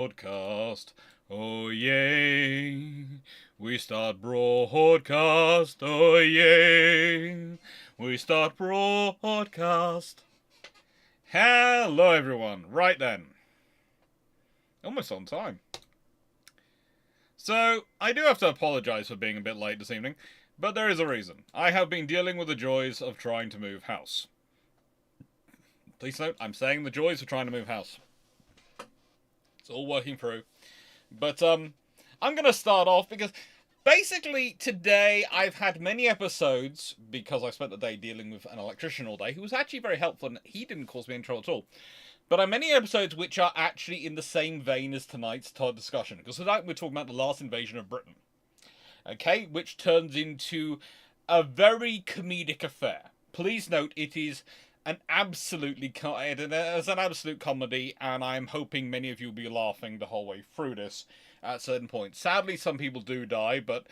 Broadcast. Oh yay. We start broadcast. Oh yay. We start broadcast. Hello everyone. Right then. Almost on time. So, I do have to apologise for being a bit late this evening, but there is a reason. I have been dealing with the joys of trying to move house. Please note, I'm saying the joys of trying to move house. It's all working through. But, I'm going to start off because basically today I've had many episodes, because I spent the day dealing with an electrician all day, who was actually very helpful and he didn't cause me any trouble at all. But I have many episodes which are actually in the same vein as tonight's discussion. Because tonight we're talking about the last invasion of Britain. Okay, which turns into a very comedic affair. Please note it is an absolute comedy, and I'm hoping many of you will be laughing the whole way through this at certain points. Sadly, some people do die, but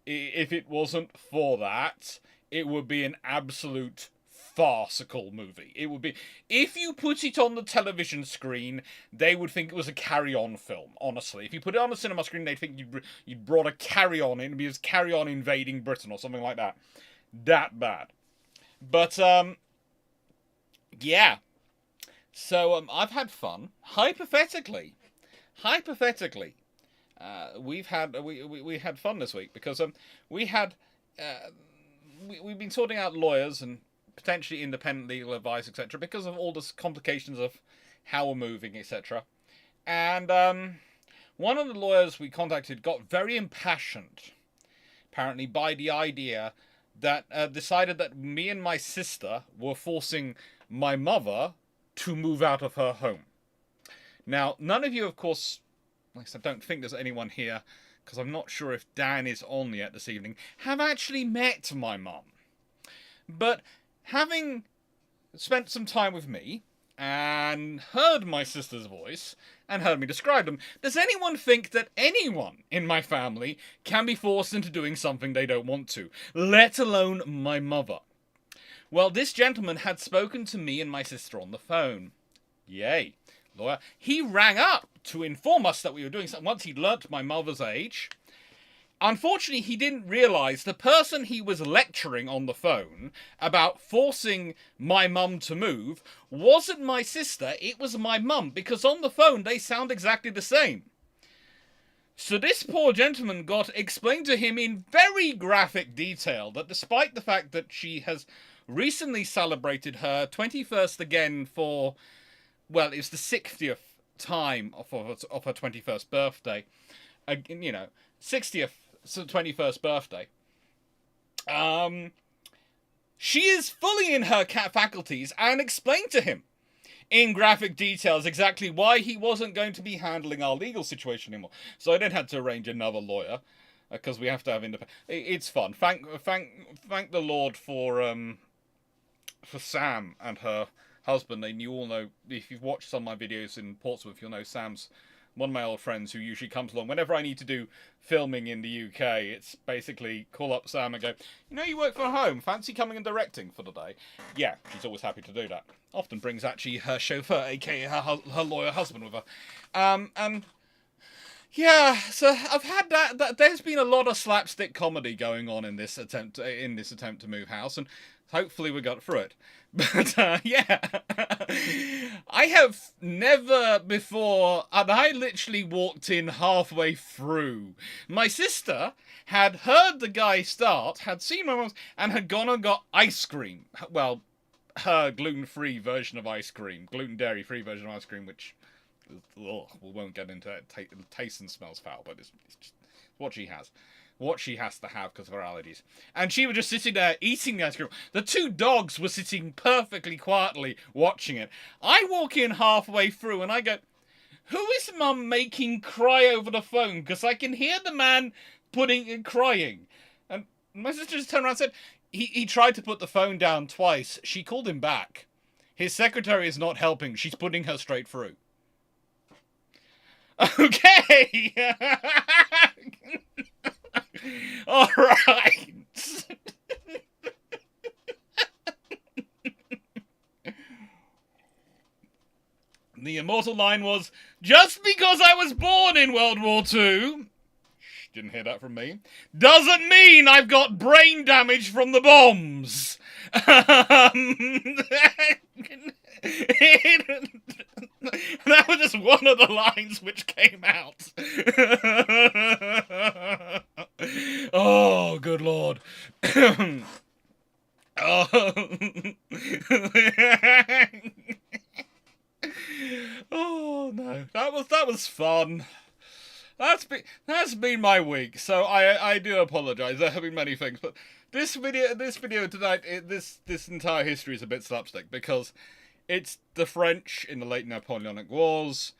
if it wasn't for that, it would be an absolute farcical movie. It would be, if you put it on the television screen, they would think it was a Carry-On film, honestly. If you put it on the cinema screen, they'd think you'd brought a Carry-On in, because Carry-On invading Britain or something like that. That bad. But, yeah. So, I've had fun. Hypothetically, we've had we had fun this week, because we've been sorting out lawyers and potentially independent legal advice, etc., because of all the complications of how we're moving, etc. And one of the lawyers we contacted got very impassioned, apparently, by the idea that decided that me and my sister were forcing my mother to move out of her home. Now, none of you, of course, like I said, don't think there's anyone here, because I'm not sure if Dan is on yet this evening, have actually met my mum. But having spent some time with me, and heard my sister's voice, and heard me describe them, does anyone think that anyone in my family can be forced into doing something they don't want to, let alone my mother? Well, this gentleman had spoken to me and my sister on the phone. Yay. Lawyer. He rang up to inform us that we were doing something once he'd learnt my mother's age. Unfortunately, he didn't realise the person he was lecturing on the phone about forcing my mum to move wasn't my sister, it was my mum, because on the phone they sound exactly the same. So this poor gentleman got explained to him in very graphic detail that despite the fact that she has recently celebrated her 21st again for, well, it's the 60th time of her 21st birthday, 60th 21st birthday. She is fully in her faculties and explained to him in graphic details exactly why he wasn't going to be handling our legal situation anymore. So I then had to arrange another lawyer, because we have to have independent. It's fun. Thank the Lord for Sam and her husband. And you all know, if you've watched some of my videos in Portsmouth, you'll know Sam's one of my old friends who usually comes along whenever I need to do filming in the UK. It's basically call up Sam and go, you work for home, fancy coming and directing for the day? Yeah, she's always happy to do that. Often brings actually her chauffeur, aka her lawyer husband, with her. And yeah, so I've had that. There's been a lot of slapstick comedy going on in this attempt to move house, and hopefully we got through it. But, yeah. I have never before, and I literally walked in halfway through. My sister had heard the guy start, had seen my mum's, and had gone and got ice cream. Well, her gluten-free version of ice cream. Gluten-dairy-free version of ice cream, which, we won't get into it. It tastes and smells foul, but it's just what she has. What she has to have because of her allergies. And she was just sitting there eating the ice cream. The two dogs were sitting perfectly quietly watching it. I walk in halfway through and I go, who is Mum making cry over the phone? Because I can hear the man crying. And my sister just turned around and said, he tried to put the phone down twice. She called him back. His secretary is not helping. She's putting her straight through. Okay. All right. The immortal line was, Just because I was born in World War II, didn't hear that from me, doesn't mean I've got brain damage from the bombs. That was just one of the lines which came out. Oh, good lord. Oh no, that was fun. That's been my week. So I do apologise. There have been many things, but this video tonight, this entire history is a bit slapstick because it's the French in the late Napoleonic Wars,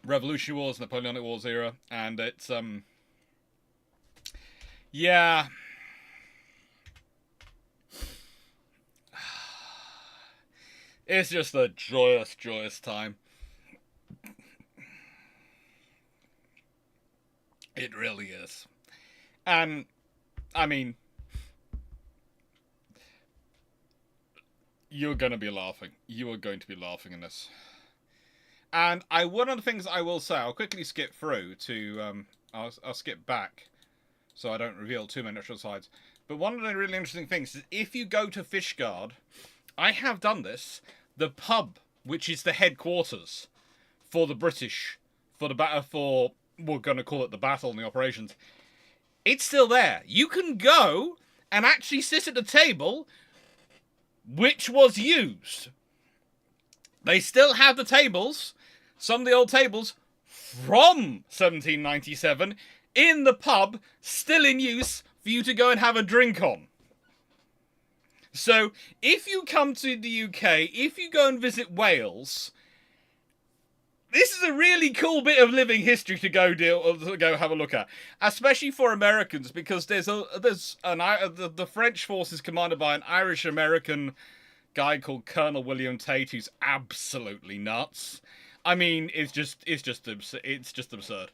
Revolutionary Wars, Napoleonic Wars era, and it's yeah. It's just a joyous, joyous time. It really is. And, I mean, you're going to be laughing. You are going to be laughing in this. And one of the things I will say, I'll quickly skip through to, I'll skip back so I don't reveal too many extra sides. But one of the really interesting things is if you go to Fishguard, I have done this, the pub, which is the headquarters for the British, for we're going to call it the battle and the operations, it's still there. You can go and actually sit at the table which was used. They still have the tables, some of the old tables from 1797 in the pub, still in use for you to go and have a drink on. So, if you come to the UK, if you go and visit Wales, this is a really cool bit of living history to go have a look at, especially for Americans, because the French force is commanded by an Irish-American guy called Colonel William Tate, who's absolutely nuts. I mean, it's just absurd.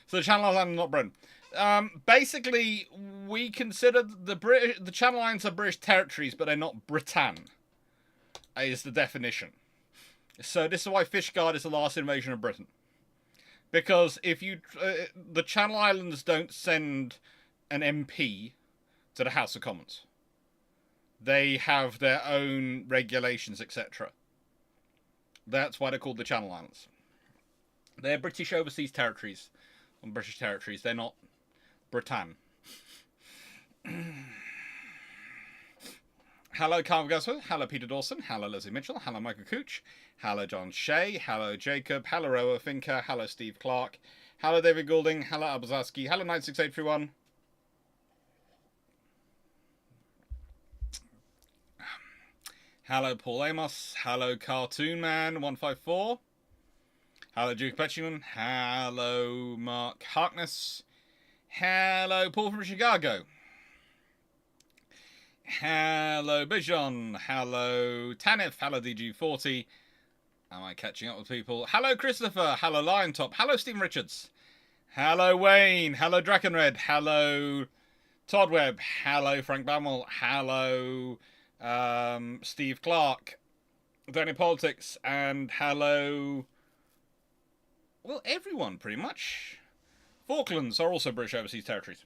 So the Channel Islands are not Britain. Basically, we consider the Channel Islands are British territories, but they're not Britain, is the definition. So this is why Fishguard is the last invasion of Britain. Because if the Channel Islands don't send an MP to the House of Commons. They have their own regulations, etc. That's why they're called the Channel Islands. They're British overseas territories. On British territories, they're not Britain. Hello, Carl Gosford. Hello, Peter Dawson. Hello, Leslie Mitchell. Hello, Michael Cooch. Hello, John Shea. Hello, Jacob. Hello, Roa Finker. Hello, Steve Clarke. Hello, David Goulding. Hello, Abuzaski. Hello, 96831. Hello, Paul Amos. Hello, Cartoon Man 154. Hello, Duke Petchman. Hello, Mark Harkness. Hello, Paul from Chicago. Hello, Bijon. Hello, Tanif. Hello, DG40. Am I catching up with people? Hello, Christopher. Hello, Lion Top. Hello, Stephen Richards. Hello, Wayne. Hello, Drakenred. Hello, Todd Webb. Hello, Frank Bamwell. Hello, Steve Clarke. Danny Politics. And hello, well, everyone, pretty much. Falklands are also British overseas territories.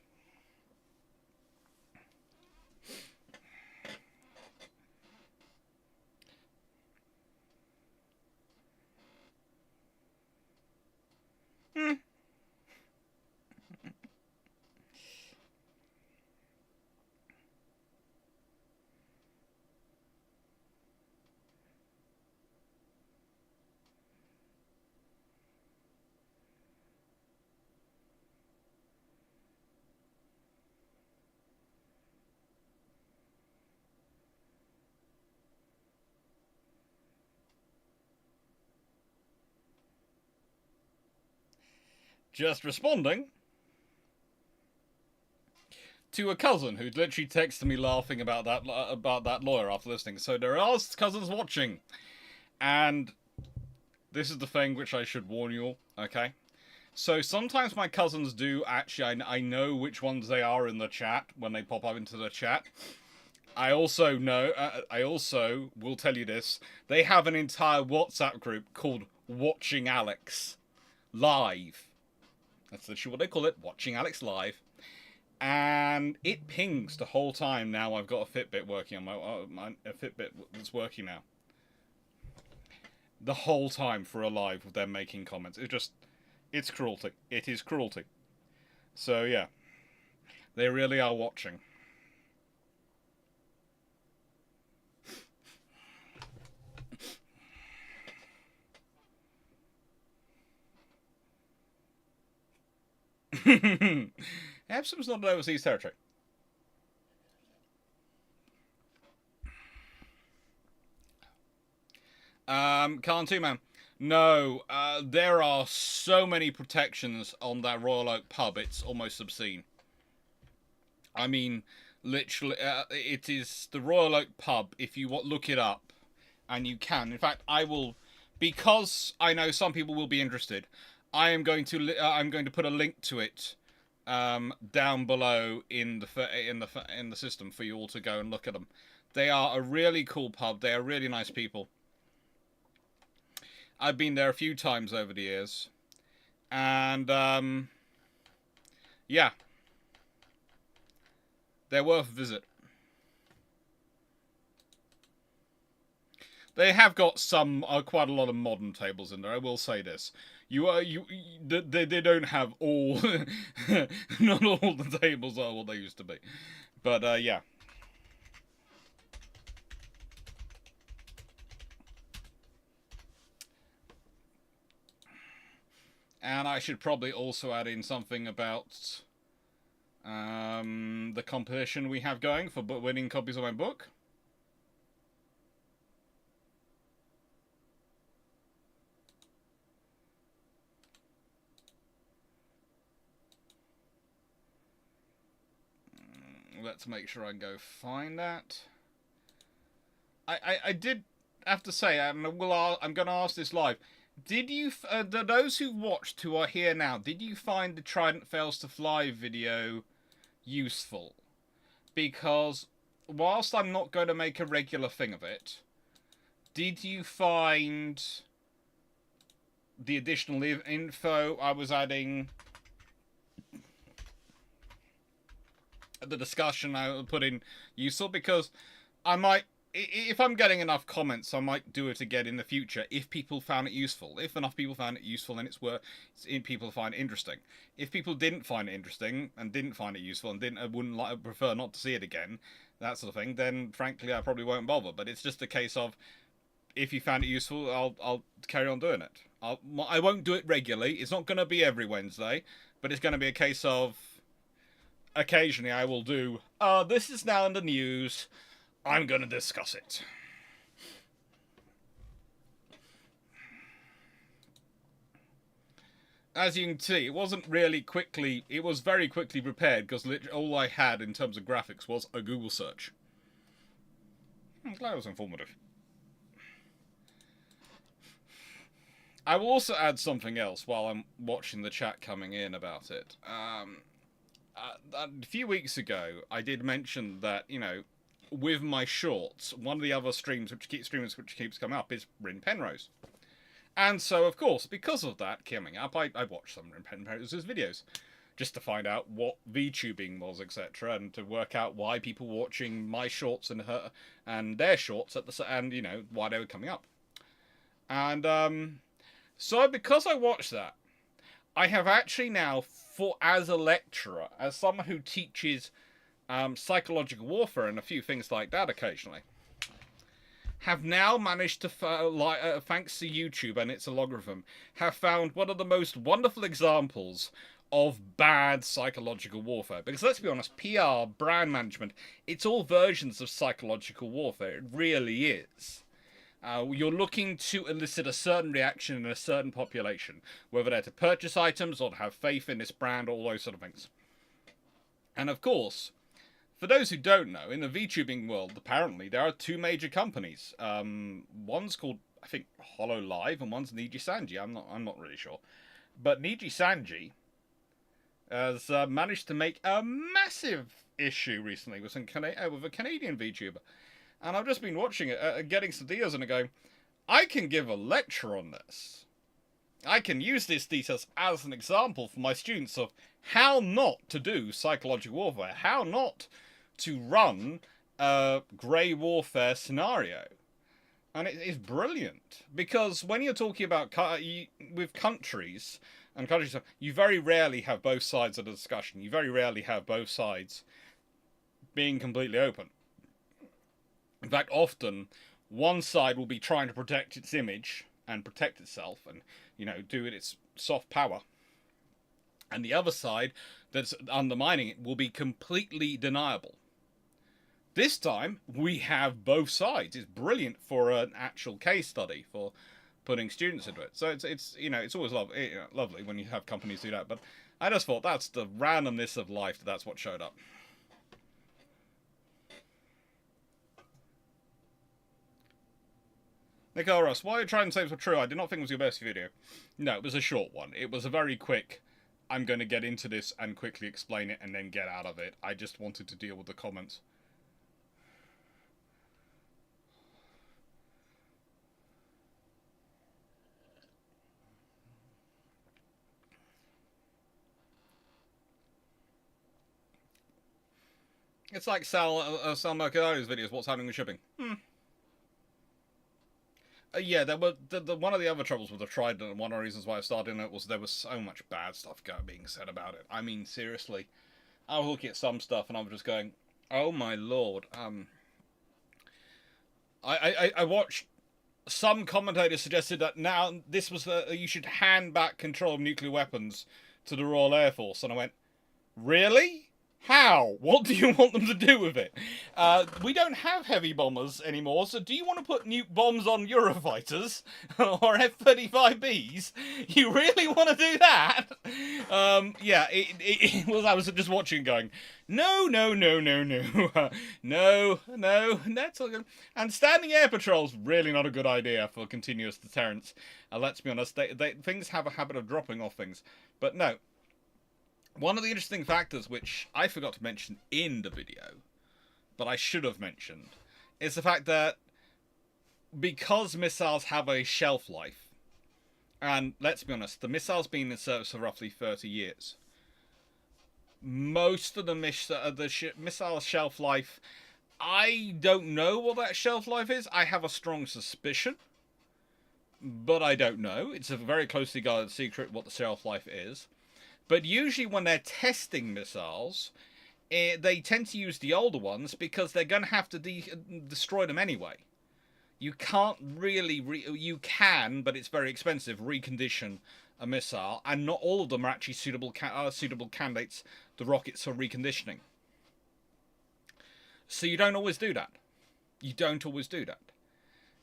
Just responding to a cousin who literally texted me laughing about that lawyer after listening. So there are cousins watching, and this is the thing which I should warn you all, okay? So sometimes my cousins do actually, I know which ones they are in the chat when they pop up into the chat. I also know, I also will tell you this, they have an entire WhatsApp group called Watching Alex Live. That's literally what they call it, Watching Alex Live. And it pings the whole time now I've got a Fitbit working on a Fitbit that's working now. The whole time for a live with them making comments. It's cruelty. It is cruelty. So yeah, they really are watching. Epsom's not an overseas territory. Khan 2 Man. No, there are so many protections on that Royal Oak pub, it's almost obscene. I mean, literally, it is the Royal Oak pub, if you look it up, and you can. In fact, I will, because I know some people will be interested, I'm going to put a link to it down below in the system for you all to go and look at them. They are a really cool pub. They are really nice people. I've been there a few times over the years, and yeah, they're worth a visit. They have got some quite a lot of modern tables in there. I will say this: they don't have all, not all the tables are what they used to be, but yeah. And I should probably also add in something about the competition we have going for winning copies of my book. Let's make sure I go find that. I did have to say, and I'm going to ask this live. Did you, those who've watched, who are here now, did you find the Trident Fails to Fly video useful? Because whilst I'm not going to make a regular thing of it, did you find the additional info I was adding, the discussion I put in, useful? Because I might, if I'm getting enough comments, I might do it again in the future if people found it useful. If enough people found it useful, then people find it interesting. If people didn't find it interesting and didn't find it useful and prefer not to see it again, that sort of thing, then frankly I probably won't bother. But it's just a case of, if you found it useful, I'll carry on doing it. I won't do it regularly. It's not going to be every Wednesday, but it's going to be a case of occasionally I will do, this is now in the news, I'm going to discuss it. As you can see, it wasn't really quickly, it was very quickly prepared, because all I had in terms of graphics was a Google search. I'm glad it was informative. I will also add something else while I'm watching the chat coming in about it. A few weeks ago, I did mention that, with my shorts, one of the other streams which keeps coming up is Rin Penrose. And so, of course, because of that coming up, I watched some Rin Penrose's videos, just to find out what VTubing was, etc., and to work out why people were watching my shorts and their shorts and why they were coming up. And so because I watched that, I have actually now, as a lecturer, as someone who teaches psychological warfare and a few things like that occasionally, have now managed to, thanks to YouTube and its algorithm, have found one of the most wonderful examples of bad psychological warfare. Because let's be honest, PR, brand management, it's all versions of psychological warfare. It really is. You're looking to elicit a certain reaction in a certain population, whether they're to purchase items or to have faith in this brand, all those sort of things. And of course, for those who don't know, in the VTubing world, apparently there are two major companies. One's called, I think, HoloLive, and one's Nijisanji. I'm not really sure, but Nijisanji, has managed to make a massive issue recently with with a Canadian VTuber. And I've just been watching it, getting some deals and going, I can give a lecture on this. I can use these details as an example for my students of how not to do psychological warfare, how not to run a grey warfare scenario. And it is brilliant, because when you're talking about with countries, and countries, you very rarely have both sides of the discussion. You very rarely have both sides being completely open. In fact, often, one side will be trying to protect its image and protect itself and, do it its soft power. And the other side that's undermining it will be completely deniable. This time, we have both sides. It's brilliant for an actual case study, for putting students into it. So it's always lovely when you have companies do that. But I just thought that's the randomness of life. That's what showed up. Nicole Ross, why are Trident Saves were true? I did not think it was your best video. No, it was a short one. It was a very quick, I'm going to get into this and quickly explain it and then get out of it. I just wanted to deal with the comments. It's like Sal Mercado's videos, what's happening with shipping. Yeah, there were one of the other troubles with the Trident, and one of the reasons why I started in it was there was so much bad stuff being said about it. I mean, seriously, I was looking at some stuff and I was just going, "Oh my lord!" I watched some commentators suggested that now this was you should hand back control of nuclear weapons to the Royal Air Force, and I went, "Really? How? What do you want them to do with it? We don't have heavy bombers anymore, so do you want to put nuke bombs on Eurofighters or F-35Bs? You really want to do that?" Yeah, it was. I was just watching, going, no, that's all good. And standing air patrols really not a good idea for continuous deterrence. Let's be honest, things have a habit of dropping off things, but no. One of the interesting factors, which I forgot to mention in the video, but I should have mentioned, is the fact that because missiles have a shelf life, and let's be honest, the missile's been in service for roughly 30 years. Most of the missile shelf life, I don't know what that shelf life is. I have a strong suspicion, but I don't know. It's a very closely guarded secret what the shelf life is. But usually when they're testing missiles, they tend to use the older ones because they're going to have to destroy them anyway. You can't really... you can, but it's very expensive, recondition a missile. And not all of them are actually suitable candidates, the rockets, for reconditioning. So you don't always do that. You don't always do that.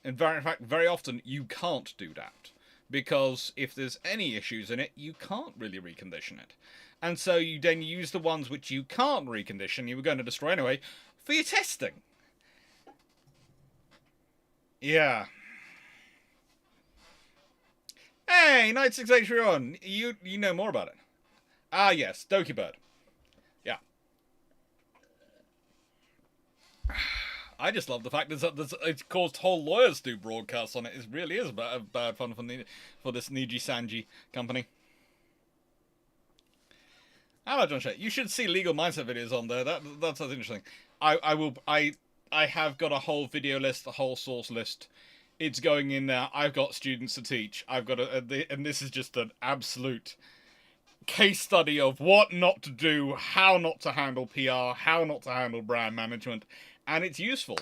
In fact, very often, you can't do that. Because if there's any issues in it, you can't really recondition it. And so you then use the ones which you can't recondition, you were going to destroy anyway, for your testing. Yeah. Hey, Night 683 on. You know more about it. Ah, yes, Doki Bird. Yeah. I just love the fact that it's caused whole lawyers to do broadcasts on it. It really is bad fun for this Nijisanji company. Hello, John Shea. You should see legal mindset videos on there. That's interesting. I have got a whole video list, a whole source list. It's going in there. I've got students to teach. I've got and this is just an absolute case study of what not to do, how not to handle PR, how not to handle brand management. And it's useful.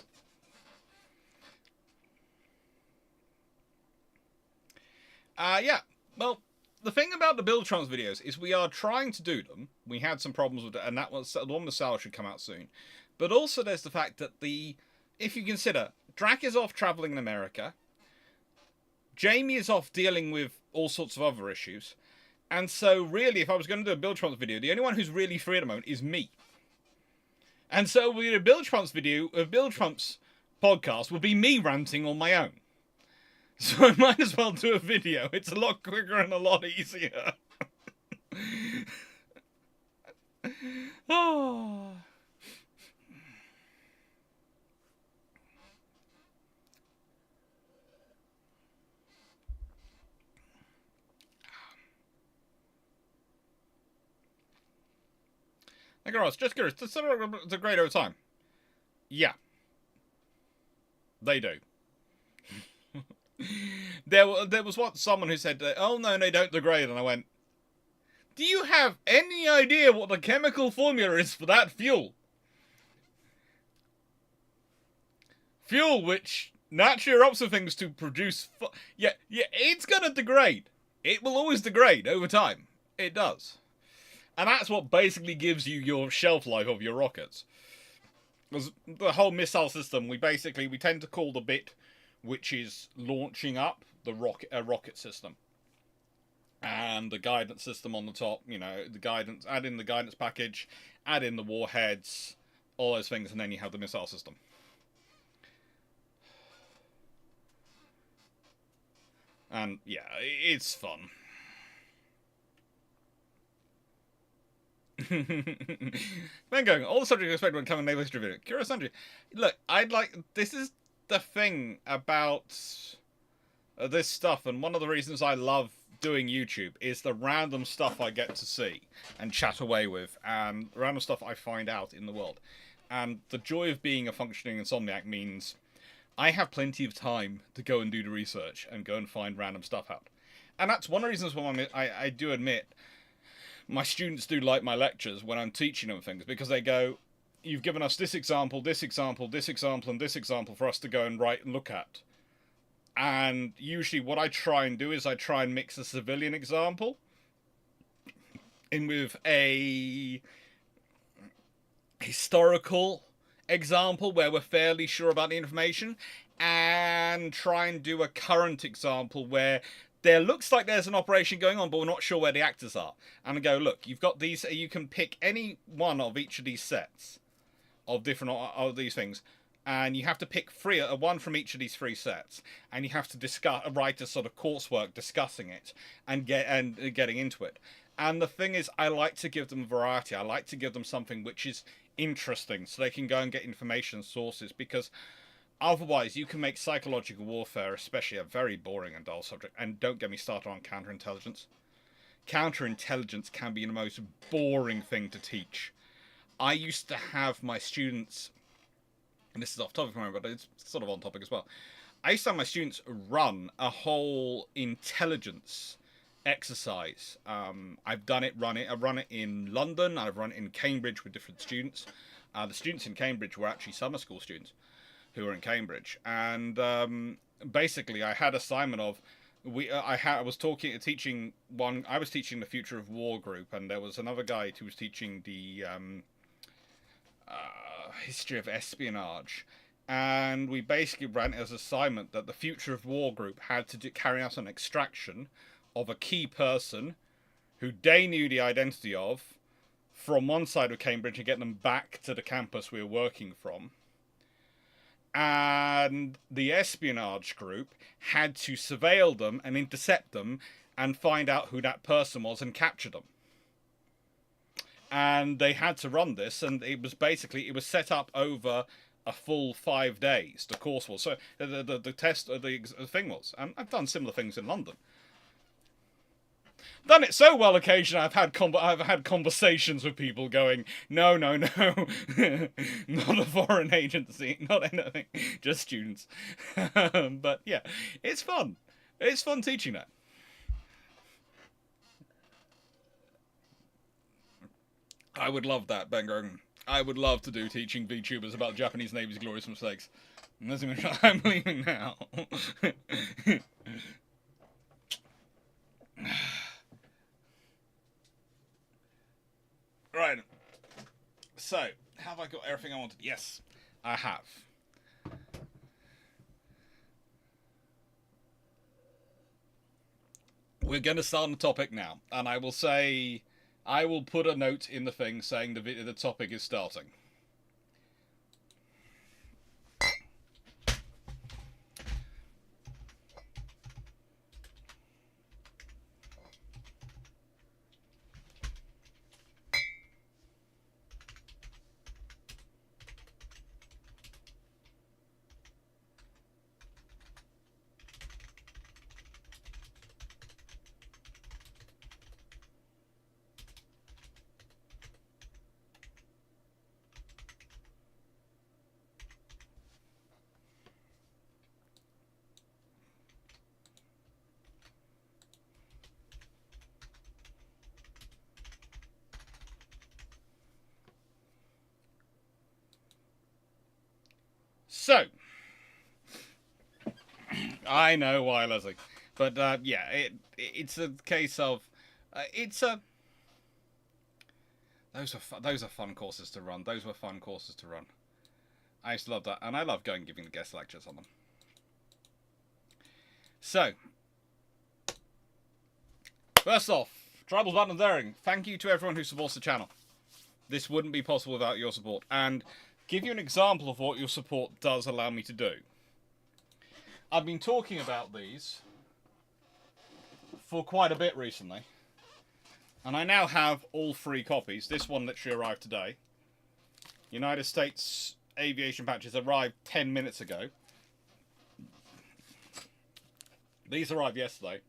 Yeah. Well, the thing about the Build Trumps videos is we are trying to do them. We had some problems with it, and that was the one with Sal should come out soon. But also there's the fact that if you consider, Drac is off traveling in America. Jamie is off dealing with all sorts of other issues. And so really, if I was going to do a Build Trumps video, the only one who's really free at the moment is me. And so we did a Build Trumps video, a Build Trumps podcast will be me ranting on my own. So I might as well do a video. It's a lot quicker and a lot easier. Oh. Like, Ross, just curious, does it degrade over time? Yeah, they do. There was once someone who said, "Oh no, they don't degrade," and I went, "Do you have any idea what the chemical formula is for that fuel? Fuel which naturally erupts of things to produce. Yeah, it's gonna degrade. It will always degrade over time. It does, and that's what basically gives you your shelf life of your rockets. Because the whole missile system, we tend to call the bit which is launching up the rocket system, and the guidance system on the top. You know, the guidance, add in the guidance package, add in the warheads, all those things, and then you have the missile system. And yeah, it's fun. Then going, all the subjects expected when coming naval history video. Curious Sanji. Look, this is the thing about this stuff, and one of the reasons I love doing YouTube is the random stuff I get to see and chat away with, and random stuff I find out in the world. And the joy of being a functioning insomniac means I have plenty of time to go and do the research and go and find random stuff out. And that's one of the reasons why I do admit my students do like my lectures when I'm teaching them things, because they go, "You've given us this example, this example, this example, and this example for us to go and write and look at." And usually what I try and do is I try and mix a civilian example in with a historical example where we're fairly sure about the information, and try and do a current example where there looks like there's an operation going on, but we're not sure where the actors are. And I go, look, you've got these, you can pick any one of each of these sets of different of these things, and you have to pick one from each of these three sets, and you have to write a sort of coursework discussing it and getting into it. And the thing is, I like to give them variety. I like to give them something which is interesting, so they can go and get information sources, because otherwise you can make psychological warfare, especially, a very boring and dull subject. And don't get me started on counterintelligence. Counterintelligence can be the most boring thing to teach. I used to have my students, and this is off topic, but it's sort of on topic as well. I used to have my students run a whole intelligence exercise. I've run it in London. I've run it in Cambridge with different students. The students in Cambridge were actually summer school students who were in Cambridge, and basically I had assignment of I was teaching the future of war group, and there was another guy who was teaching the history of espionage, and we basically ran it as an assignment that the future of war group had to carry out an extraction of a key person who they knew the identity of from one side of Cambridge and get them back to the campus we were working from. And the espionage group had to surveil them and intercept them and find out who that person was and capture them. And they had to run this, and it was set up over a full 5 days. The course was, so the test, the thing was, and I've done similar things in London. Done it so well occasionally I've had conversations with people going, no, not a foreign agency, not anything, just students. But yeah, it's fun. It's fun teaching that. I would love that, Bengo. I would love to do teaching VTubers about Japanese Navy's glorious mistakes. And that's what I'm leaving now. Right. So, have I got everything I wanted? Yes, I have. We're going to start on the topic now, and I will put a note in the thing saying the topic is starting. So, I know why, Leslie. But, yeah, it's a case of... Those are fun courses to run. Those were fun courses to run. I used to love that. And I love going and giving the guest lectures on them. So, first off, Tribals Button and Daring, thank you to everyone who supports the channel. This wouldn't be possible without your support. And give you an example of what your support does allow me to do. I've been talking about these for quite a bit recently. And I now have all 3 copies. This one literally arrived today. United States aviation patches arrived 10 minutes ago. These arrived yesterday.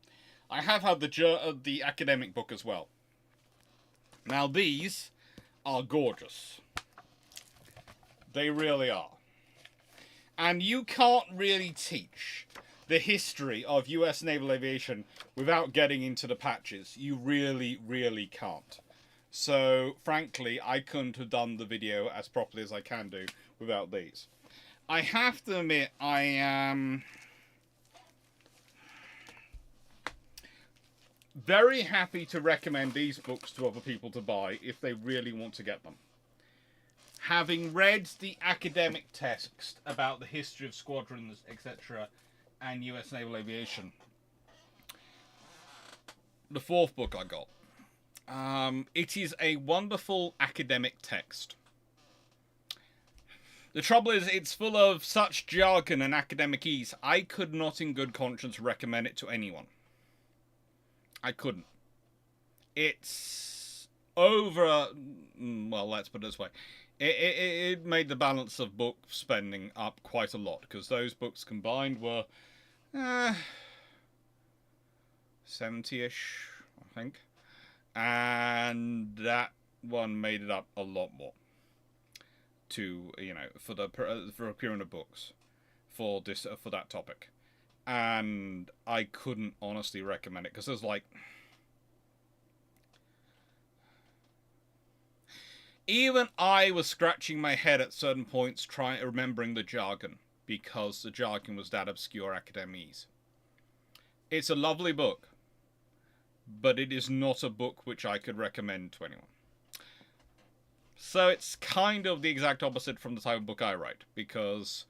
I have had the academic book as well. Now these are gorgeous. They really are. And you can't really teach the history of US naval aviation without getting into the patches. You really, really can't. So, frankly, I couldn't have done the video as properly as I can do without these. I have to admit, I am very happy to recommend these books to other people to buy if they really want to get them. Having read the academic text about the history of squadrons, etc., and US naval aviation, the 4th book I got, it is a wonderful academic text. The trouble is, it's full of such jargon and academic ease, I could not in good conscience recommend it to anyone. I couldn't. It's over... Well, let's put it this way. It made the balance of book spending up quite a lot, because those books combined were 70-ish, I think. And that one made it up a lot more to, you know, for procurement of books for that topic. And I couldn't honestly recommend it, because there's like... Even I was scratching my head at certain points remembering the jargon, because the jargon was that obscure academese. It's a lovely book, but it is not a book which I could recommend to anyone. So it's kind of the exact opposite from the type of book I write, because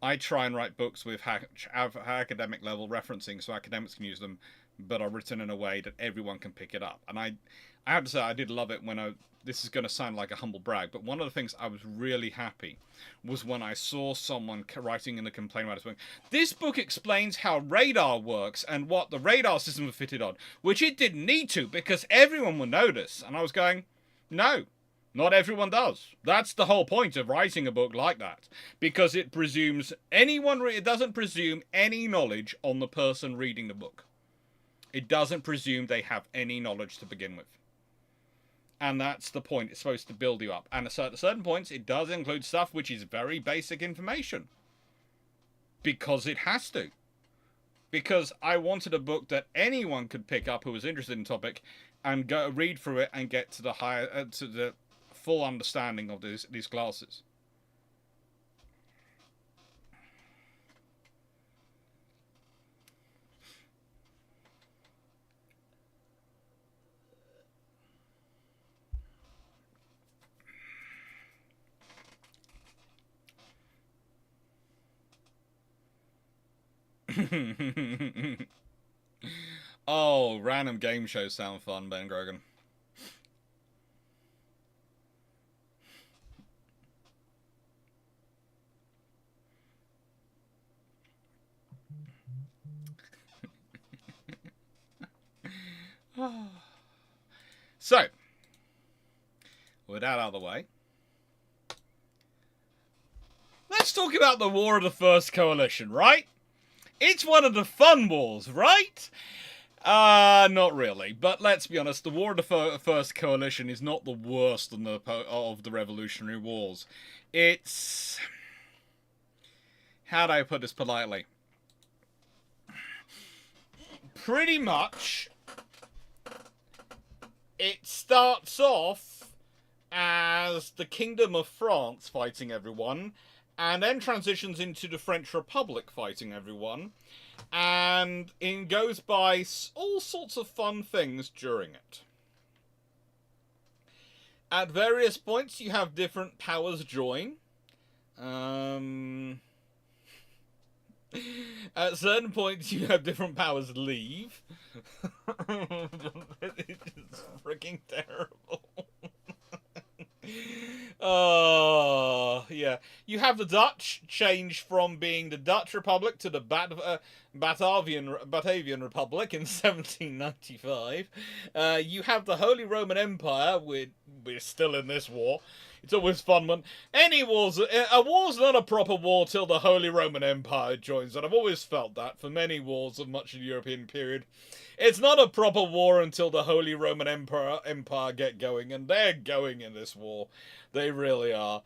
I try and write books with academic level referencing so academics can use them, but are written in a way that everyone can pick it up. And I have to say, I did love it when this is going to sound like a humble brag, but one of the things I was really happy was when I saw someone writing in the complaint about this book. This book explains how radar works and what the radar system was fitted on, which it didn't need to, because everyone will know this. And I was going, no, not everyone does. That's the whole point of writing a book like that, because it presumes it doesn't presume any knowledge on the person reading the book. It doesn't presume they have any knowledge to begin with. And that's the point. It's supposed to build you up. And at certain points, it does include stuff which is very basic information. Because it has to. Because I wanted a book that anyone could pick up who was interested in the topic and go read through it and get to the full understanding of these classes. Oh, random game shows sound fun, Ben Grogan. So, with that out of the way, let's talk about the War of the First Coalition, right? It's one of the fun wars, right? Not really. But let's be honest, the War of the First Coalition is not the worst of the Revolutionary Wars. It's... how do I put this politely? Pretty much, it starts off as the Kingdom of France fighting everyone, and then transitions into the French Republic fighting everyone, and it goes by all sorts of fun things during it. At various points, you have different powers join. At certain points, you have different powers leave. It's freaking terrible. Oh, yeah. You have the Dutch change from being the Dutch Republic to the Batavian Republic in 1795. You have the Holy Roman Empire. We're still in this war. It's always fun when a war's not a proper war till the Holy Roman Empire joins, and I've always felt that for many wars of much of the European period. It's not a proper war until the Holy Roman Empire get going, and they're going in this war. They really are.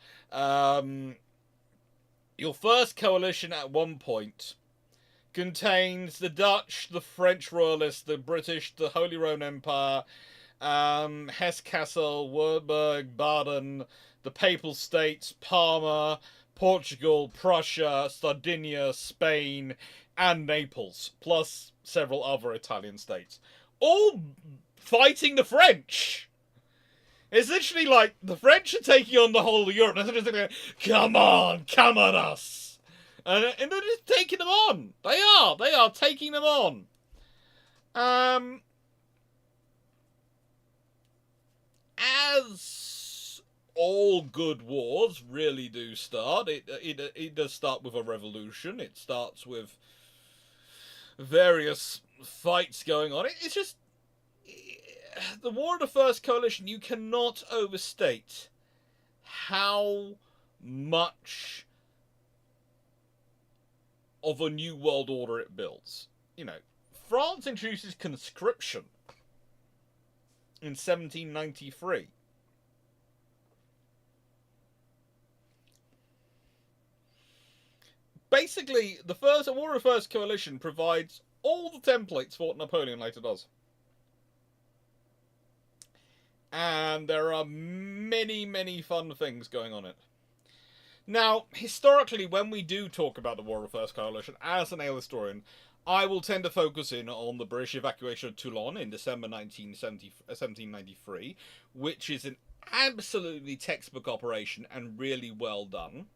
Your first coalition at one point contains the Dutch, the French Royalists, the British, the Holy Roman Empire, Hesse-Kassel, Württemberg, Baden, the Papal States, Parma, Portugal, Prussia, Sardinia, Spain, and Naples, plus several other Italian states. All fighting the French! It's literally like the French are taking on the whole of Europe. They're just like, come on, come at us! And they're just taking them on. They are taking them on. As all good wars really do start, it does start with a revolution. It starts with various fights going on. It's just the War of the First Coalition. You cannot overstate how much of a new world order it builds. You know, France introduces conscription in 1793. Basically, the War of the First Coalition provides all the templates for what Napoleon later does. And there are many, many fun things going on in it. Now, historically, when we do talk about the War of the First Coalition, as a naval historian, I will tend to focus in on the British evacuation of Toulon in December 1793, which is an absolutely textbook operation and really well done.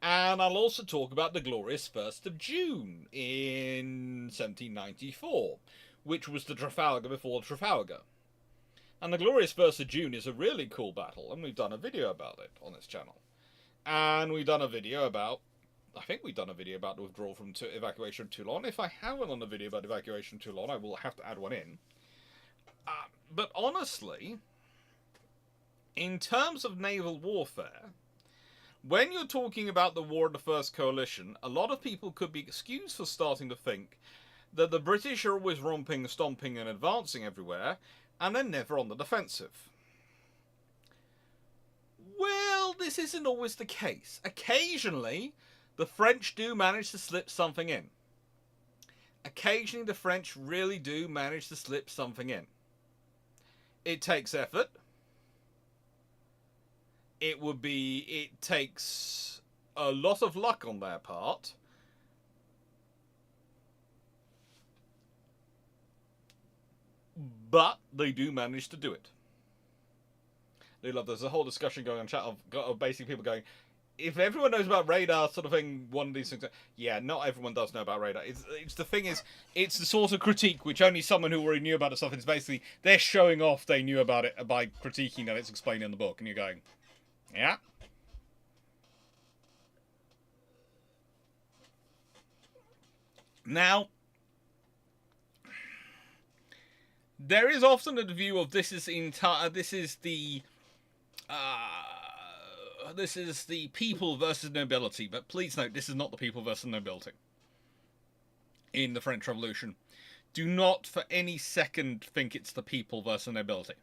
And I'll also talk about the glorious 1st of June in 1794, which was the Trafalgar before Trafalgar. And the glorious 1st of June is a really cool battle, and we've done a video about it on this channel. And we've done a video about, I think we've done a video about the withdrawal from evacuation of Toulon. If I haven't done a video about evacuation of Toulon, I will have to add one in. But honestly, in terms of naval warfare, when you're talking about the War of the First Coalition, a lot of people could be excused for starting to think that the British are always romping, stomping, and advancing everywhere, and they're never on the defensive. Well, this isn't always the case. Occasionally, the French do manage to slip something in. Occasionally, the French really do manage to slip something in. It takes effort. It takes a lot of luck on their part. But they do manage to do it. They love. There's a whole discussion going on chat of basically people going, if everyone knows about radar sort of thing, one of these things. Yeah, not everyone does know about radar. It's the thing is, it's the sort of critique which only someone who already knew about the stuff. It's basically they're showing off they knew about it by critiquing that it's explained in the book, and you're going, yeah. Now, there is often a view of this is the people versus nobility, but please note this is not the people versus nobility. In the French Revolution, do not for any second think it's the people versus nobility.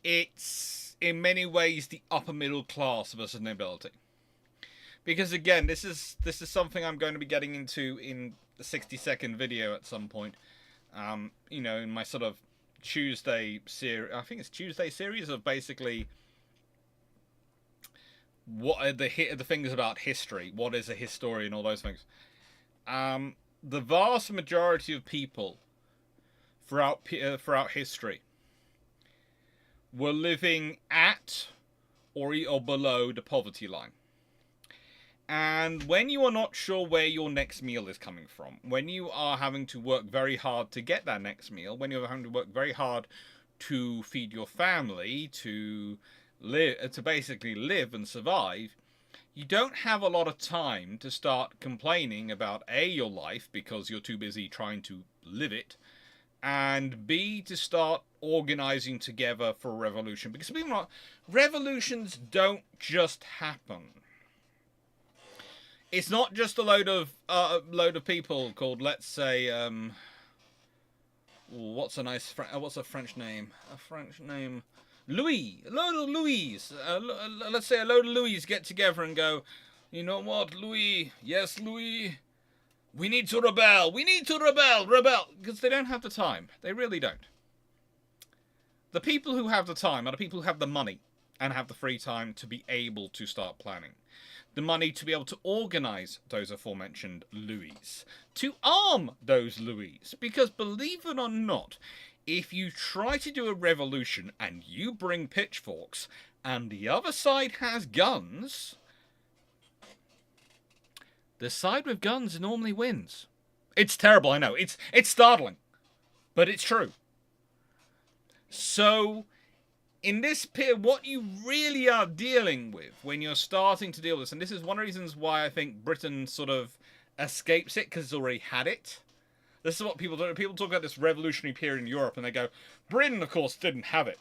It's in many ways the upper middle class versus nobility. Because again, this is something I'm going to be getting into in the 60-second video at some point. You know, in my sort of Tuesday series, I think it's Tuesday series of basically what are the things about history? What is a historian? All those things. The vast majority of people throughout history were living at or below the poverty line. And when you are not sure where your next meal is coming from, when you are having to work very hard to get that next meal, when you're having to work very hard to feed your family, to basically live and survive, you don't have a lot of time to start complaining about A, your life, because you're too busy trying to live it, and B, to start organizing together for a revolution. Because believe it or not, revolutions don't just happen. It's not just a load of people called, let's say, what's a French name? Louis. A load of Louis. Let's say a load of Louis get together and go, you know what, Louis? Yes, Louis. We need to rebel. We need to rebel. Because they don't have the time. They really don't. The people who have the time are the people who have the money and have the free time to be able to start planning. The money to be able to organize those aforementioned Louis, to arm those Louis. Because believe it or not, if you try to do a revolution and you bring pitchforks and the other side has guns, the side with guns normally wins. It's terrible, I know. It's startling, but it's true. So in this period, what you really are dealing with when you're starting to deal with this, and this is one of the reasons why I think Britain sort of escapes it, because it's already had it. This is what people do. People talk about this revolutionary period in Europe, and they go, Britain, of course, didn't have it.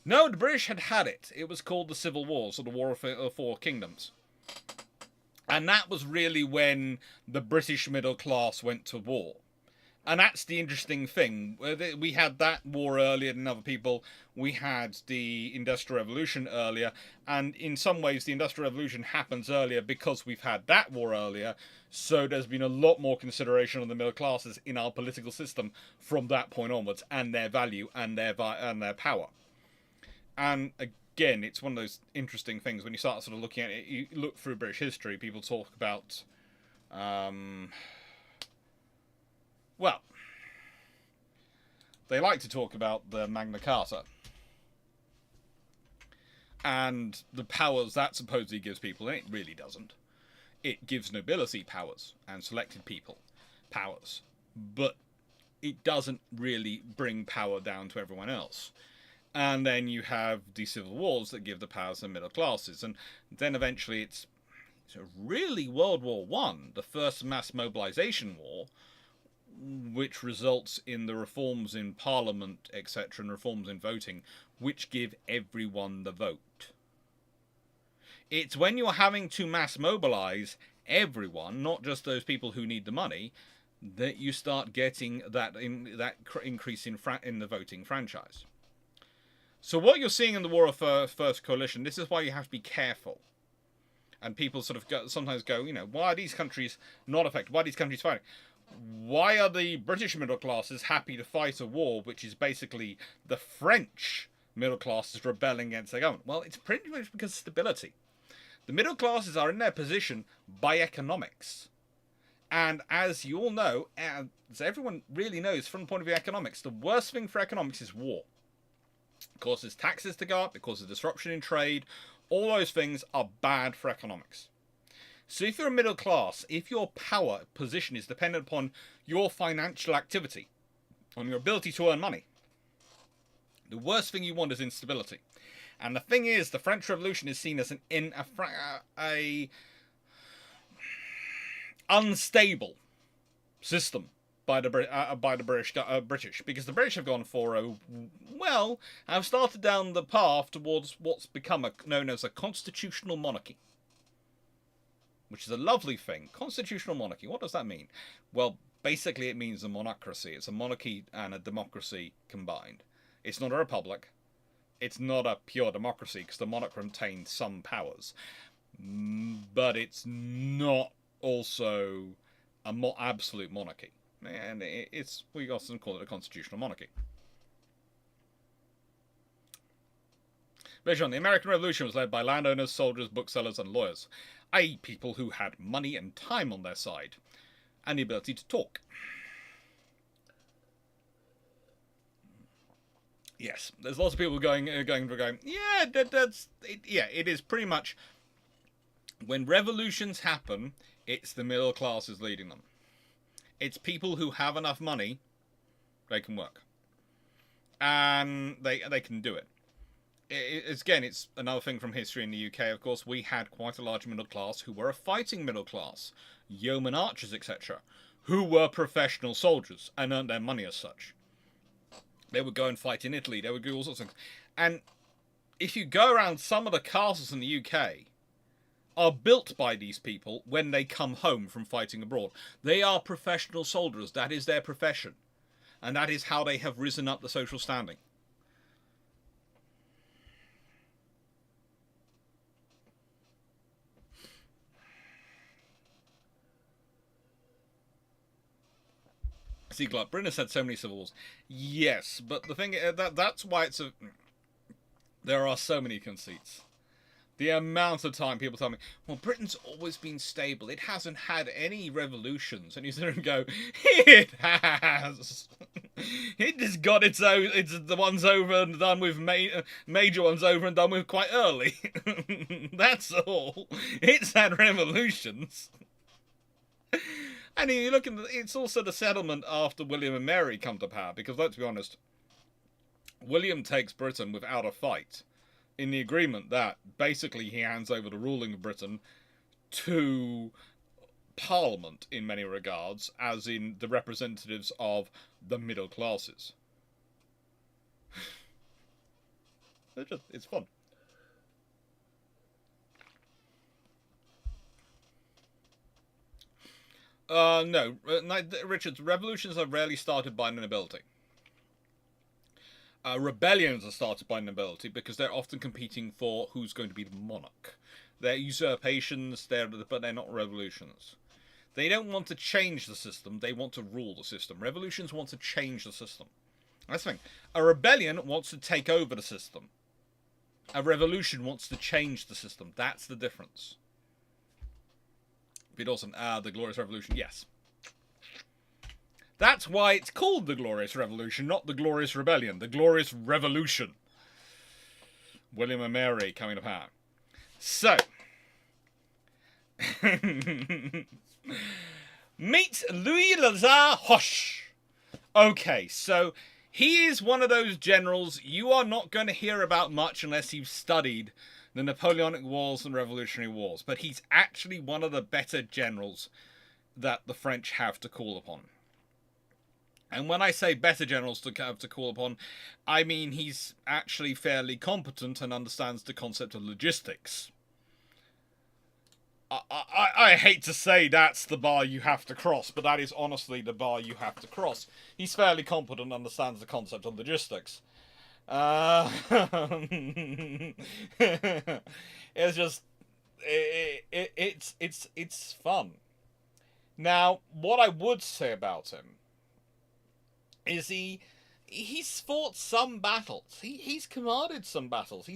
No, the British had it. It was called the Civil Wars, or the War of Four Kingdoms. And that was really when the British middle class went to war. And that's the interesting thing. We had that war earlier than other people. We had the Industrial Revolution earlier. And in some ways, the Industrial Revolution happens earlier because we've had that war earlier. So there's been a lot more consideration of the middle classes in our political system from that point onwards, and their value and their power. And again, it's one of those interesting things when you start sort of looking at it. You look through British history, people talk about... well, they like to talk about the Magna Carta and the powers that supposedly gives people, and it really doesn't. It gives nobility powers and selected people powers, but it doesn't really bring power down to everyone else. And then you have the civil wars that give the powers to the middle classes, and then eventually it's really World War One, the first mass mobilization war, which results in the reforms in Parliament, etc., and reforms in voting, which give everyone the vote. It's when you're having to mass mobilize everyone, not just those people who need the money, that you start getting that increase in the voting franchise. So what you're seeing in the War of First Coalition, this is why you have to be careful. And people sort of sometimes go, why are these countries not affected? Why are these countries fighting? Why are the British middle classes happy to fight a war which is basically the French middle classes rebelling against their government? Well, it's pretty much because of stability. The middle classes are in their position by economics. And as you all know, as everyone really knows from the point of view of economics, the worst thing for economics is war. It causes taxes to go up, it causes disruption in trade. All those things are bad for economics. So if you're a middle class, if your power position is dependent upon your financial activity, on your ability to earn money, the worst thing you want is instability. And the thing is, the French Revolution is seen as a unstable system by the British, because the British have gone for have started down the path towards what's become known as a constitutional monarchy. Which is a lovely thing. Constitutional monarchy. What does that mean? Well, basically it means a monocracy. It's a monarchy and a democracy combined. It's not a republic. It's not a pure democracy because the monarch retains some powers. But it's not also a absolute monarchy. And we often call it a constitutional monarchy. Later on, the American Revolution was led by landowners, soldiers, booksellers, and lawyers, i.e. people who had money and time on their side, and the ability to talk. Yes, there's lots of people going, yeah, it is pretty much, when revolutions happen, it's the middle classes leading them. It's people who have enough money, they can work. And they can do it. It's another thing from history in the UK, of course. We had quite a large middle class who were a fighting middle class, yeoman archers, etc., who were professional soldiers and earned their money as such. They would go and fight in Italy, they would do all sorts of things. And if you go around, some of the castles in the UK are built by these people when they come home from fighting abroad. They are professional soldiers, that is their profession. And that is how they have risen up the social standing. See, Clarke, Britain has had so many civil wars. Yes, but the thing that's why it's there are so many conceits. The amount of time people tell me, well, Britain's always been stable. It hasn't had any revolutions. And you sit there and go, it has. It just got its own. It's the ones over and done with, major ones over and done with quite early. That's all. It's had revolutions. And you look at it's also the settlement after William and Mary come to power, because let's be honest, William takes Britain without a fight, in the agreement that basically he hands over the ruling of Britain to Parliament in many regards, as in the representatives of the middle classes. It's fun. No, Richard, revolutions are rarely started by the nobility. Rebellions are started by nobility because they're often competing for who's going to be the monarch. They're usurpations, but they're not revolutions. They don't want to change the system, they want to rule the system. Revolutions want to change the system. That's the thing. A rebellion wants to take over the system. A revolution wants to change the system. That's the difference. Be awesome. The Glorious Revolution, yes. That's why it's called the Glorious Revolution, not the Glorious Rebellion. The Glorious Revolution. William and Mary coming to power. So. Meet Louis Lazare Hoche. Okay, so he is one of those generals you are not going to hear about much unless you've studied the Napoleonic Wars and Revolutionary Wars. But he's actually one of the better generals that the French have to call upon. And when I say better generals to have to call upon, I mean he's actually fairly competent and understands the concept of logistics. I hate to say that's the bar you have to cross, but that is honestly the bar you have to cross. He's fairly competent and understands the concept of logistics. It's just it's fun. Now, what I would say about him is he's fought some battles. He's commanded some battles.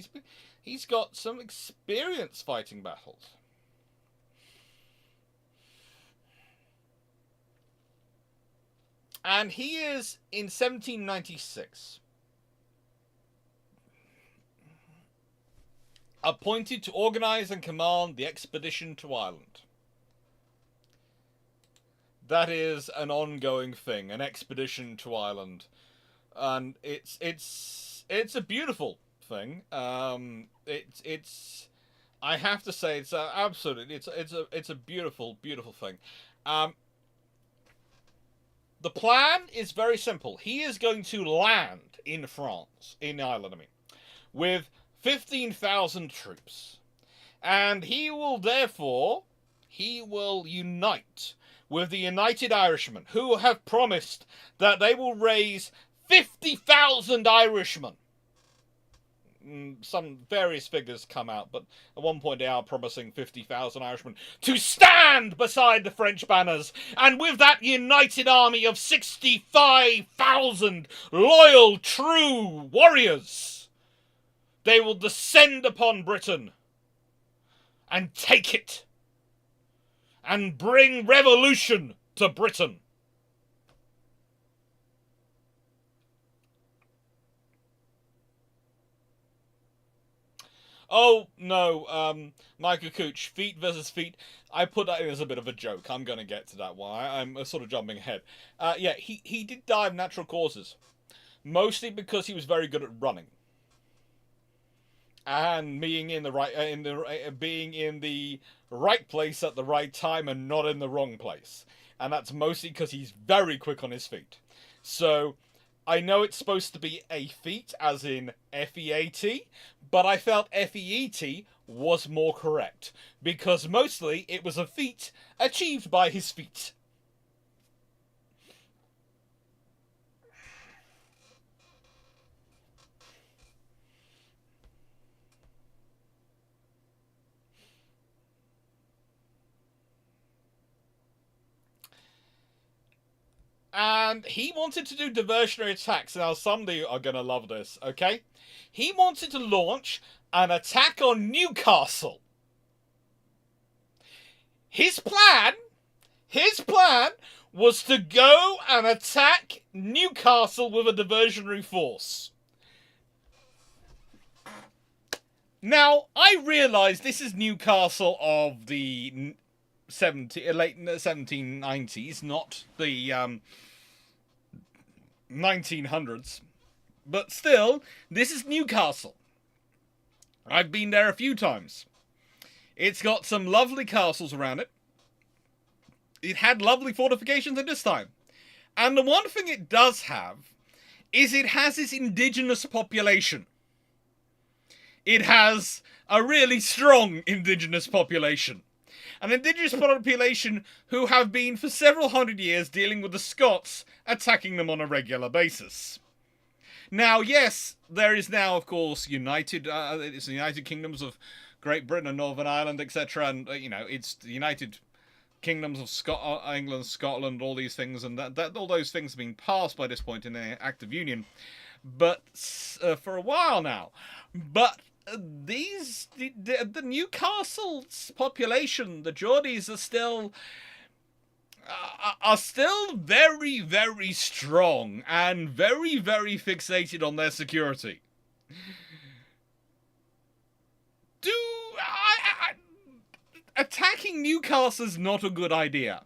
He's got some experience fighting battles. And he is in 1796 appointed to organize and command the expedition to Ireland. That is an ongoing thing, an expedition to Ireland, and it's a beautiful thing. It's I have to say it's absolutely it's a beautiful thing. The plan is very simple. He is going to land in France, in Ireland, with 15,000 troops. And he will unite with the United Irishmen, who have promised that they will raise 50,000 Irishmen. Some various figures come out, but at one point they are promising 50,000 Irishmen to stand beside the French banners, and with that united army of 65,000 loyal, true warriors, They will descend upon Britain and take it and bring revolution to Britain. Oh, no, Michael Cooch, feet versus feet. I put that in as a bit of a joke. I'm going to get to that one. I'm sort of jumping ahead. Yeah, he did die of natural causes. Mostly because he was very good at running. And being in the being in the right place at the right time and not in the wrong place. And that's mostly because he's very quick on his feet. So I know it's supposed to be a feat, as in F-E-A-T, but I felt F-E-E-T was more correct, because mostly it was a feat achieved by his feet. And he wanted to do diversionary attacks. Now, some of you are going to love this, okay? He wanted to launch an attack on Newcastle. His plan was to go and attack Newcastle with a diversionary force. Now, I realise this is Newcastle of the late 1790s, not the 1900s. But still, this is Newcastle. I've been there a few times. It's got some lovely castles around it. It had lovely fortifications at this time. And the one thing it does have is it has its indigenous population. It has a really strong indigenous population. An indigenous population who have been for several hundred years dealing with the Scots attacking them on a regular basis. Now, yes, there is now, of course, it's the United Kingdoms of Great Britain and Northern Ireland, etc. And, it's the United Kingdoms of England, Scotland, all these things, and that all those things have been passed by this point in the Act of Union, but for a while now. But the Newcastle's population, the Geordies, are still very, very strong and very, very fixated on their security. Attacking Newcastle is not a good idea.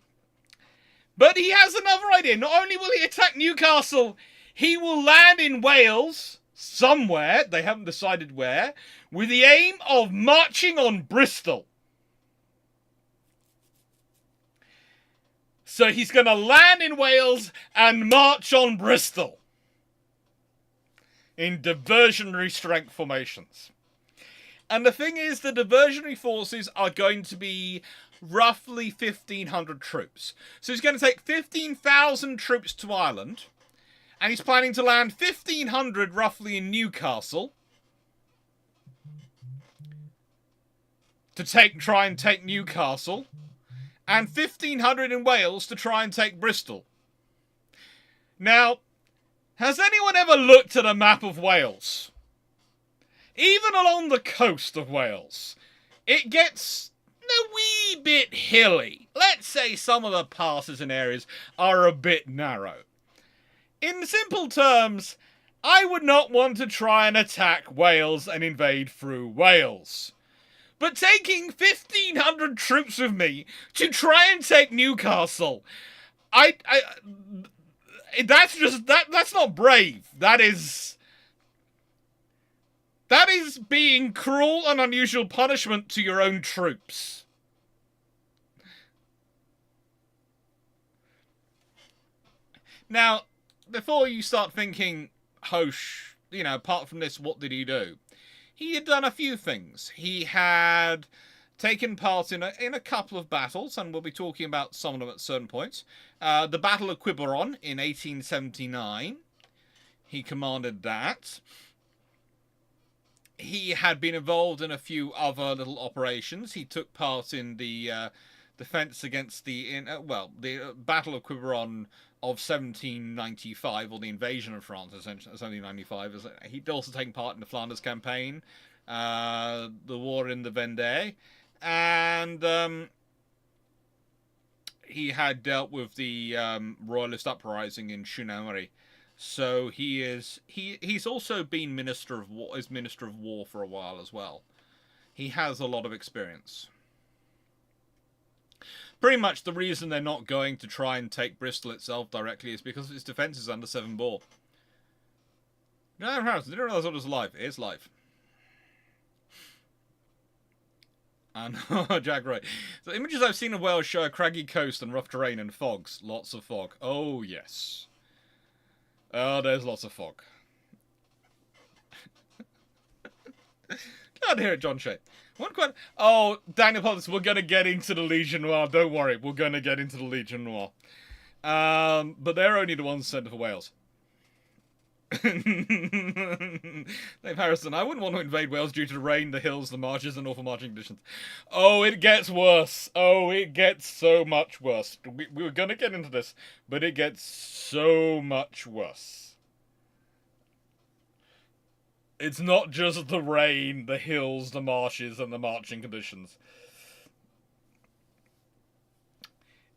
But he has another idea. Not only will he attack Newcastle, he will land in Wales, somewhere, they haven't decided where, with the aim of marching on Bristol. So he's going to land in Wales and march on Bristol in diversionary strength formations. And the thing is, the diversionary forces are going to be roughly 1,500 troops. So he's going to take 15,000 troops to Ireland, and he's planning to land 1,500 roughly in Newcastle to try and take Newcastle, and 1,500 in Wales to try and take Bristol. Now, has anyone ever looked at a map of Wales? Even along the coast of Wales, it gets a wee bit hilly. Let's say some of the passes and areas are a bit narrow. In simple terms, I would not want to try and attack Wales and invade through Wales. But taking 1,500 troops with me to try and take Newcastle, that's not brave. That is being cruel and unusual punishment to your own troops. Now, before you start thinking, Hosh, apart from this, what did he do? He had done a few things. He had taken part in a couple of battles, and we'll be talking about some of them at certain points. The Battle of Quiberon in 1879. He commanded that. He had been involved in a few other little operations. He took part in the defense against the Battle of Quiberon of 1795, or the invasion of France, essentially 1795. He'd also taken part in the Flanders campaign, the war in the Vendée, and he had dealt with the royalist uprising in Chouannery. So he's also been Minister of War for a while as well. He has a lot of experience. Pretty much the reason they're not going to try and take Bristol itself directly is because its defence is under 7 bore. No, Harrison, didn't realise it was live. It is live. And Jack Roy. The images I've seen of Wales show a craggy coast and rough terrain and fogs. Lots of fog. Oh, yes. Oh, there's lots of fog. Glad to hear it, John Shea. Oh, Daniel Potts, we're going to get into the Legion Noir. Don't worry, we're going to get into the Legion Noir. But they're only the ones sent for Wales. Dave Harrison, I wouldn't want to invade Wales due to the rain, the hills, the marshes, and awful marching conditions. Oh, it gets worse. Oh, it gets so much worse. We were going to get into this, but it gets so much worse. It's not just the rain, the hills, the marshes, and the marching conditions.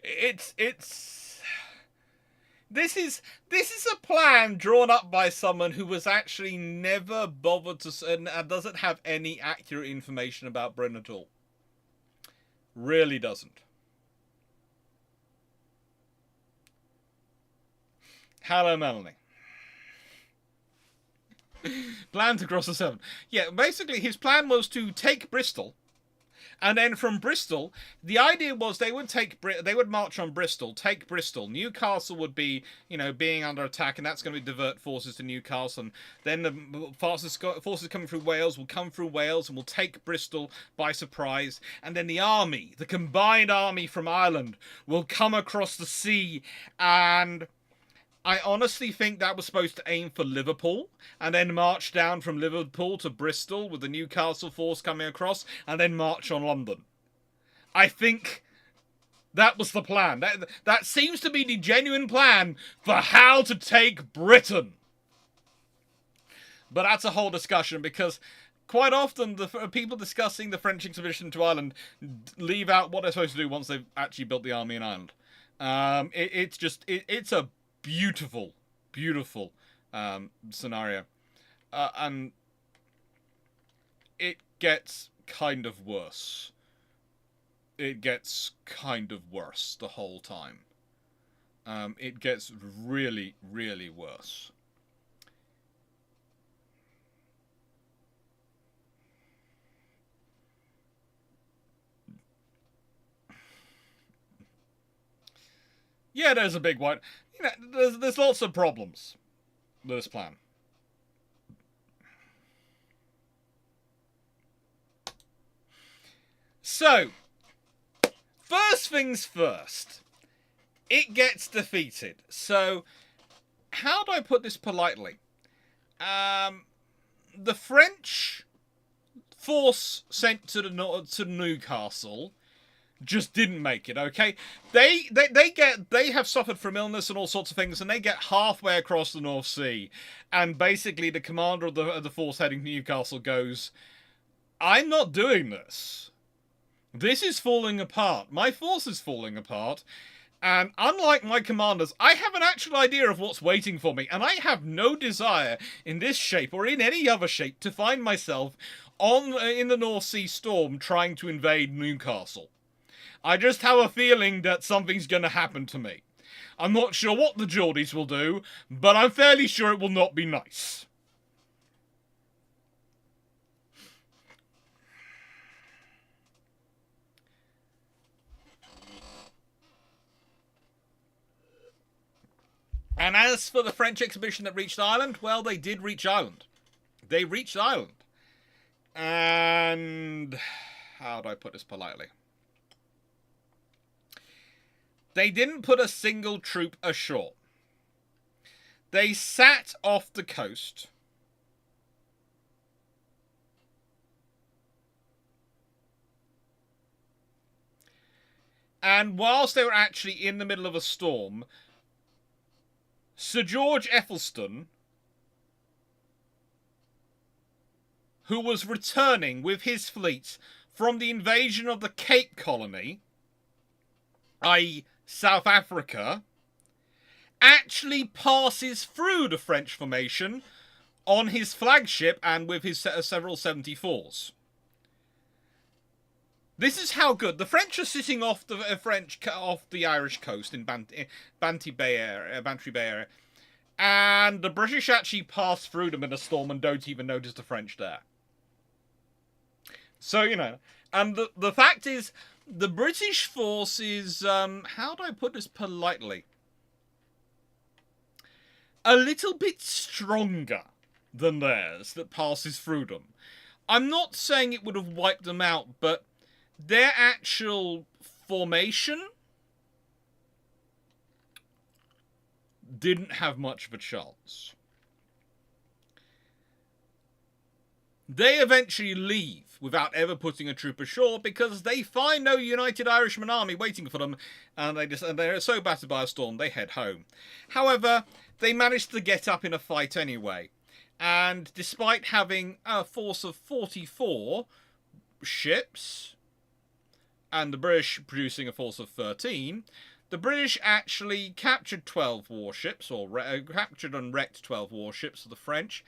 This is a plan drawn up by someone who was actually never bothered to, and doesn't have any accurate information about Britain at all. Really doesn't. Hello, Melanie. Plan to cross the Severn. Yeah, basically his plan was to take Bristol. And then from Bristol, the idea was they would march on Bristol, take Bristol. Newcastle would be, being under attack, and that's going to divert forces to Newcastle. And then the forces coming through Wales will come through Wales and will take Bristol by surprise. And then the combined army from Ireland, will come across the sea, and I honestly think that was supposed to aim for Liverpool, and then march down from Liverpool to Bristol with the Newcastle force coming across, and then march on London. I think that was the plan. That seems to be the genuine plan for how to take Britain. But that's a whole discussion, because quite often the people discussing the French expedition to Ireland leave out what they're supposed to do once they've actually built the army in Ireland. It's a beautiful scenario, and it gets kind of worse. It gets kind of worse the whole time. It gets really, really worse. Yeah, there's a big one. There's lots of problems with this plan. So, first things first, it gets defeated. So, how do I put this politely? The French force sent to Newcastle just didn't make it, okay? They have suffered from illness and all sorts of things, and they get halfway across the North Sea, and basically the commander of the force heading to Newcastle goes, I'm not doing this. This is falling apart. My force is falling apart, and unlike my commanders, I have an actual idea of what's waiting for me, and I have no desire in this shape or in any other shape to find myself in the North Sea storm trying to invade Newcastle. I just have a feeling that something's going to happen to me. I'm not sure what the Geordies will do, but I'm fairly sure it will not be nice. And as for the French expedition that reached Ireland, well, they did reach Ireland. They reached Ireland. And how do I put this politely? They didn't put a single troop ashore. They sat off the coast. And whilst they were actually in the middle of a storm, Sir George Ethelston, who was returning with his fleet from the invasion of the Cape Colony, i.e. South Africa, actually passes through the French formation on his flagship and with his several 74s. This is how good the French are sitting off the Irish coast in Bantry Bay area, and the British actually pass through them in a storm and don't even notice the French there. So, you know, and the fact is, the British force is, how do I put this politely? A little bit stronger than theirs that passes through them. I'm not saying it would have wiped them out, but their actual formation didn't have much of a chance. They eventually leave without ever putting a troop ashore because they find no United Irishman army waiting for them, and they're so battered by a storm they head home. However, they managed to get up in a fight anyway, and despite having a force of 44 ships, and the British producing a force of 13, the British actually captured 12 warships, or captured and wrecked 12 warships of the French,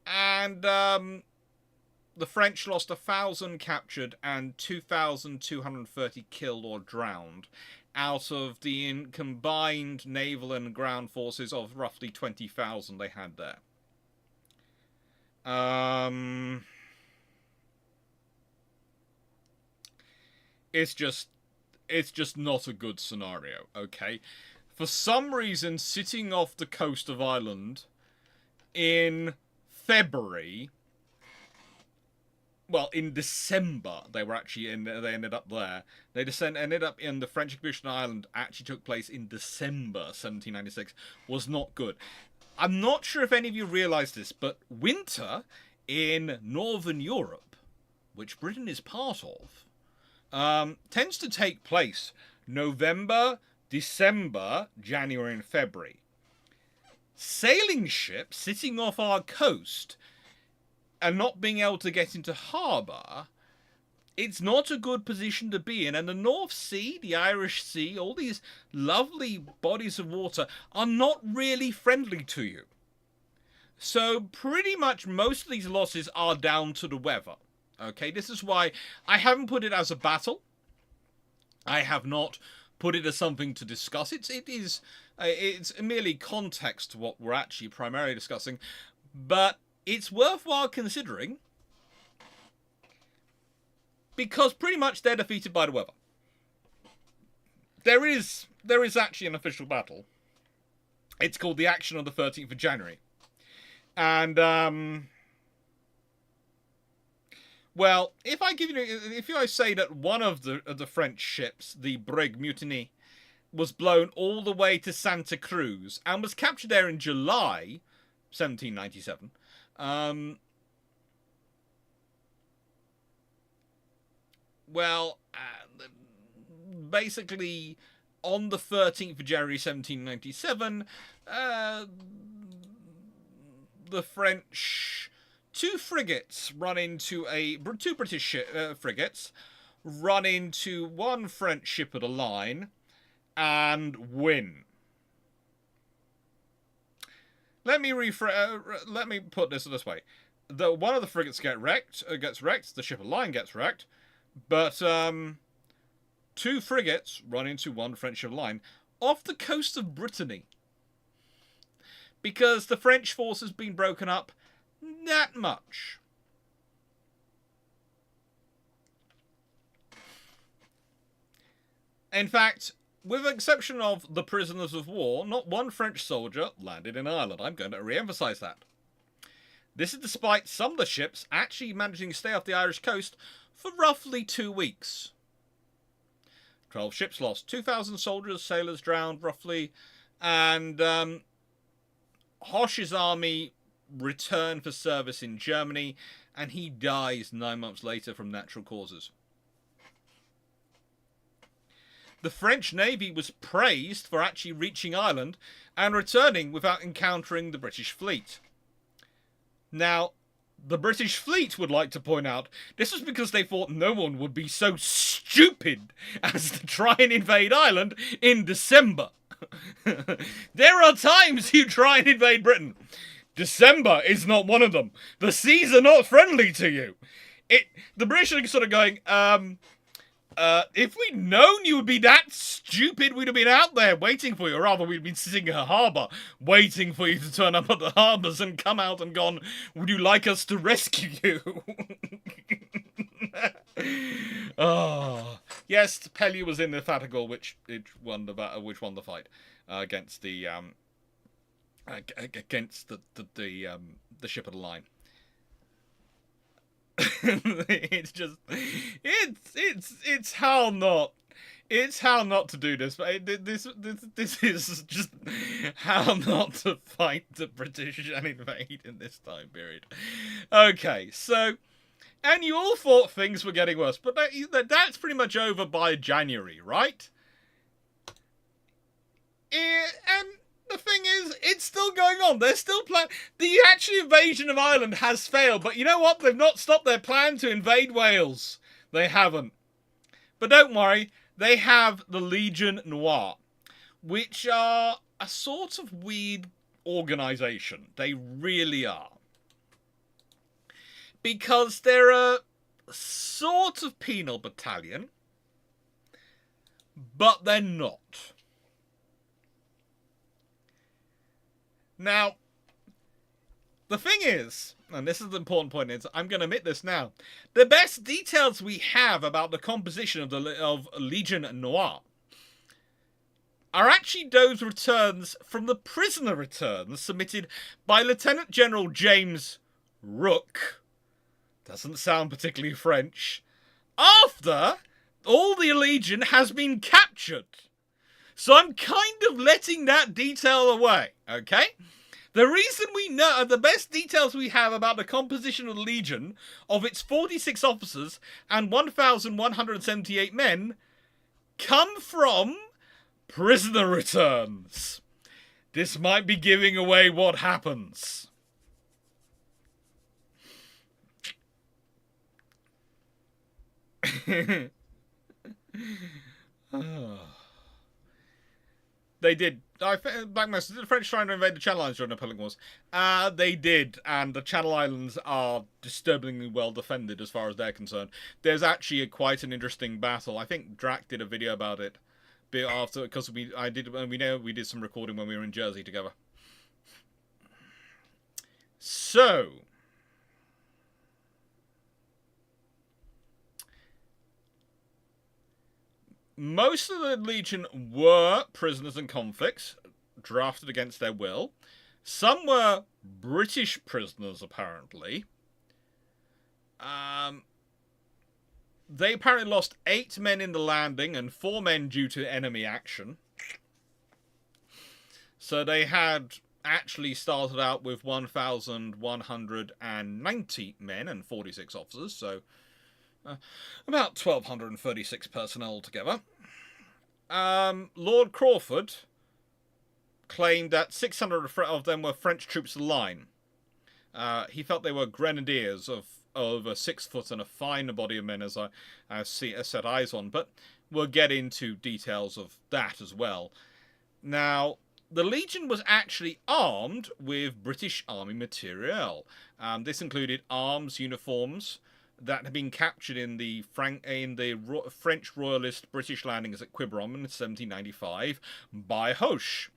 and the French lost 1,000 captured and 2,230 killed or drowned out of the combined naval and ground forces of roughly 20,000 they had there. It's just not a good scenario, okay? For some reason, sitting off the coast of Ireland in February, well, in December, they ended up there. They ended up in the French occupation of Ireland, actually took place in December 1796, was not good. I'm not sure if any of you realise this, but winter in Northern Europe, which Britain is part of, tends to take place November, December, January and February. Sailing ships sitting off our coast and not being able to get into harbour, it's not a good position to be in. And the North Sea, the Irish Sea, all these lovely bodies of water are not really friendly to you. So pretty much most of these losses are down to the weather. Okay, this is why I haven't put it as a battle. I have not put it as something to discuss. It's merely context to what we're actually primarily discussing. But it's worthwhile considering because pretty much they're defeated by the weather. There is actually an official battle. It's called the Action of the 13th of January. And, well, if I say that one of the French ships, the Brig Mutiny, was blown all the way to Santa Cruz and was captured there in July 1797, well, basically, on the 13th of January 1797, the French, two British frigates run into one French ship of the line and win. Let me put this way: one of the frigates gets wrecked. The ship of the line gets wrecked, but two frigates run into one French ship of the line off the coast of Brittany because the French force has been broken up that much. In fact, with the exception of the prisoners of war, not one French soldier landed in Ireland. I'm going to re-emphasise that. This is despite some of the ships actually managing to stay off the Irish coast for roughly 2 weeks. 12 ships lost, 2,000 soldiers, sailors drowned roughly, and Hoche's army returned for service in Germany, and he dies 9 months later from natural causes. the French Navy was praised for actually reaching Ireland and returning without encountering the British fleet. Now, the British fleet would like to point out this was because they thought no one would be so stupid as to try and invade Ireland in December. There are times you try and invade Britain. December is not one of them. The seas are not friendly to you. The British are sort of going, if we'd known you would be that stupid, we'd have been out there waiting for you. Or rather, we'd been sitting in a harbour, waiting for you to turn up at the harbours and come out and gone, would you like us to rescue you? Oh. Yes, Pellew was in the Fatigal, which won the fight against the ship of the line. It's how not to do this, but this is just how not to fight the British and invade in this time period. Okay, so, and you all thought things were getting worse, but that's pretty much over by January, right? And the thing is, it's still going on. They're still planning. The actual invasion of Ireland has failed, but you know what? They've not stopped their plan to invade Wales. They haven't. But don't worry, they have the Legion Noire, which are a sort of weird organisation. They really are. Because they're a sort of penal battalion, but they're not. Now, the thing is, and this is the important point, is I'm going to admit this now, the best details we have about the composition of Legion Noire are actually those returns from the prisoner returns submitted by Lieutenant General James Rooke. Doesn't sound particularly French. After all the Legion has been captured. So I'm kind of letting that detail away, okay? The reason we know, the best details we have about the composition of the Legion, of its 46 officers and 1,178 men, come from prisoner returns. This might be giving away what happens. Oh. They did. Blackmaster, did the French try to invade the Channel Islands during the Napoleonic Wars? They did, and the Channel Islands are disturbingly well defended as far as they're concerned. There's actually quite an interesting battle. I think Drac did a video about it, after, because we did some recording when we were in Jersey together. So, most of the Legion were prisoners and convicts, drafted against their will. Some were British prisoners, apparently. They apparently lost 8 men in the landing and 4 men due to enemy action. So they had actually started out with 1,190 men and 46 officers, so about 1,236 personnel altogether. Lord Crawford claimed that 600 of them were French troops of the line. He felt they were grenadiers of over 6 foot and a fine body of men, as I set eyes on, but we'll get into details of that as well. Now, the Legion was actually armed with British Army materiel. This included arms, uniforms that had been captured in the French Royalist British landings at Quiberon in 1795 by Hoche.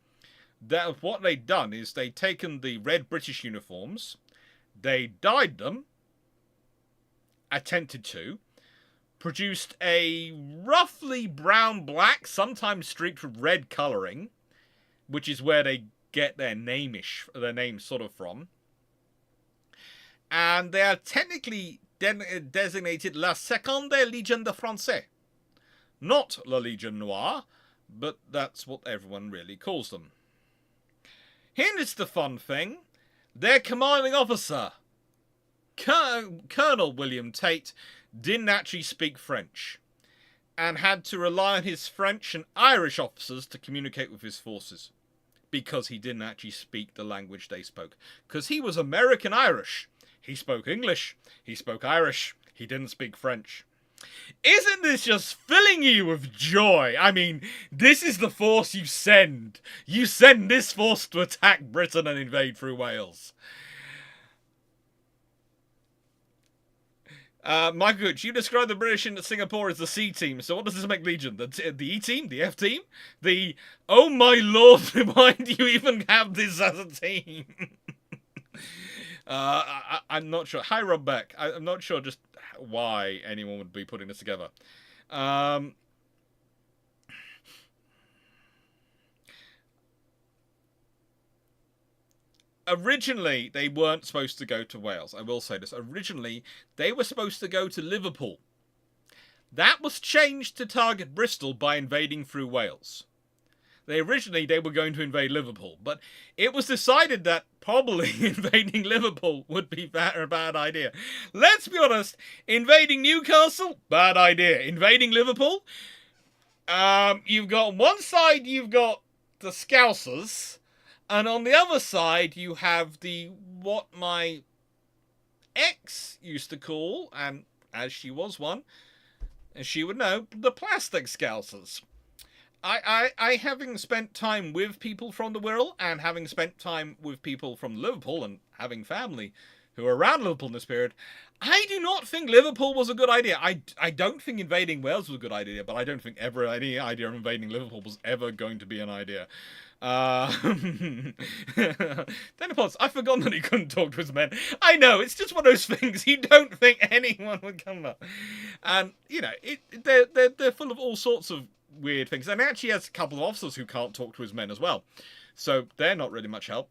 What they'd done is they'd taken the red British uniforms, they dyed them, attempted to, produced a roughly brown-black, sometimes streaked with red colouring, which is where they get their name sort of from. And they are technically designated La Seconde Légion de Français. Not La Légion Noire, but that's what everyone really calls them. Here's the fun thing. Their commanding officer, Colonel William Tate, didn't actually speak French. and had to rely on his French and Irish officers to communicate with his forces, because he didn't actually speak the language they spoke. Because he was American Irish. He spoke English. He spoke Irish. He didn't speak French. Isn't this just filling you with joy? I mean, this is the force you send. You send this force to attack Britain and invade through Wales. Michael Gooch, you describe the British in Singapore as the C team, so what does this make Legion? The E team? The F team? The, oh my lord, why do you even have this as a team? I'm not sure. Hi, Rob Beck. I'm not sure just why anyone would be putting this together. Originally, they weren't supposed to go to Wales. I will say this. Originally, they were supposed to go to Liverpool. That was changed to target Bristol by invading through Wales. Originally, they were going to invade Liverpool, but it was decided that probably invading Liverpool would be a bad idea. Let's be honest, invading Newcastle, bad idea. Invading Liverpool, you've got one side, you've got the Scousers, and on the other side, you have what my ex used to call, and as she was one, and she would know, the plastic Scousers. I having spent time with people from the Wirral, and having spent time with people from Liverpool, and having family who were around Liverpool in this period, I do not think Liverpool was a good idea. I don't think invading Wales was a good idea, but I don't think any idea of invading Liverpool was ever going to be an idea. Then upon, I've forgotten that he couldn't talk to his men. I know, it's just one of those things you don't think anyone would come up. And, you know, they're full of all sorts of weird things. And actually has a couple of officers who can't talk to his men as well. So they're not really much help.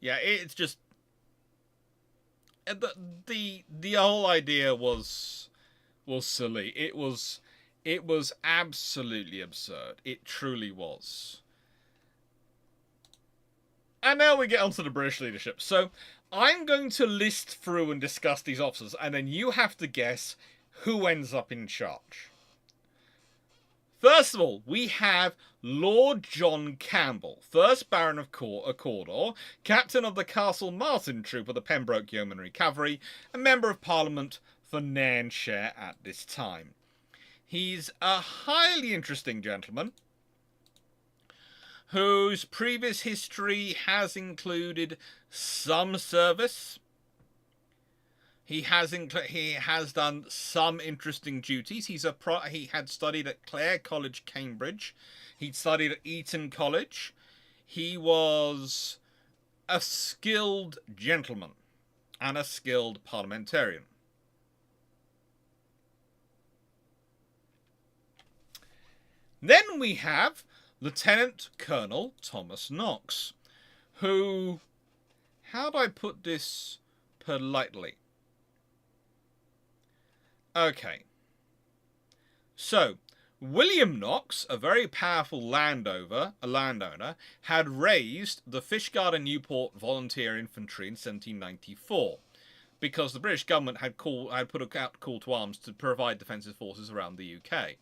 Yeah, it's just the whole idea was silly. It was absolutely absurd. It truly was. And now we get onto the British leadership. So I'm going to list through and discuss these officers, and then you have to guess who ends up in charge. First of all, we have Lord John Campbell, 1st Baron of Cawdor, Captain of the Castle Martin Troop of the Pembroke Yeomanry Cavalry, and Member of Parliament for Nairnshire at this time. He's a highly interesting gentleman whose previous history has included some service. He has done some interesting duties. He had studied at Clare College, Cambridge. He'd studied at Eton College. He was a skilled gentleman and a skilled parliamentarian. Then we have Lieutenant Colonel Thomas Knox, who, how do I put this politely? Okay. So, William Knox, a very powerful landowner, had raised the Fishguard and Newport Volunteer Infantry in 1794, because the British government had put out call to arms to provide defensive forces around the UK.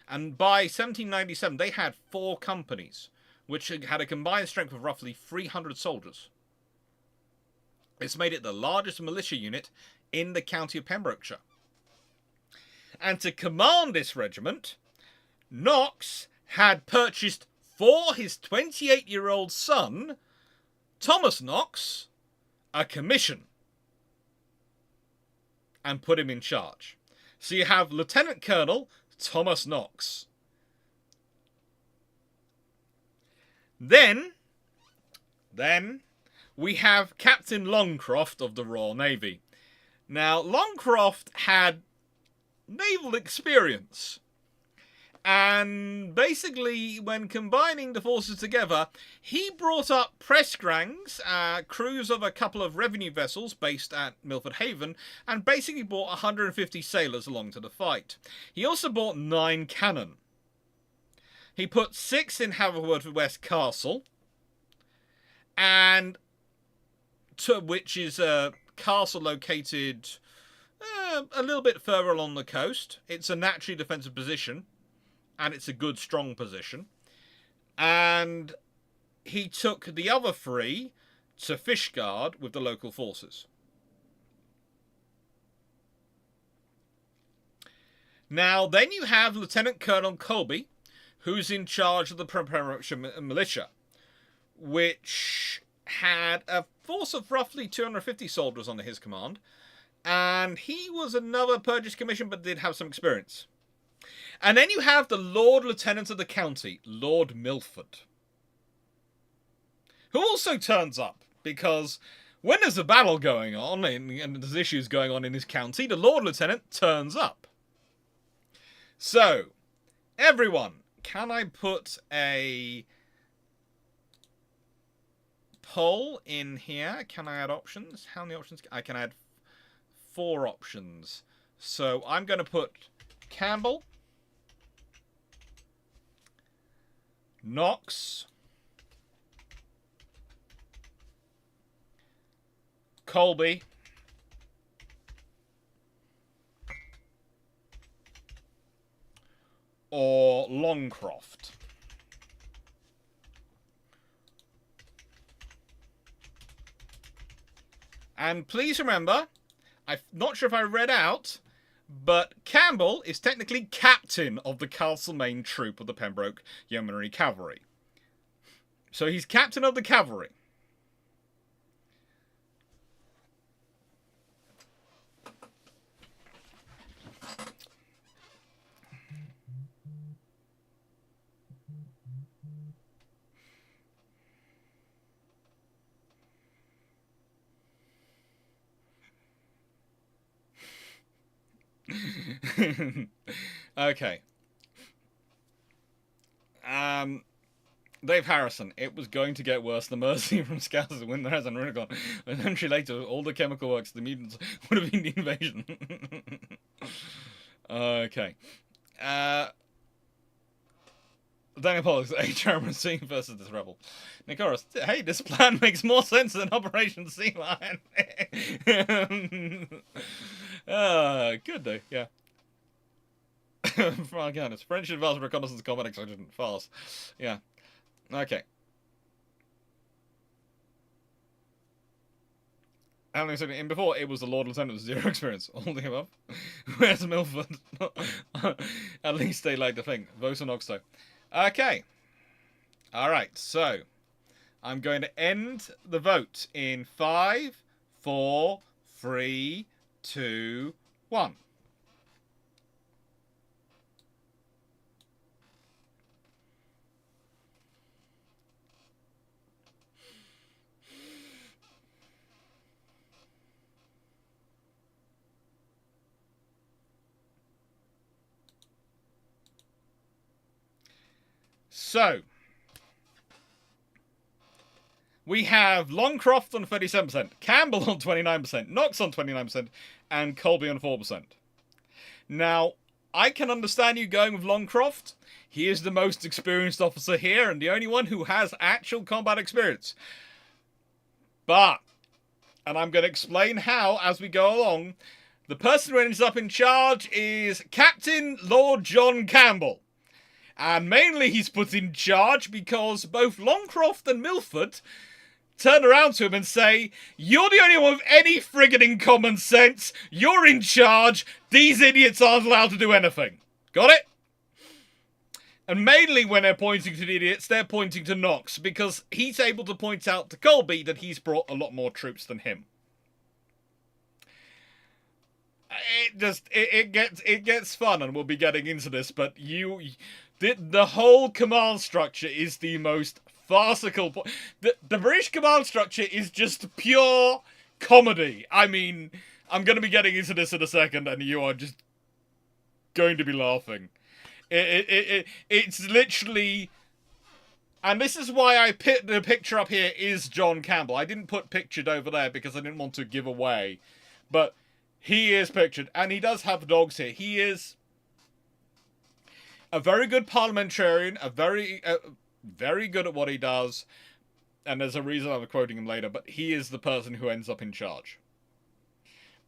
And by 1797, they had 4 companies, which had a combined strength of roughly 300 soldiers. This made it the largest militia unit in the county of Pembrokeshire. And to command this regiment, Knox had purchased for his 28-year-old son, Thomas Knox, a commission and put him in charge. So you have Lieutenant Colonel Thomas Knox. Then we have Captain Longcroft of the Royal Navy. Now, Longcroft had naval experience. And basically, when combining the forces together, he brought up press grangs, crews of a couple of revenue vessels based at Milford Haven, and basically brought 150 sailors along to the fight. He also brought 9 cannon. He put 6 in Haverfordwest Castle, and which is a castle located a little bit further along the coast. It's a naturally defensive position, and it's a good, strong position. And he took the other 3 to Fishguard with the local forces. Now, then you have Lieutenant Colonel Colby, who's in charge of the Pembrokeshire militia, which had a force of roughly 250 soldiers under his command, and he was another purchase commission but did have some experience. And then you have the Lord Lieutenant of the county, Lord Milford, who also turns up, because when there's a battle going on and there's issues going on in his county, the Lord Lieutenant turns up. So, everyone, can I put a poll in here? Can I add options? How many options? I can add 4 options. So I'm going to put Campbell, Knox, Colby, or Longcroft. And please remember, I'm not sure if I read out, but Campbell is technically captain of the Castlemaine troop of the Pembroke Yeomanry Cavalry. So he's captain of the cavalry. Okay. Dave Harrison. It was going to get worse. The mercy from Scouts of Windrest and Rubicon. Eventually later, all the chemical works, the mutants would have been the invasion. Okay. Daniel Pollux, Chairman C versus this rebel. Nicholas, hey, this plan makes more sense than Operation Sea Lion. Good though, yeah. Again, it's French advanced reconnaissance combat execution fast. Yeah. Okay. And said in before, it was the Lord Lieutenant with 0 experience. All the above. Where's Milford? At least they like to think. Vote on Oxto. Okay. Alright, so I'm going to end the vote in 5, 4, 3, 2, 1. So, we have Longcroft on 37%, Campbell on 29%, Knox on 29%, and Colby on 4%. Now, I can understand you going with Longcroft. He is the most experienced officer here and the only one who has actual combat experience. But, and I'm going to explain how as we go along, the person who ends up in charge is Captain Lord John Campbell. And mainly he's put in charge because both Longcroft and Milford turn around to him and say, "You're the only one with any friggin' common sense. You're in charge. These idiots aren't allowed to do anything." Got it? And mainly when they're pointing to the idiots, they're pointing to Knox because he's able to point out to Colby that he's brought a lot more troops than him. It gets fun, and we'll be getting into this, but the whole command structure is the most farcical. The British command structure is just pure comedy. I mean, I'm going to be getting into this in a second, and you are just going to be laughing. It's literally, and this is why I put the picture up here is John Campbell. I didn't put pictured over there because I didn't want to give away, but he is pictured, and he does have dogs here. A very good parliamentarian, very good at what he does, and there's a reason I'm quoting him later, but he is the person who ends up in charge.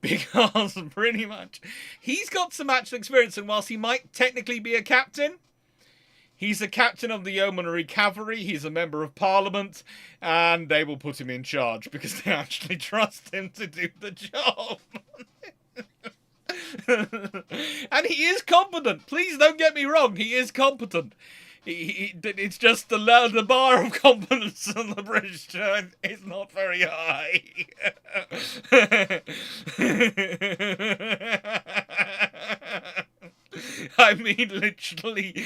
Because, pretty much, he's got some actual experience, and whilst he might technically be a captain, he's a captain of the Yeomanry Cavalry, he's a member of Parliament, and they will put him in charge because they actually trust him to do the job. And he is competent. Please don't get me wrong, he is competent. It's just the bar of competence on the British is not very high. I mean, literally,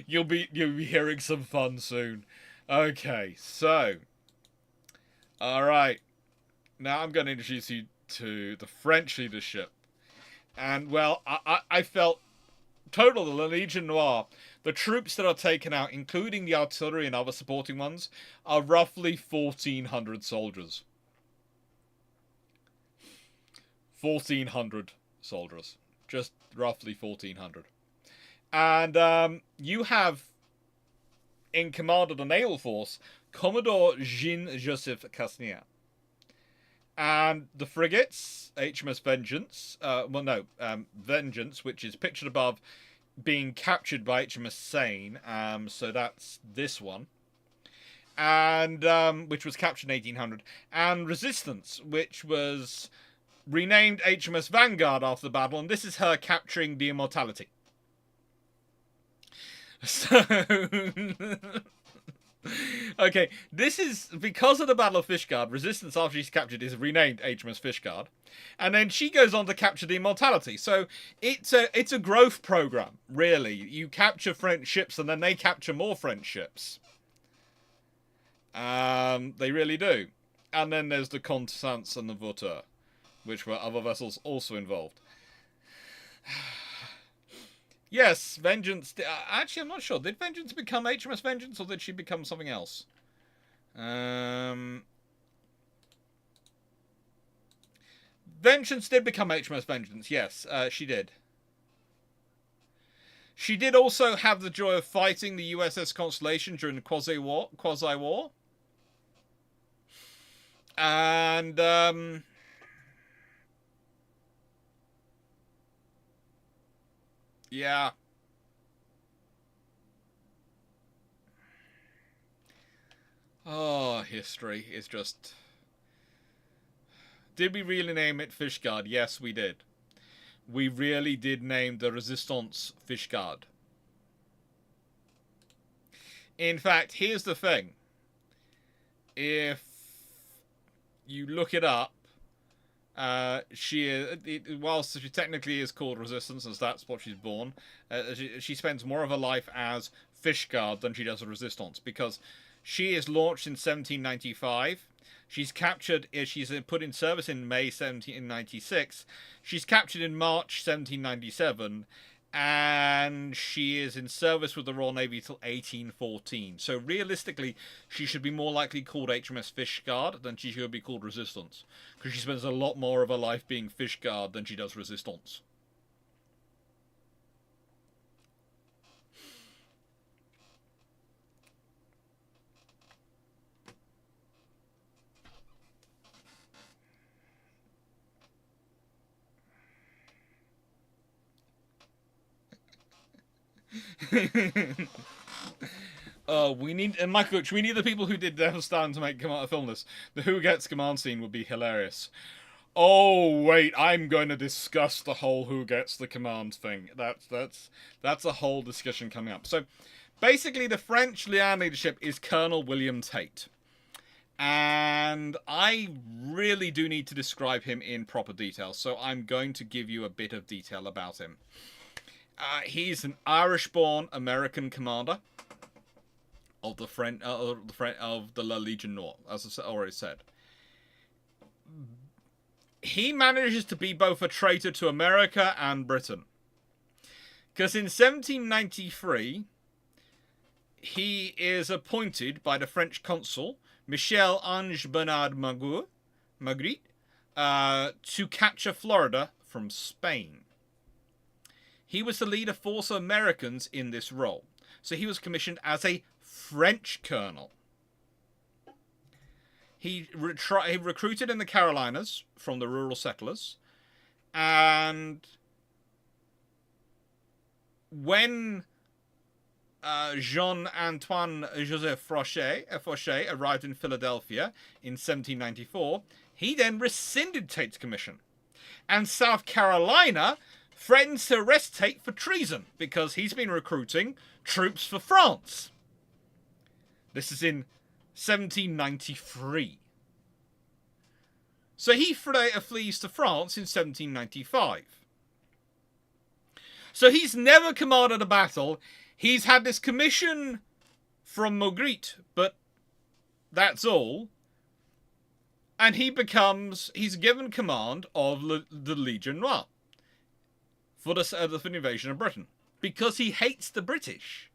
you'll be hearing some fun soon. Okay, so, all right, now I'm going to introduce you to the French leadership, and well, I felt total the Legion Noire. The troops that are taken out, including the artillery and other supporting ones, are roughly 1,400 soldiers. 1,400 soldiers. Just roughly 1,400. And you have, in command of the naval force, Commodore Jean-Joseph Castanier. And the frigates, HMS Vengeance, Vengeance, which is pictured above, being captured by HMS Seine, so that's this one, and which was captured in 1800, and Resistance, which was renamed HMS Vanguard after the battle, and this is her capturing the Immortality. So, okay, this is because of the Battle of Fishguard. Resistance, after she's captured, is renamed HMS Fishguard, and then she goes on to capture the Immortality. So it's a growth program, really. You capture French ships, and then they capture more French ships. They really do. And then there's the Constance and the Vautour, which were other vessels also involved. Yes, Vengeance... actually, I'm not sure. Did Vengeance become HMS Vengeance, or did she become something else? Vengeance did become HMS Vengeance, yes, she did. She did also have the joy of fighting the USS Constellation during the Quasi-War. And, yeah. Oh, history is just... Did we really name it Fishguard? Yes, we did. We really did name the Resistance Fishguard. In fact, here's the thing. If you look it up, whilst she technically is called Resistance, as that's what she's born, she spends more of her life as Fishguard than she does as Resistance, because she is launched in 1795. She's captured. She's put in service in May 1796. She's captured in March 1797, and she is in service with the Royal Navy till 1814. So realistically, she should be more likely called HMS Fishguard than she should be called Resistance, because she spends a lot more of her life being Fishguard than she does Resistance. We need, and Michael Coach, we need the people who did Devil's Stand to film this. The Who Gets Command scene would be hilarious. Oh wait, I'm going to discuss the whole Who Gets the Command thing. That's a whole discussion coming up. So, basically, the French Liane leadership is Colonel William Tate, and I really do need to describe him in proper detail. So I'm going to give you a bit of detail about him. He's an Irish-born American commander of the La Legion Noire, as I already said. He manages to be both a traitor to America and Britain, because in 1793 he is appointed by the French consul Michel Ange Bernard Magritte to capture Florida from Spain. he was to lead a force of Americans in this role. So he was commissioned as a French colonel. He recruited in the Carolinas from the rural settlers. And when Jean-Antoine Joseph Fauché arrived in Philadelphia in 1794, he then rescinded Tate's commission. And South Carolina threatens to arrest Tate for treason because he's been recruiting troops for France. This is in 1793. So he flees to France in 1795. So he's never commanded a battle. He's had this commission from Magritte, but that's all. And he's given command of the Legion Noire for the invasion of Britain. Because he hates the British.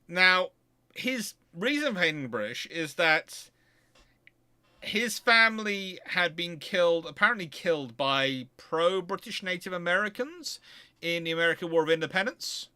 Now, his reason for hating the British is that his family had been apparently killed by pro-British Native Americans in the American War of Independence.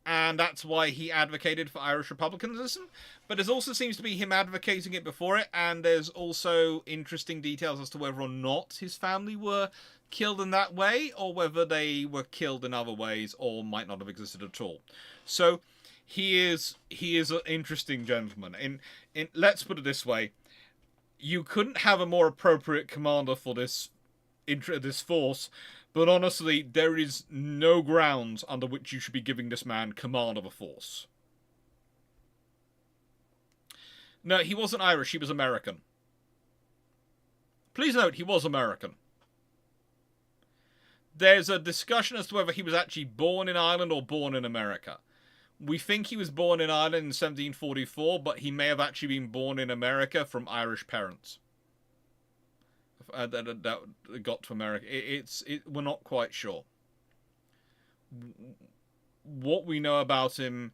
And that's why he advocated for Irish republicanism. But there also seems to be him advocating it before it, and there's also interesting details as to whether or not his family were killed in that way, or whether they were killed in other ways, or might not have existed at all. So he is an interesting gentleman. In let's put it this way: you couldn't have a more appropriate commander for this force. But honestly, there is no grounds under which you should be giving this man command of a force. No, he wasn't Irish, he was American. Please note, he was American. There's a discussion as to whether he was actually born in Ireland or born in America. We think he was born in Ireland in 1744, but he may have actually been born in America from Irish parents. That got to America. We're not quite sure. What we know about him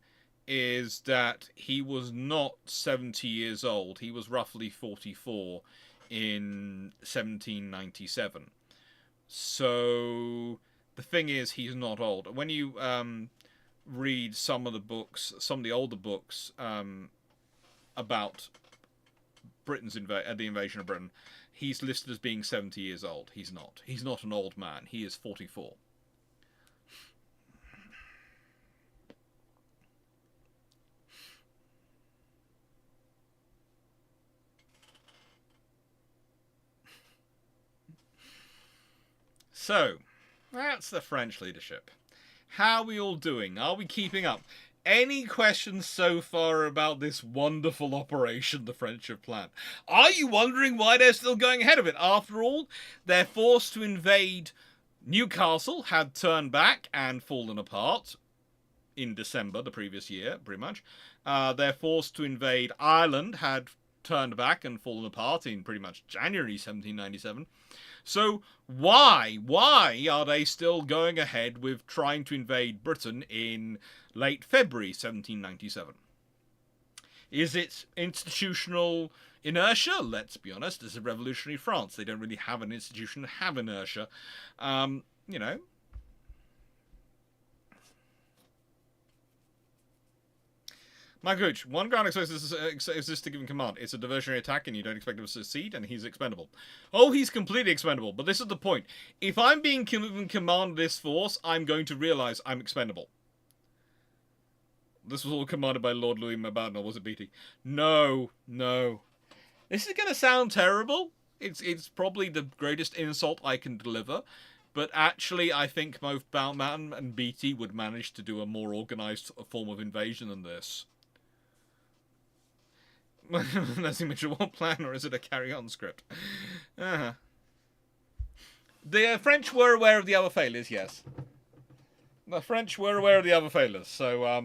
is that he was not 70 years old. He was roughly 44 in 1797. So the thing is, he's not old. When you read some of the older books about Britain's the invasion of Britain, he's listed as being 70 years old. He's not. He's not an old man. He is 44. So, that's the French leadership. How are we all doing? Are we keeping up? Any questions so far about this wonderful operation the French have planned? Are you wondering why they're still going ahead of it? After all, their force to invade Newcastle had turned back and fallen apart in December the previous year, pretty much. Their force to invade Ireland had turned back and fallen apart in pretty much January 1797. So why are they still going ahead with trying to invade Britain in late February 1797? Is it institutional inertia? Let's be honest, this is revolutionary France. They don't really have an institution to have inertia. You know. My coach, one ground exists to give him command. It's a diversionary attack and you don't expect him to succeed, and he's expendable. Oh, he's completely expendable, but this is the point. If I'm being given command of this force, I'm going to realise I'm expendable. This was all commanded by Lord Louis Mountbatten, or was it Beatty? No. This is going to sound terrible. It's probably the greatest insult I can deliver, but actually I think both Mountbatten and Beatty would manage to do a more organised form of invasion than this. Leslie Mitchell, what plan, or is it a carry-on script? The French were aware of the other failures, yes. The French were aware of the other failures, so,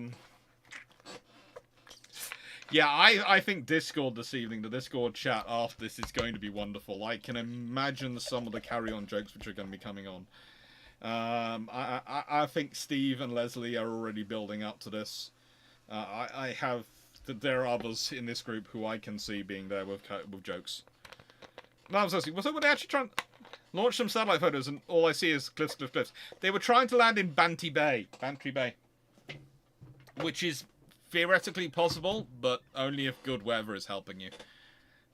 yeah, I think Discord this evening, the Discord chat after this is going to be wonderful. I can imagine some of the carry-on jokes which are going to be coming on. I think Steve and Leslie are already building up to this. I have that there are others in this group who I can see being there with jokes. No, I'm sorry. So were they actually trying to launch some satellite photos, and all I see is cliffs, cliffs, cliffs? They were trying to land in Bantry Bay, which is theoretically possible, but only if good weather is helping you.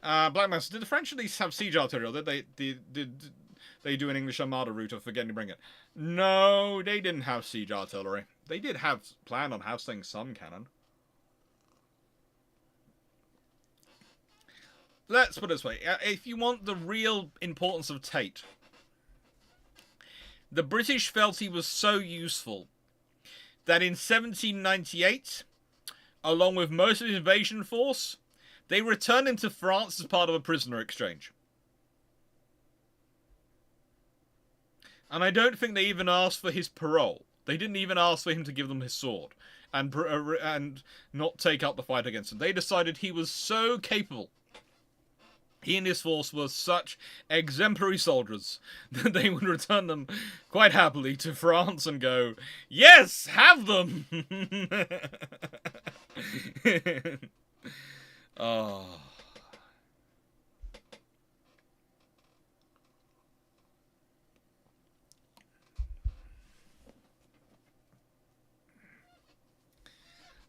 Black Master, did the French at least have siege artillery? Did they do an English Armada route of forgetting to bring it? No, they didn't have siege artillery. They did have plan on having some cannon. Let's put it this way. If you want the real importance of Tate, the British felt he was so useful that in 1798, along with most of his invasion force, they returned him to France as part of a prisoner exchange. And I don't think they even asked for his parole. They didn't even ask for him to give them his sword and not take up the fight against him. They decided he was so capable, he and his force were such exemplary soldiers that they would return them quite happily to France and go, yes, have them! Oh.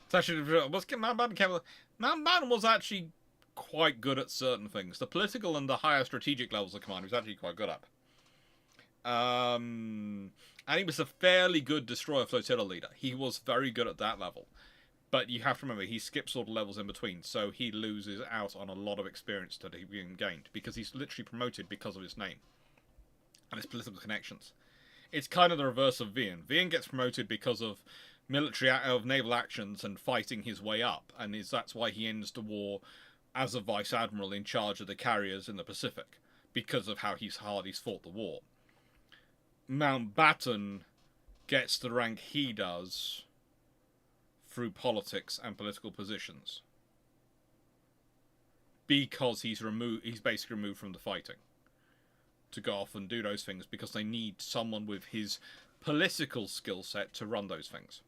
It's actually, Mountbatten was actually quite good at certain things. The political and the higher strategic levels of command he was actually quite good at. And he was a fairly good destroyer flotilla leader. He was very good at that level. But you have to remember, he skips all the levels in between, so he loses out on a lot of experience that he gained, because he's literally promoted because of his name and his political connections. It's kind of the reverse of Vian. Vian gets promoted because of naval actions and fighting his way up, and that's why he ends the war as a vice admiral in charge of the carriers in the Pacific, because of how hard he's fought the war. Mountbatten gets the rank he does through politics and political positions, because he's basically removed from the fighting to go off and do those things, because they need someone with his political skill set to run those things.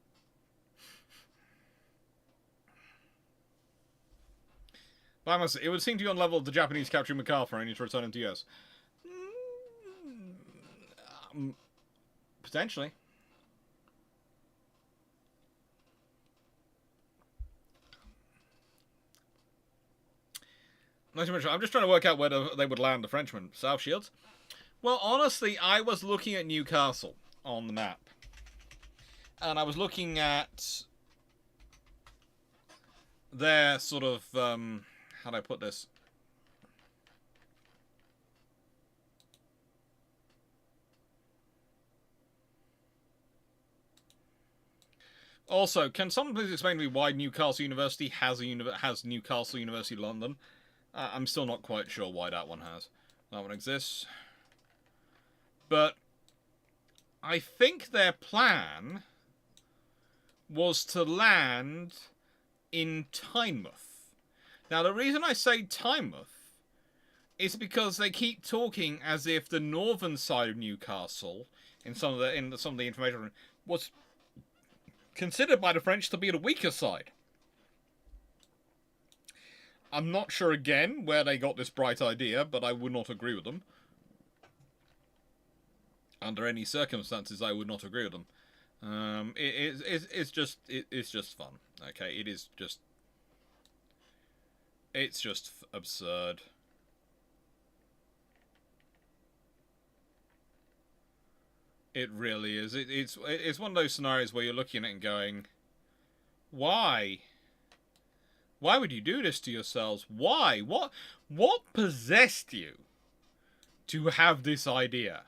It would seem to be on level of the Japanese capturing MacArthur and need to return him to US. Potentially. I'm just trying to work out whether they would land the Frenchmen. South Shields? Well, honestly, I was looking at Newcastle on the map. And I was looking at their sort of, how do I put this? Also, can someone please explain to me why Newcastle University has Newcastle University London? I'm still not quite sure why that one has. That one exists. But I think their plan was to land in Tynemouth. Now, the reason I say Tynemouth is because they keep talking as if the northern side of Newcastle, in some of the information, was considered by the French to be the weaker side. I'm not sure, again, where they got this bright idea, but I would not agree with them. Under any circumstances, I would not agree with them. It's just fun. Okay, it's just absurd. It really is. It's one of those scenarios where you're looking at it and going, why? Why would you do this to yourselves? Why? What possessed you to have this idea?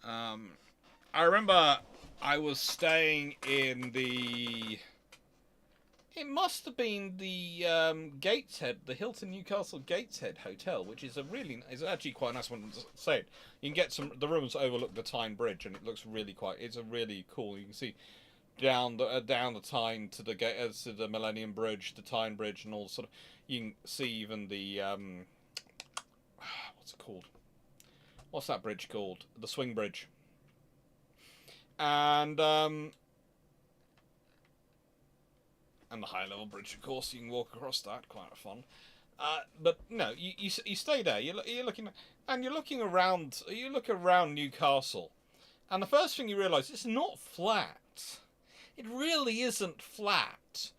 I remember I was staying in the... It must have been the Gateshead, the Hilton Newcastle Gateshead Hotel, which is is actually quite a nice one to say. You can get the rooms overlook the Tyne Bridge, and it looks it's a really cool. You can see down the Tyne to the Millennium Bridge, the Tyne Bridge, and all sort of. You can see even the what's it called? What's that bridge called? The Swing Bridge. And And the high-level bridge, of course, you can walk across that, quite fun. But no, you stay there. You're looking, and you're looking around. You look around Newcastle, and the first thing you realise, it's not flat. It really isn't flat.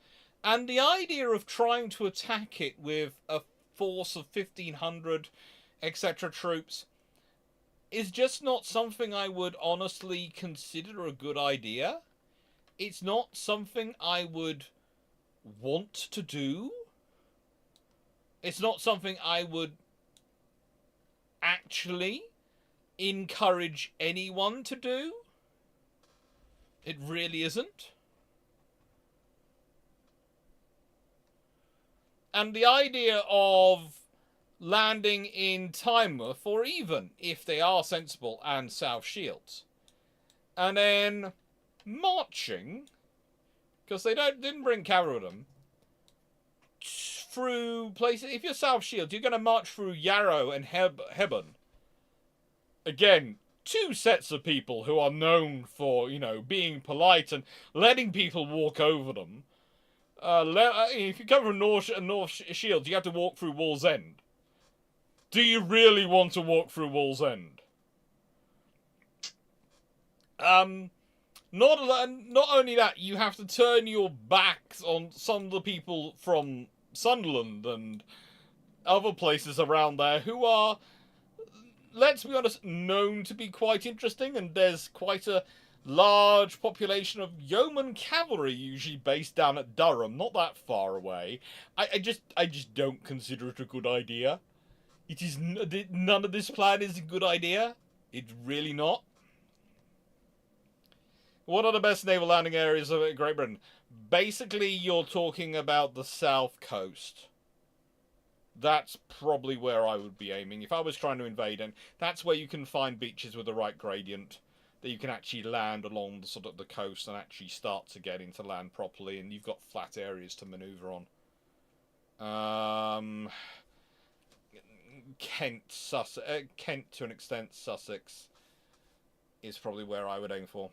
And the idea of trying to attack it with a force of 1,500, etc. troops is just not something I would honestly consider a good idea. It's not something I would want to do. It's not something I would actually encourage anyone to do. It really isn't. And the idea of landing in Tynemouth, or even, if they are sensible, and South Shields, and then marching, because they didn't bring cavalry with them, through places. If you're South Shields, you're going to march through Yarrow and Hebburn. Again, two sets of people who are known for, being polite and letting people walk over them. If you come from North Shields, you have to walk through Wall's End. Do you really want to walk through Wall's End? Not only that, you have to turn your backs on some of the people from Sunderland and other places around there who are, let's be honest, known to be quite interesting, and there's quite a large population of yeoman cavalry usually based down at Durham, not that far away. I just don't consider it a good idea. It is none of this plan is a good idea. It's really not. What are the best naval landing areas of Great Britain? Basically, you're talking about the south coast. That's probably where I would be aiming if I was trying to invade, and that's where you can find beaches with the right gradient that you can actually land along the sort of the coast and actually start to get into land properly, and you've got flat areas to maneuver on. Kent to an extent, Sussex is probably where I would aim for.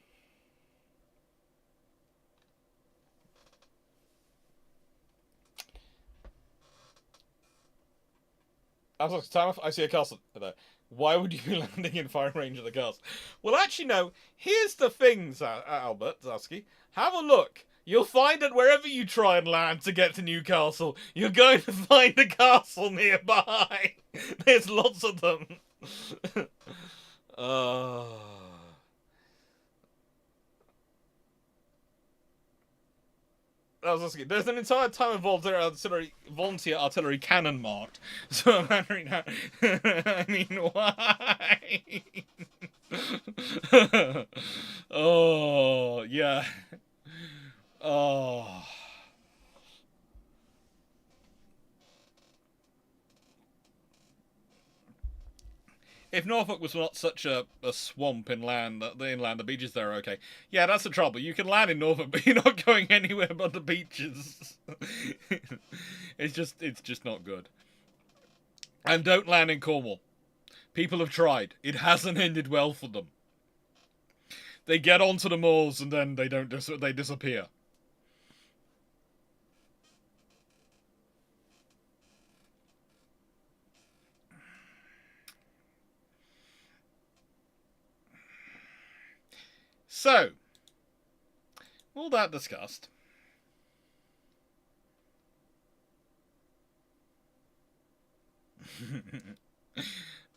I see a castle there. Why would you be landing in firing range of the castle? Well, actually, no. Here's the thing, Albert Zasky. Have a look. You'll find that wherever you try and land to get to Newcastle, you're going to find a castle nearby. There's lots of them. There's an entire time of volunteer artillery cannon marked. So I'm wondering how. I mean, why? Oh, yeah. Oh. If Norfolk was not such a swamp inland, the beaches there are okay. Yeah, that's the trouble. You can land in Norfolk, but you're not going anywhere but the beaches. It's just not good. And don't land in Cornwall. People have tried. It hasn't ended well for them. They get onto the moors and then they disappear. So, all that discussed.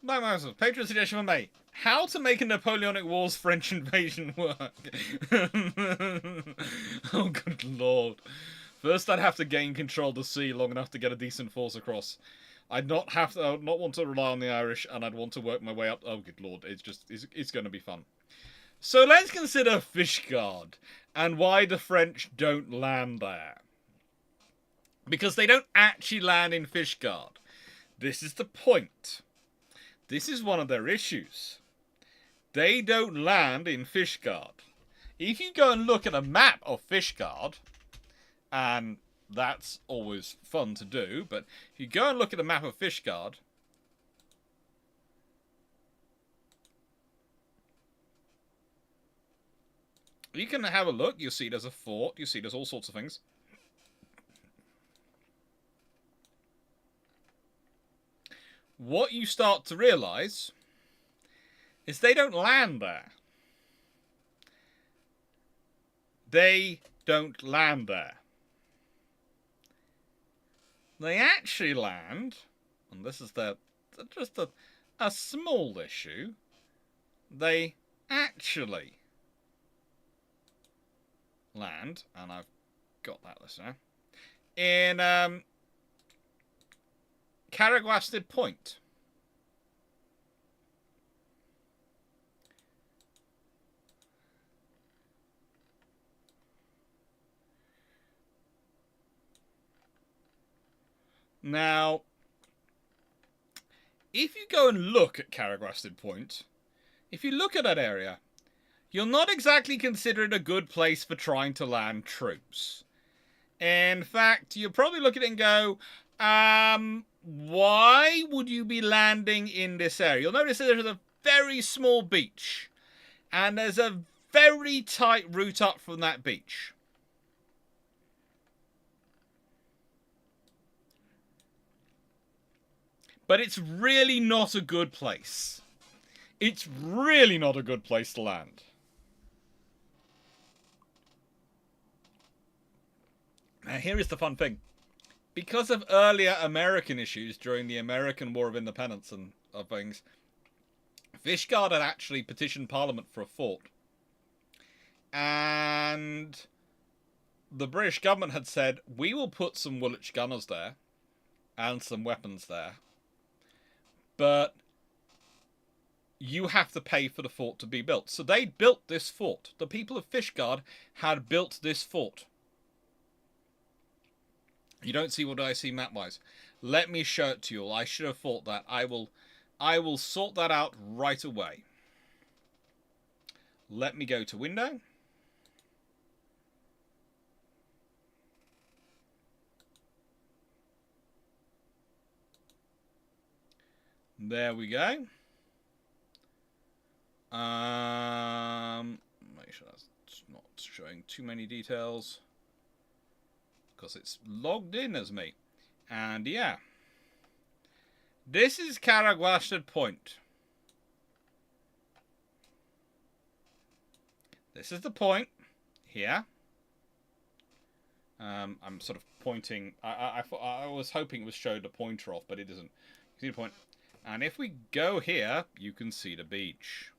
My mouse, Patreon suggestion for May. How to make a Napoleonic Wars French invasion work. Oh, good lord. First, I'd have to gain control of the sea long enough to get a decent force across. I'd not want to rely on the Irish, and I'd want to work my way up. Oh, good lord. It's going to be fun. So let's consider Fishguard and why the French don't land there. Because they don't actually land in Fishguard. This is the point. This is one of their issues. They don't land in Fishguard. If you go and look at a map of Fishguard, and that's always fun to do, but if you go and look at a map of Fishguard, you can have a look. You'll see there's a fort. You see there's all sorts of things. what you start to realise is they don't land there. They don't land there. They actually land, and this is just a small issue, they actually land, and I've got that listener, in Carraguasted Point. Now, if you go and look at Carraguasted Point, if you look at that area, you'll not exactly consider it a good place for trying to land troops. In fact, you'll probably look at it and go, why would you be landing in this area? You'll notice that there's a very small beach, and there's a very tight route up from that beach. But it's really not a good place. It's really not a good place to land. Now, here is the fun thing. Because of earlier American issues during the American War of Independence and of things, Fishguard had actually petitioned Parliament for a fort. And the British government had said, we will put some Woolwich gunners there and some weapons there, but you have to pay for the fort to be built. So they built this fort. The people of Fishguard had built this fort. You don't see what I see map-wise. Let me show it to you all. I should have thought that. I will sort that out right away. Let me go to window. There we go. Make sure that's not showing too many details, because it's logged in as me. And yeah, this is Carraguasted Point. This is the point here. I'm sort of pointing. I was hoping it was showed the pointer off, but it isn't. You see the point? And if we go here, you can see the beach.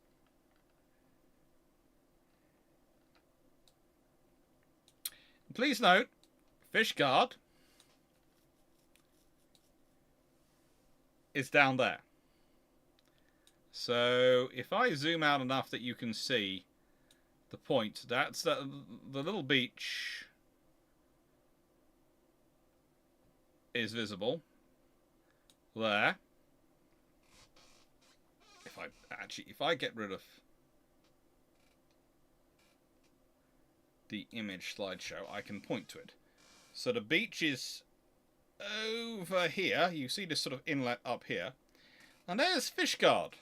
Please note, Fishguard is down there. So if I zoom out enough that you can see the point, that's the little beach is visible there. If I get rid of the image slideshow, I can point to it. So the beach is over here. You see this sort of inlet up here. And there's Fishguard.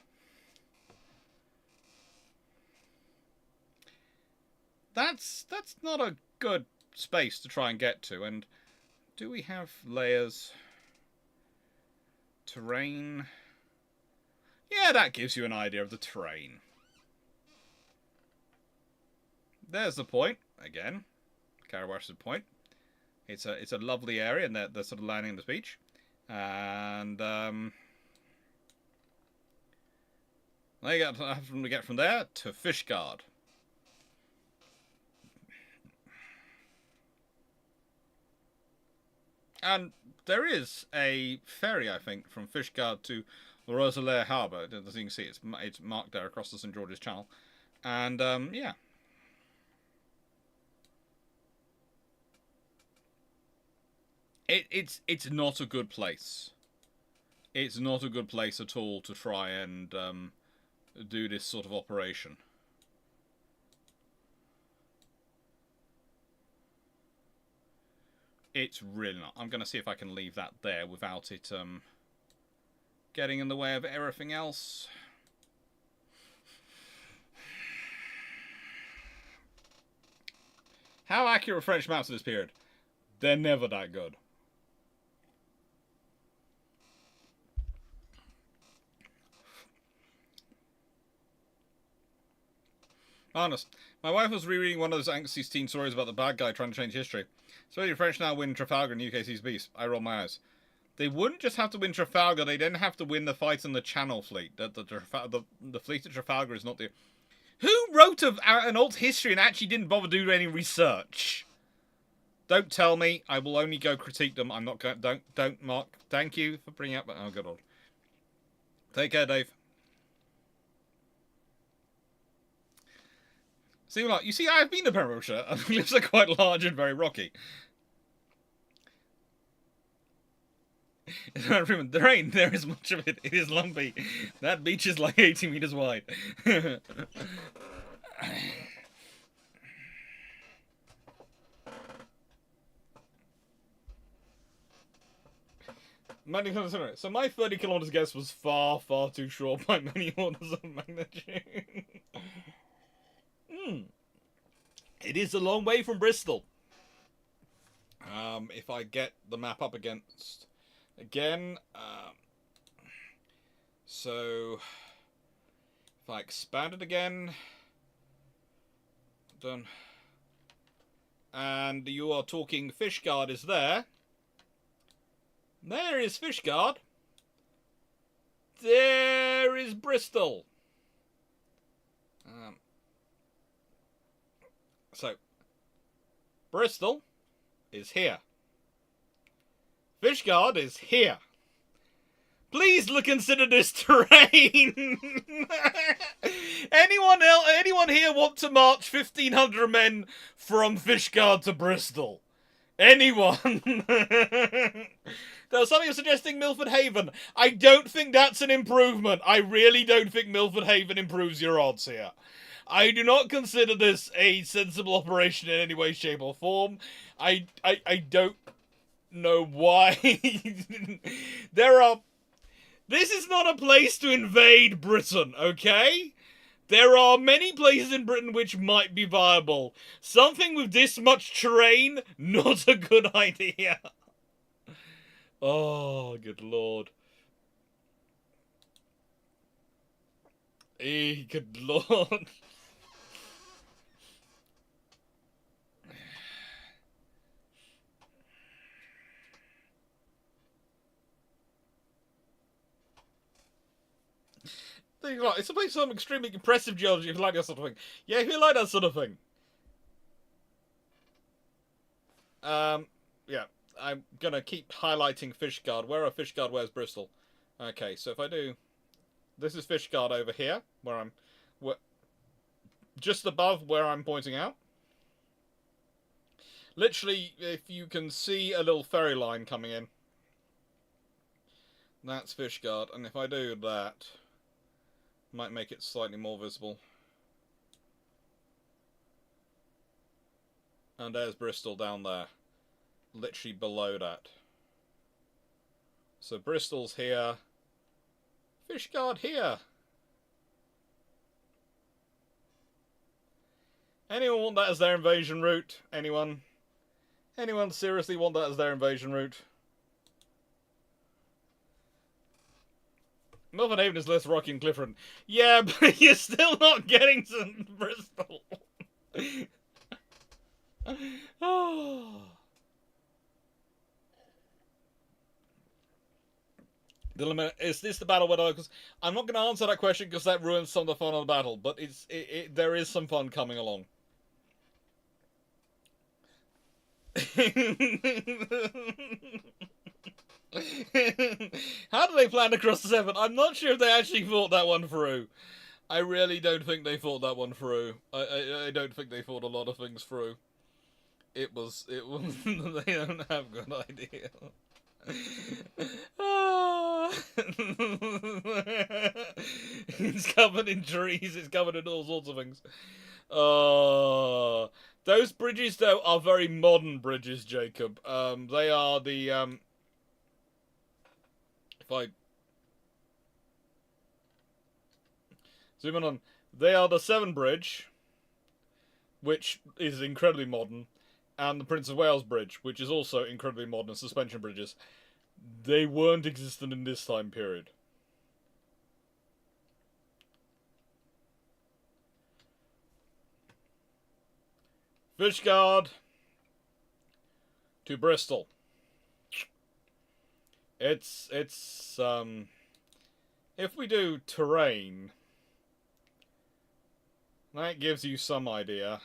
That's not a good space to try and get to. And do we have layers? Terrain. Yeah, that gives you an idea of the terrain. There's the point again, Carraguasted Point. It's a lovely area, and they're sort of landing on the beach, and they have to get from there to Fishguard. And there is a ferry, I think, from Fishguard to Roeselare Harbour. As you can see, it's marked there across the St George's Channel, and yeah. It's not a good place. It's not a good place at all to try and do this sort of operation. It's really not. I'm going to see if I can leave that there without it getting in the way of everything else. How accurate are French maps of this period? They're never that good. Honest. My wife was rereading one of those angsty teen stories about the bad guy trying to change history. So the French now win Trafalgar and UK sees peace. I roll my eyes. They wouldn't just have to win Trafalgar, they then have to win the fight in the Channel Fleet. The fleet at Trafalgar is not the... Who wrote an old history and actually didn't bother doing any research? Don't tell me. I will only go critique them. I'm not going... Don't, Mark. Thank you for bringing up... Oh, good old. Take care, Dave. See, like, you see, I've been to Pembrokeshire. It looks like quite large and very rocky. There ain't there is much of it. It is lumpy. That beach is like 80 meters wide. So my 30 kilometers guess was far, far too short by many orders of magnitude. It is a long way from Bristol. If I get the map up against... Again, so if I expand it again, done, and you are talking Fishguard is there. There is Fishguard. There is Bristol. So Bristol is here. Fishguard is here. Please consider this terrain. Anyone here want to march 1,500 men from Fishguard to Bristol? Anyone? There's something suggesting Milford Haven. I don't think that's an improvement. I really don't think Milford Haven improves your odds here. I do not consider this a sensible operation in any way, shape, or form. I don't know why. This is not a place to invade Britain, okay? There are many places in Britain which might be viable. Something with this much terrain, not a good idea. Oh, good lord. Good lord. It's a place of some extremely impressive geology if you like that sort of thing. Yeah, if you like that sort of thing. Yeah, I'm gonna keep highlighting Fishguard. Where are Fishguard? Where's Bristol? Okay, so if I do... This is Fishguard over here, where I'm... just above where I'm pointing out. Literally, if you can see a little ferry line coming in. That's Fishguard, and if I do that... Might make it slightly more visible. And there's Bristol down there. Literally below that. So Bristol's here. Fishguard here. Anyone want that as their invasion route? Anyone? Anyone seriously want that as their invasion route? Milford Haven is less rocky and Clifford. Yeah, but you're still not getting to Bristol. Oh. Is this the battle where the locals... I'm not going to answer that question because that ruins some of the fun of the battle, but there is some fun coming along. How do they plan to cross the Severn? I'm not sure if they actually thought that one through. I really don't think they thought that one through. I don't think they thought a lot of things through. It was they don't have good idea. It's covered in trees, it's covered in all sorts of things. Those bridges though are very modern bridges, Jacob. They are the if I zoom in on, they are the Severn Bridge, which is incredibly modern, and the Prince of Wales Bridge, which is also incredibly modern, suspension bridges. They weren't existent in this time period. Fishguard to Bristol. It's if we do terrain, that gives you some idea.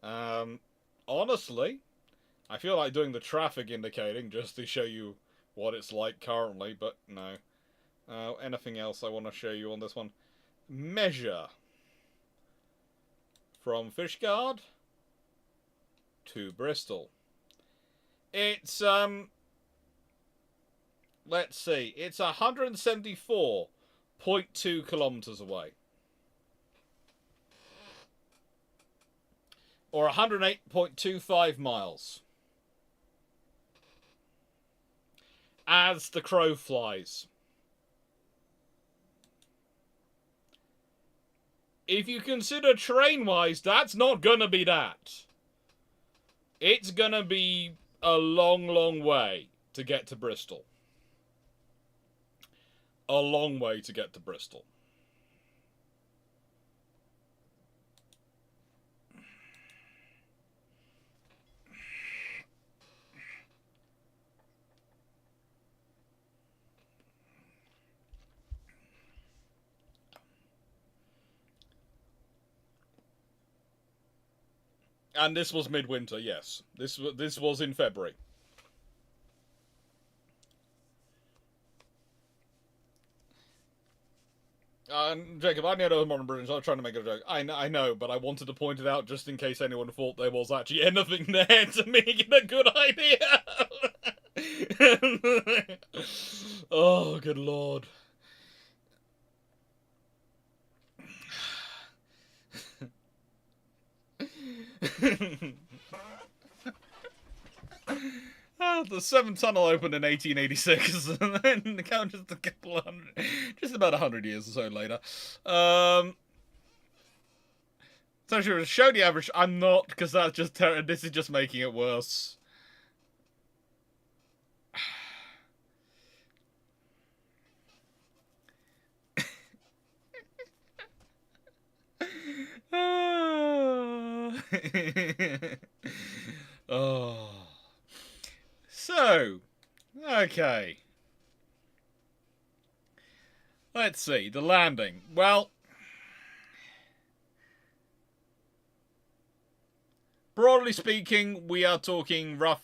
Honestly, I feel like doing the traffic indicating just to show you what it's like currently, but no. Anything else I want to show you on this one? Measure from Fishguard to Bristol. It's let's see, it's 174.2 kilometers away, or 108.25 miles, as the crow flies. If you consider terrain-wise, that's not gonna be that. It's gonna be a long, long way to get to Bristol. A long way to get to Bristol. And this was midwinter, yes. This was in February. Jacob, I know modern British. I was trying to make a joke. I know, but I wanted to point it out just in case anyone thought there was actually anything there to make it a good idea. Oh, good lord. The 7th tunnel opened in 1886, and then just about 100 years or so later. So sure, show the average. I'm not, because that's just this is just making it worse. Oh. So, okay. Let's see, the landing. Well, broadly speaking, we are talking rough.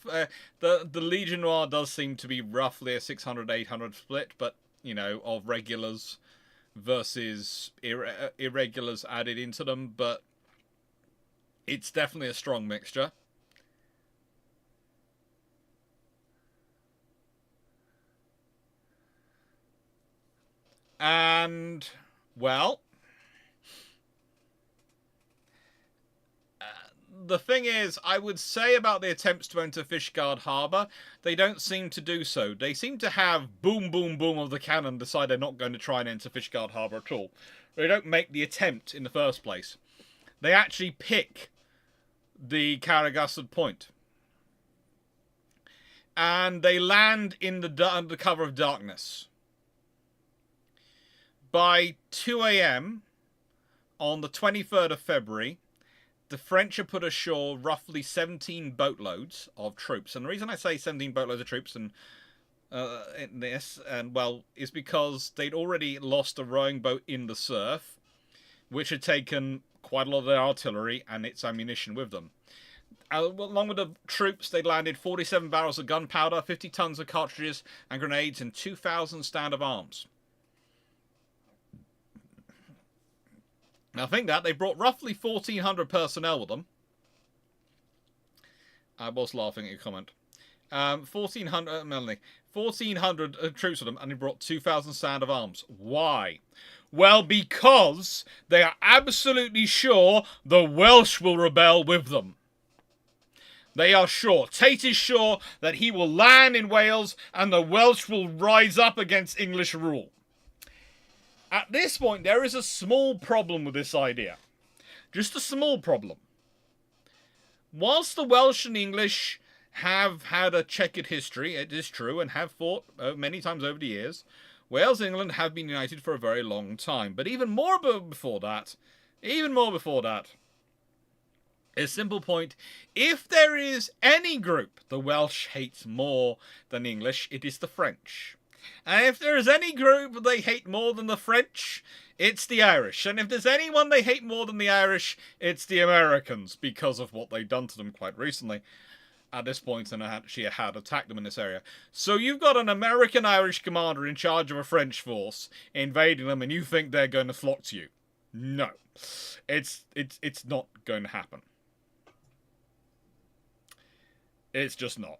The Legion Noir does seem to be roughly a 600-800 split, but, you know, of regulars versus irregulars added into them, but it's definitely a strong mixture. And, well, the thing is, I would say about the attempts to enter Fishguard Harbour, they don't seem to do so. They seem to have boom, boom, boom of the cannon decide they're not going to try and enter Fishguard Harbour at all. They don't make the attempt in the first place. They actually pick the Carragusad Point. And they land in the cover of darkness. By 2 a.m. on the 23rd of February, the French have put ashore roughly 17 boatloads of troops. And the reason I say 17 boatloads of troops in this, is because they'd already lost a rowing boat in the surf, which had taken quite a lot of their artillery and its ammunition with them. Along with the troops, they landed 47 barrels of gunpowder, 50 tons of cartridges and grenades, and 2,000 stand of arms. Now think that, they brought roughly 1,400 personnel with them. I was laughing at your comment. 1,400 troops with them, and they brought 2,000 stand of arms. Why? Well, because they are absolutely sure the Welsh will rebel with them. They are sure. Tate is sure that he will land in Wales and the Welsh will rise up against English rule. At this point, there is a small problem with this idea. Just a small problem. Whilst the Welsh and English have had a checkered history, it is true, and have fought many times over the years, Wales and England have been united for a very long time. But even more before that, A simple point. If there is any group the Welsh hates more than the English, it is the French. And if there is any group they hate more than the French, it's the Irish. And if there's anyone they hate more than the Irish, it's the Americans, because of what they've done to them quite recently. At this point, and she had attacked them in this area. So you've got an American-Irish commander in charge of a French force invading them, and you think they're going to flock to you. No. It's not going to happen. It's just not.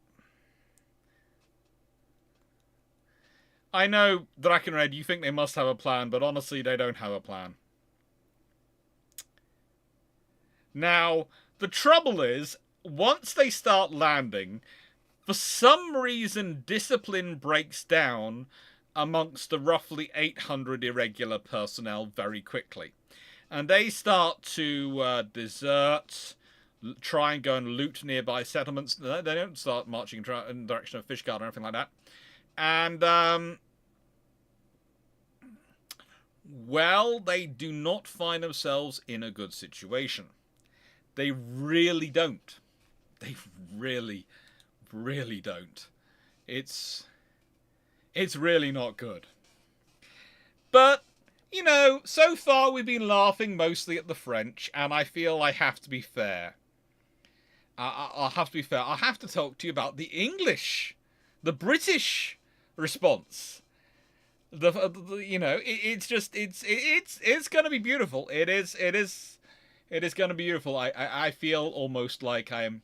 I know, Drakenred, you think they must have a plan, but honestly, they don't have a plan. Now, the trouble is, once they start landing, for some reason, discipline breaks down amongst the roughly 800 irregular personnel very quickly. And they start to desert, try and go and loot nearby settlements. They don't start marching in the direction of Fishguard or anything like that. And, well, they do not find themselves in a good situation. They really don't. They really, really don't. It's really not good. But, you know, so far we've been laughing mostly at the French, and I feel I have to be fair. I'll have to be fair. I'll have to talk to you about the English, the British response. You know, it's going to be beautiful. It is going to be beautiful. I feel almost like I'm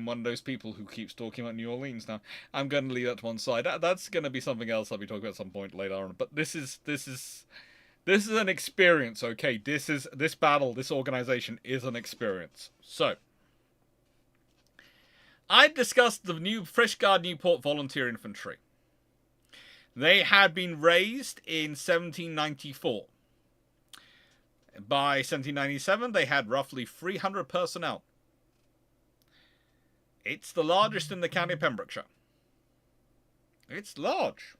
one of those people who keeps talking about New Orleans now. I'm going to leave that to one side. That's going to be something else I'll be talking about at some point later on. But this is an experience, okay? This battle, this organization is an experience. So, I discussed the new Fishguard Newport Volunteer Infantry. They had been raised in 1794. By 1797, they had roughly 300 personnel. It's the largest in the county of Pembrokeshire. It's large.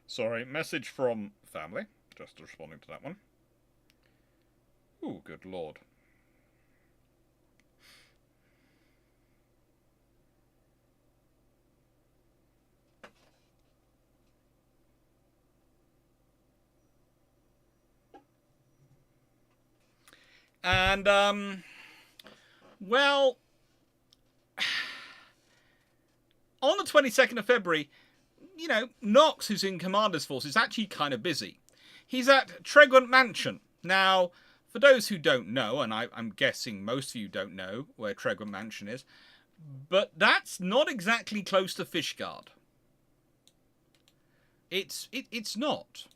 Sorry, message from family. Just responding to that one. Ooh, good lord. And, well, on the 22nd of February, you know, Knox, who's in Commander's Force, is actually kind of busy. He's at Trident Mansion. Now, for those who don't know, and I'm guessing most of you don't know where Trident Mansion is, but that's not exactly close to Fishguard. It's not.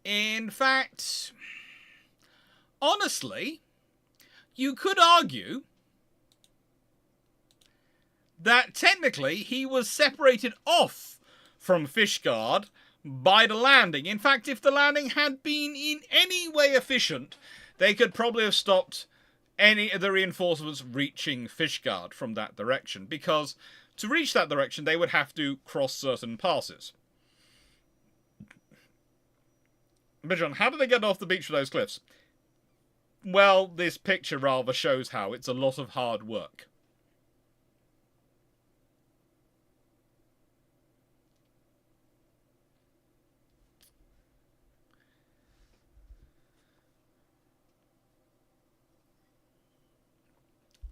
In fact, honestly, you could argue that technically he was separated off from Fishguard by the landing. In fact, if the landing had been in any way efficient, they could probably have stopped any of the reinforcements reaching Fishguard from that direction, because to reach that direction they would have to cross certain passes. But John, how did they get off the beach with those cliffs? Well, this picture rather shows how. It's a lot of hard work.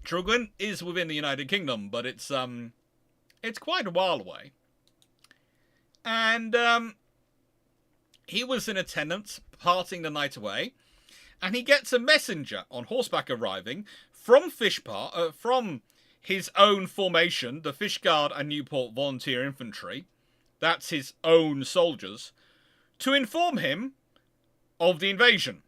Trugwyn is within the United Kingdom, but it's quite a while away. And he was in attendance, parting the night away, and he gets a messenger on horseback arriving from from his own formation, the Fishguard and Newport Volunteer Infantry. That's his own soldiers, to inform him of the invasion.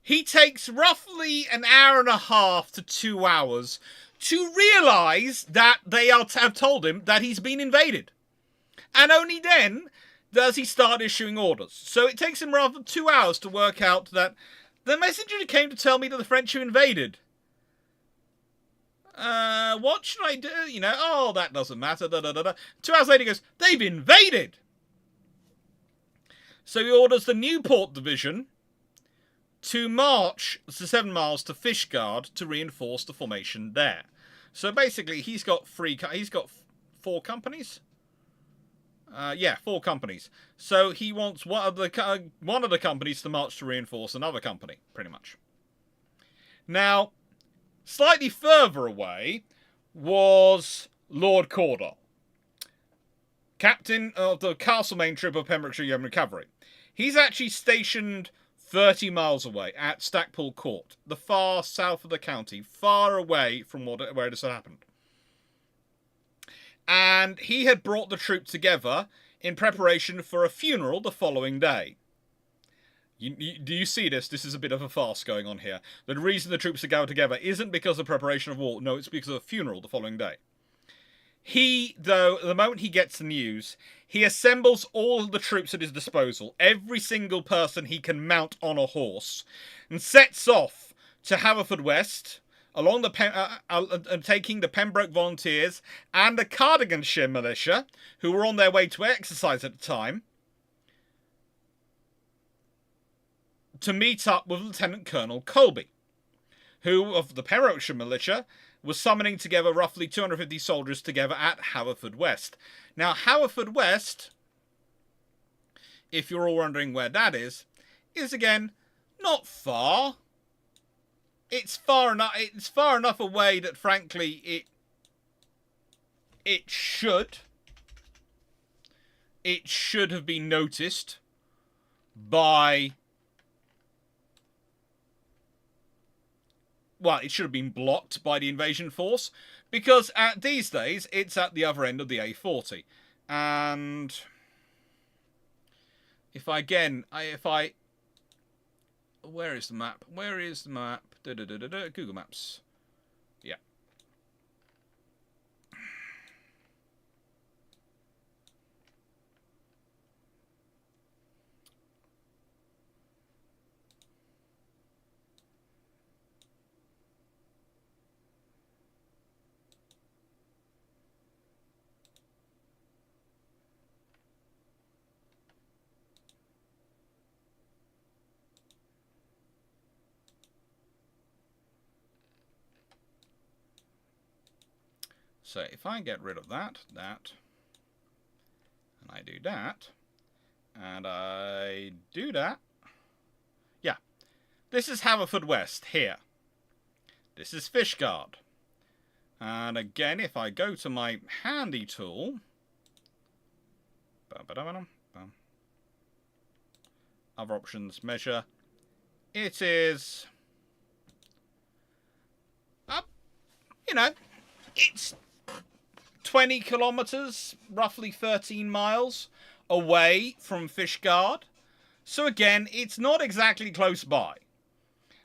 He takes roughly an hour and a half to 2 hours to realise that they have told him that he's been invaded. And only then does he start issuing orders. So it takes him rather 2 hours to work out that the messenger came to tell me that the French have invaded. What should I do? You know, oh, that doesn't matter. 2 hours later he goes, they've invaded! So he orders the Newport Division to march the 7 miles to Fishguard to reinforce the formation there. So basically, he's got 4 companies. 4 companies. So he wants one of the companies to march to reinforce another company, pretty much. Now, slightly further away was Lord Cawdor, captain of the Castlemaine Troop of Pembrokeshire Yeomanry Cavalry. He's actually stationed 30 miles away at Stackpool Court, the far south of the county, far away from where this had happened. And he had brought the troops together in preparation for a funeral the following day. Do you see this? This is a bit of a farce going on here. The reason the troops are gathered together isn't because of preparation of war. No, it's because of a funeral the following day. He, though, the moment he gets the news, he assembles all of the troops at his disposal, every single person he can mount on a horse, and sets off to Haverfordwest, along taking the Pembroke Volunteers and the Cardiganshire Militia, who were on their way to exercise at the time, to meet up with Lieutenant Colonel Colby, who, of the Pembrokeshire Militia, was summoning together roughly 250 soldiers together at Haverfordwest. Now, Haverfordwest, if you're all wondering where that is again not far. It's far enough away that, frankly, it should have been noticed by. Well, it should have been blocked by the invasion force, because these days it's at the other end of the A40. And where is the map? Where is the map? Google Maps. Yeah. So if I get rid of that, and I do that, and I do that, yeah, this is Haverfordwest here. This is Fishguard. And again, if I go to my handy tool, other options, measure, it is, it's 20 kilometres, roughly 13 miles away from Fishguard. So again, it's not exactly close by.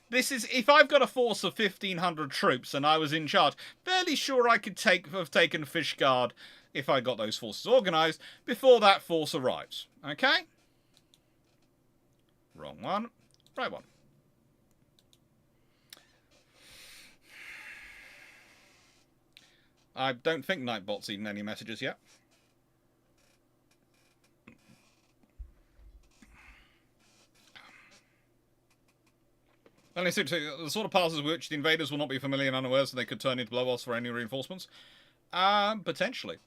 This is, if I've got a force of 1,500 troops and I was in charge, fairly sure I could have taken Fishguard if I got those forces organised before that force arrives. Okay? Wrong one. Right one. I don't think Nightbot's eaten any messages yet. Only the sort of passes with which the invaders will not be familiar and unaware, so they could turn into blow-offs for any reinforcements. Potentially.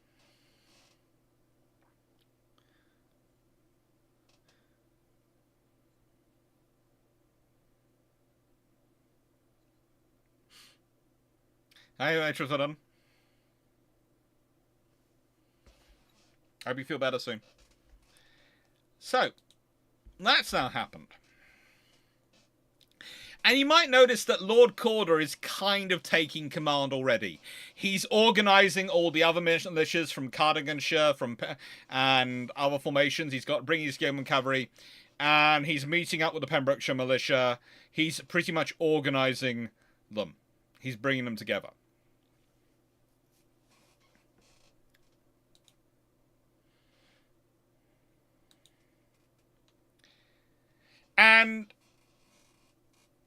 Hey, Trident. Hope you feel better soon. So, that's now happened. And you might notice that Lord Cawdor is kind of taking command already. He's organising all the other militias from Cardiganshire and other formations. He's got bringing his yeoman cavalry, and he's meeting up with the Pembrokeshire militia. He's pretty much organising them. He's bringing them together. And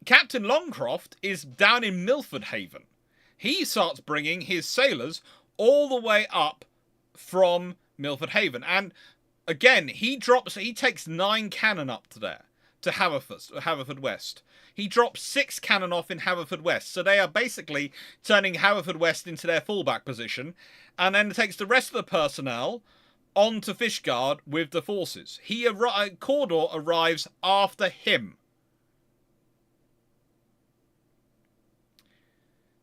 Captain Longcroft is down in Milford Haven. He starts bringing his sailors all the way up from Milford Haven. And again, he takes 9 cannon up to there, to Haverfordwest. He drops 6 cannon off in Haverfordwest. So they are basically turning Haverfordwest into their fallback position. And then takes the rest of the personnel onto Fishguard with the forces. Cawdor arrives after him.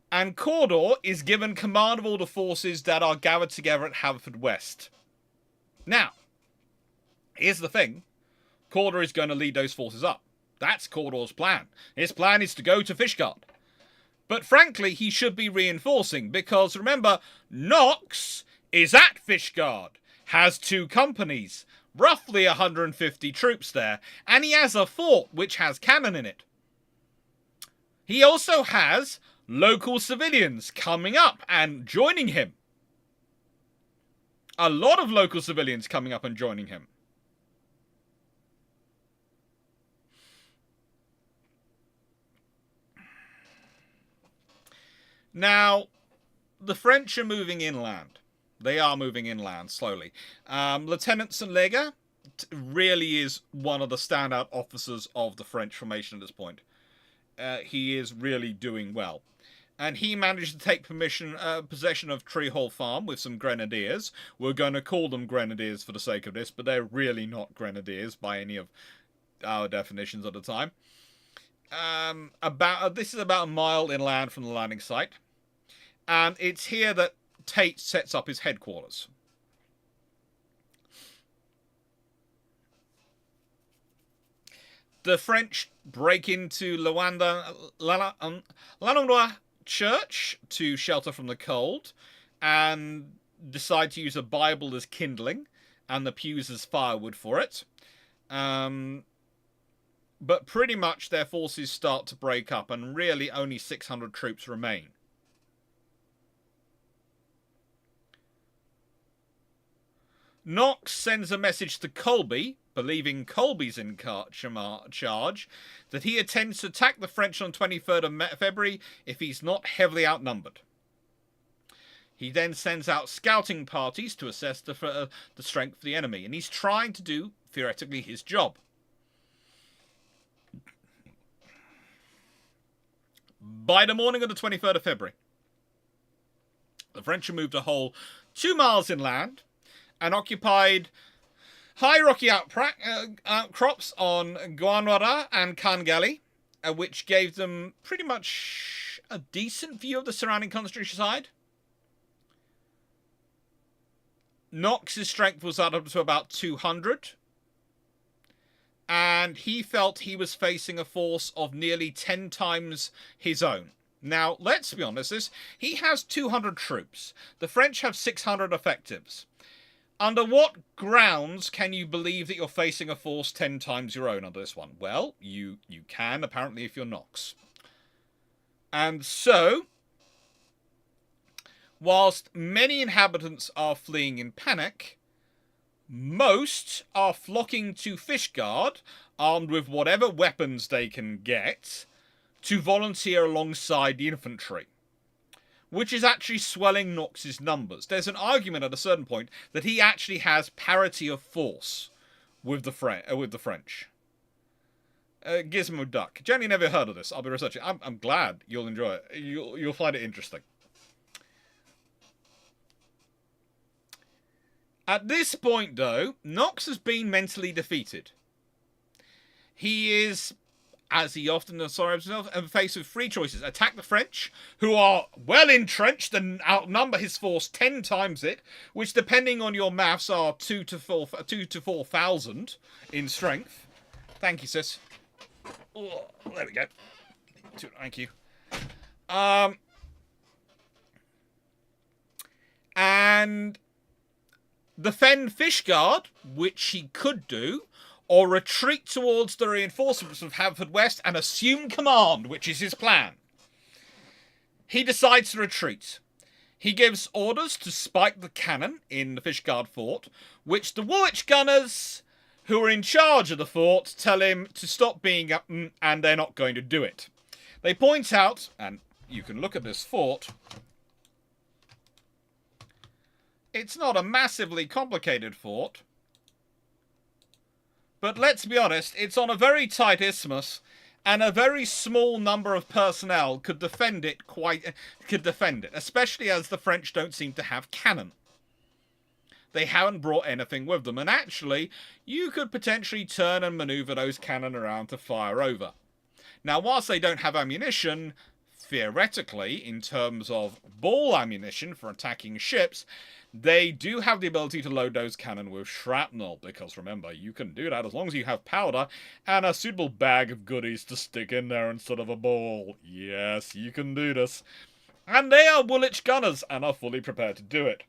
And Cawdor is given command of all the forces that are gathered together at Haverfordwest. Now, here's the thing. Cawdor is going to lead those forces up. That's Cawdor's plan. His plan is to go to Fishguard. But frankly, he should be reinforcing, because remember, Knox is at Fishguard, has 2 companies, roughly 150 troops there, and he has a fort which has cannon in it. He also has local civilians coming up and joining him. A lot of local civilians coming up and joining him. Now, the French are moving inland. They are moving inland slowly. Lieutenant St. Leger really is one of the standout officers of the French formation at this point. He is really doing well. And he managed to take possession of Tree Hall Farm with some grenadiers. We're going to call them grenadiers for the sake of this, but they're really not grenadiers by any of our definitions at the time. This is about a mile inland from the landing site. And it's here that Tate sets up his headquarters. The French break into Lanondois Church to shelter from the cold, and decide to use a Bible as kindling, and the pews as firewood for it. But pretty much their forces start to break up, and really only 600 troops remain. Knox sends a message to Colby, believing Colby's in charge, that he intends to attack the French on 23rd of February if he's not heavily outnumbered. He then sends out scouting parties to assess the strength of the enemy, and he's trying to do, theoretically, his job. By the morning of the 23rd of February, the French have moved a whole 2 miles inland, and occupied high rocky outcrops on Guanwara and Kangali, which gave them pretty much a decent view of the surrounding countryside. Knox's strength was up to about 200, and he felt he was facing a force of nearly 10 times his own. Now, let's be honest, he has 200 troops. The French have 600 effectives. Under what grounds can you believe that you're facing a force 10 times your own under this one? Well, you can, apparently, if you're Knox. And so, whilst many inhabitants are fleeing in panic, most are flocking to Fishguard, armed with whatever weapons they can get, to volunteer alongside the infantry, which is actually swelling Knox's numbers. There's an argument at a certain point that he actually has parity of force with the French. Gizmo Duck. Jenny never heard of this. I'll be researching. I'm glad you'll enjoy it. You'll find it interesting. At this point, though, Knox has been mentally defeated. He is, as he often describes himself, faced with 3 choices. Attack the French, who are well entrenched and outnumber his force 10 times it, which, depending on your maths, are 2 to 4,000 in strength. Thank you, sis. Oh, there we go. Thank you. And defend Fishguard, which he could do, or retreat towards the reinforcements of Haverfordwest and assume command, which is his plan. He decides to retreat. He gives orders to spike the cannon in the Fishguard fort, which the Woolwich gunners, who are in charge of the fort tell him to stop being up, and they're not going to do it. They point out, and you can look at this fort, it's not a massively complicated fort, but let's be honest, it's on a very tight isthmus, and a very small number of personnel could defend it, especially as the French don't seem to have cannon. They haven't brought anything with them, and actually, you could potentially turn and maneuver those cannon around to fire over. Now, whilst they don't have ammunition, theoretically, in terms of ball ammunition for attacking ships, they do have the ability to load those cannon with shrapnel, because remember, you can do that as long as you have powder and a suitable bag of goodies to stick in there instead of a ball. Yes, you can do this. And they are Woolwich gunners and are fully prepared to do it.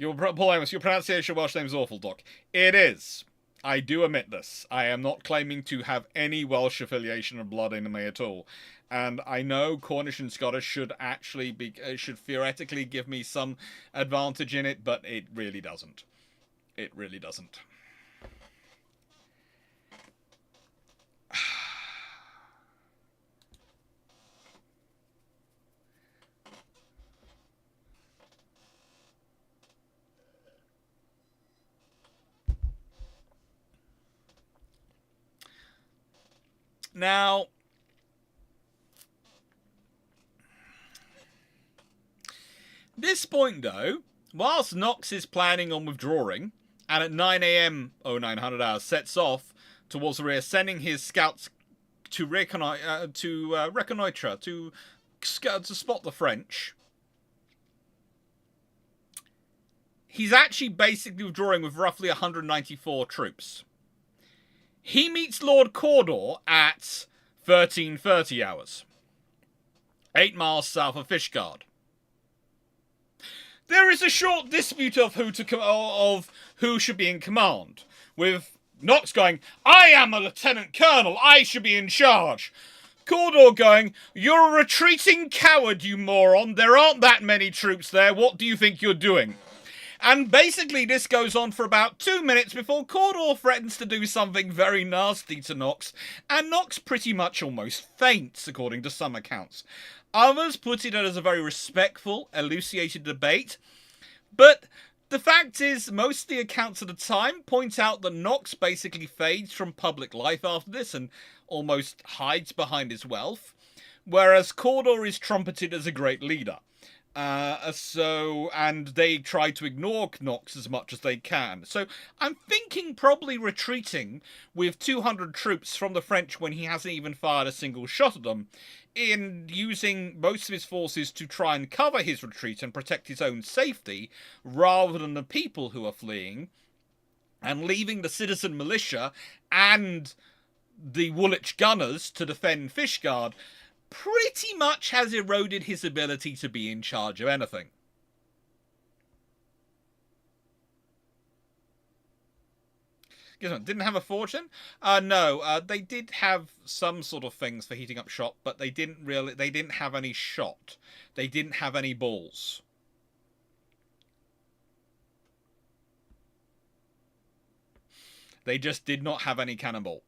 Paul Amos, your pronunciation of Welsh name is awful, Doc. It is. I do admit this. I am not claiming to have any Welsh affiliation or blood in me at all. And I know Cornish and Scottish should actually be, should theoretically give me some advantage in it, but it really doesn't. It really doesn't. Now, this point though, whilst Knox is planning on withdrawing, and at 9 AM, 0900 hours, sets off towards the rear, sending his scouts to reconnoitre, to spot the French, he's actually basically withdrawing with roughly 194 troops. He meets Lord Cawdor at 1330 hours, 8 miles south of Fishguard. There is a short dispute of who should be in command, with Knox going, "I am a lieutenant colonel, I should be in charge." Cawdor going, "You're a retreating coward, you moron. There aren't that many troops there. What do you think you're doing?" And basically this goes on for about 2 minutes before Cawdor threatens to do something very nasty to Knox, and Knox pretty much almost faints, according to some accounts. Others put it as a very respectful, elucidated debate, but the fact is, most of the accounts at the time point out that Knox basically fades from public life after this and almost hides behind his wealth, whereas Cawdor is trumpeted as a great leader. And they try to ignore Knox as much as they can. So I'm thinking probably retreating with 200 troops from the French when he hasn't even fired a single shot at them, in using most of his forces to try and cover his retreat and protect his own safety, rather than the people who are fleeing, and leaving the citizen militia and the Woolwich gunners to defend Fishguard, pretty much has eroded his ability to be in charge of anything. Didn't have a fortune? No, they did have some sort of things for heating up shot, but they didn't have any shot. They didn't have any balls. They just did not have any cannonball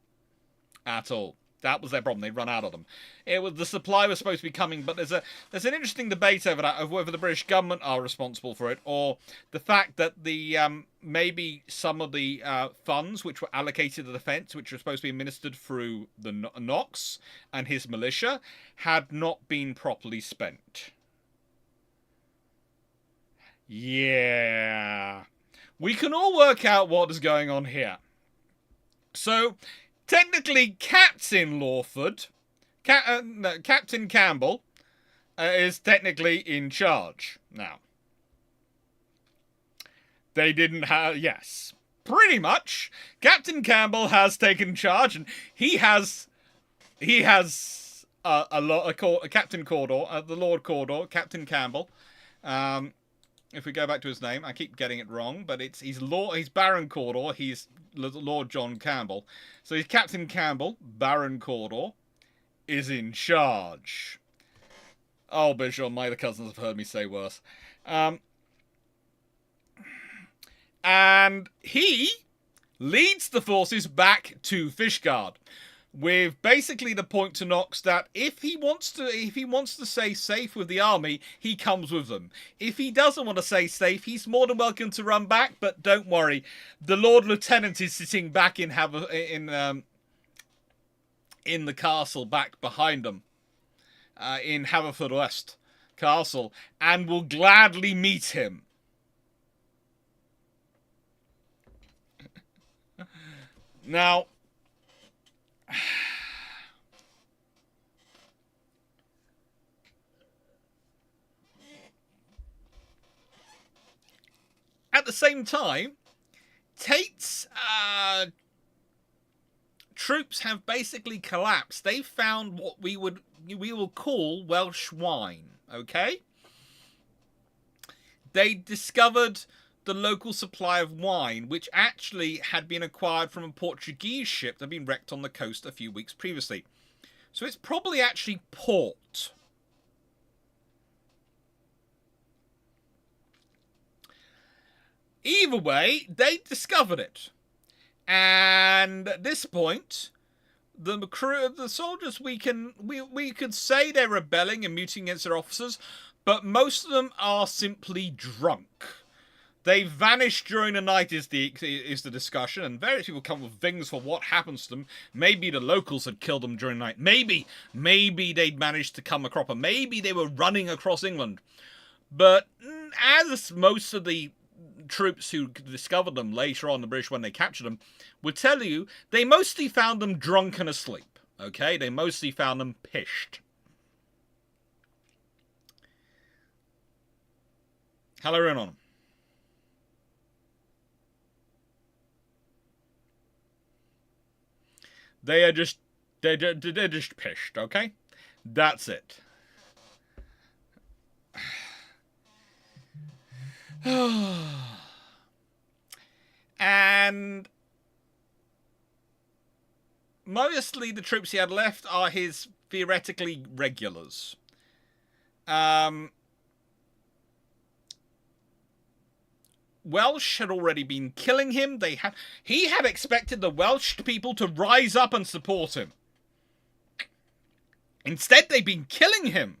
at all. That was their problem. They'd run out of them. The supply was supposed to be coming, but there's an interesting debate over that, of whether the British government are responsible for it, or the fact that the maybe some of the funds which were allocated to the defence, which were supposed to be administered through the Knox and his militia, had not been properly spent. Yeah. We can all work out what is going on here. So, technically, Captain Lawford, Captain Campbell, is technically in charge now. They didn't have, yes, pretty much. Captain Campbell has taken charge, and he has Captain Cawdor, the Lord Cawdor, Captain Campbell. If we go back to his name, I keep getting it wrong, but he's Baron Cawdor, he's Lord John Campbell. So he's Captain Campbell, Baron Cawdor, is in charge. Oh, Bishop, my other cousins have heard me say worse. And he leads the forces back to Fishguard, with basically the point to Knox that if he wants to stay safe with the army, he comes with them. If he doesn't want to stay safe, he's more than welcome to run back. But don't worry, the Lord Lieutenant is sitting back in the castle back behind them, in Haverfordwest Castle, and will gladly meet him. Now, at the same time, Tate's troops have basically collapsed. They found what we will call Welsh wine, okay? They discovered the local supply of wine, which actually had been acquired from a Portuguese ship that had been wrecked on the coast a few weeks previously. So it's probably actually port. Either way, they discovered it. And at this point, the crew, the soldiers, we could say they're rebelling and mutiny against their officers, but most of them are simply drunk. They vanished during the night is the discussion, and various people come with things for what happens to them. Maybe the locals had killed them during the night. Maybe they'd managed to come across, or maybe they were running across England. But as most of the troops who discovered them later on, the British, when they captured them, would tell you, they mostly found them drunk and asleep. Okay? They mostly found them pished. Hello, everyone. They're just pished, okay? That's it. And mostly the troops he had left are his theoretically regulars. Welsh had already been killing him. He had expected the Welsh people to rise up and support him. Instead, they've been killing him.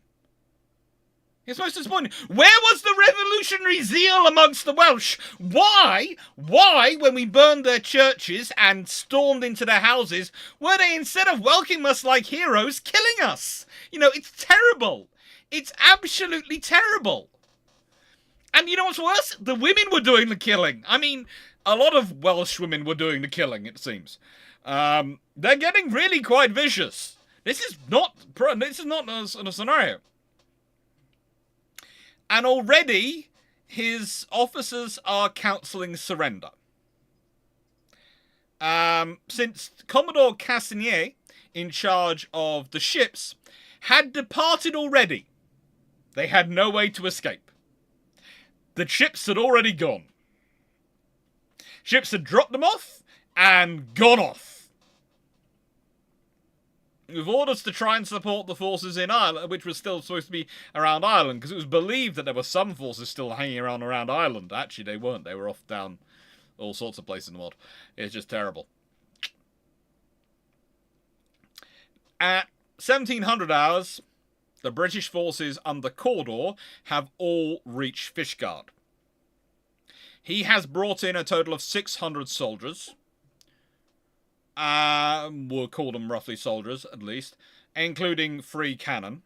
It's most disappointing. Where was the revolutionary zeal amongst the Welsh? Why, when we burned their churches and stormed into their houses, were they, instead of welcoming us like heroes, killing us? You know, it's terrible. It's absolutely terrible. And you know what's worse? The women were doing the killing. I mean, a lot of Welsh women were doing the killing, it seems. They're getting really quite vicious. This is not a scenario. And already, his officers are counselling surrender. Since Commodore Cassinier, in charge of the ships, had departed already. They had no way to escape. The ships had already gone. Ships had dropped them off and gone off. With orders to try and support the forces in Ireland, which was still supposed to be around Ireland, because it was believed that there were some forces still hanging around Ireland. Actually, they weren't. They were off down all sorts of places in the world. It's just terrible. At 1700 hours, the British forces under Cawdor have all reached Fishguard. He has brought in a total of 600 soldiers. We'll call them roughly soldiers, at least, including 3 cannon.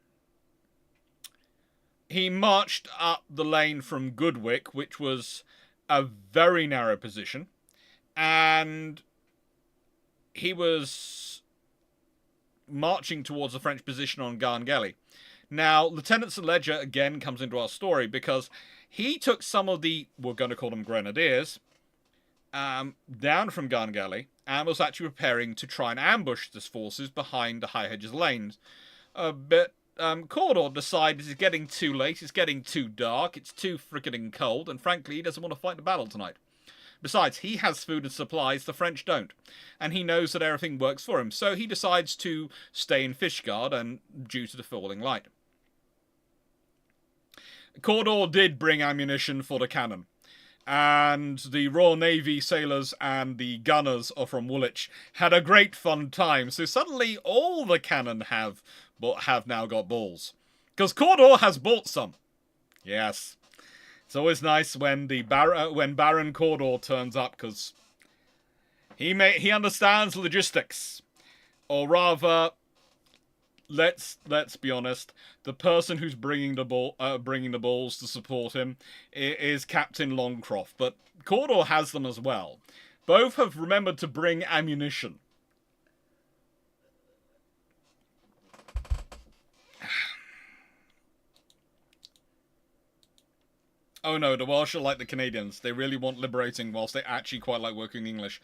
He marched up the lane from Goodwick, which was a very narrow position, and he was marching towards the French position on Garngally. Now, Lieutenant St. Ledger again comes into our story because he took some of the, we're going to call them grenadiers, down from Garngally and was actually preparing to try and ambush his forces behind the High Hedges lanes. But Cawdor decided it's getting too late, it's getting too dark, it's too frickin' cold, and frankly, he doesn't want to fight the battle tonight. Besides, he has food and supplies the French don't, and he knows that everything works for him, so he decides to stay in Fishguard and due to the falling light. Cawdor did bring ammunition for the cannon. And the Royal Navy sailors and the gunners are from Woolwich had a great fun time. So suddenly all the cannon have now got balls. Because Cawdor has bought some. Yes. It's always nice when when Baron Cawdor turns up, because he understands logistics. Or rather, let's be honest, the person who's bringing the balls to support him is Captain Longcroft, but Cawdor has them as well. Both have remembered to bring ammunition. Oh no, the Welsh are like the Canadians. They really want liberating whilst they actually quite like working English.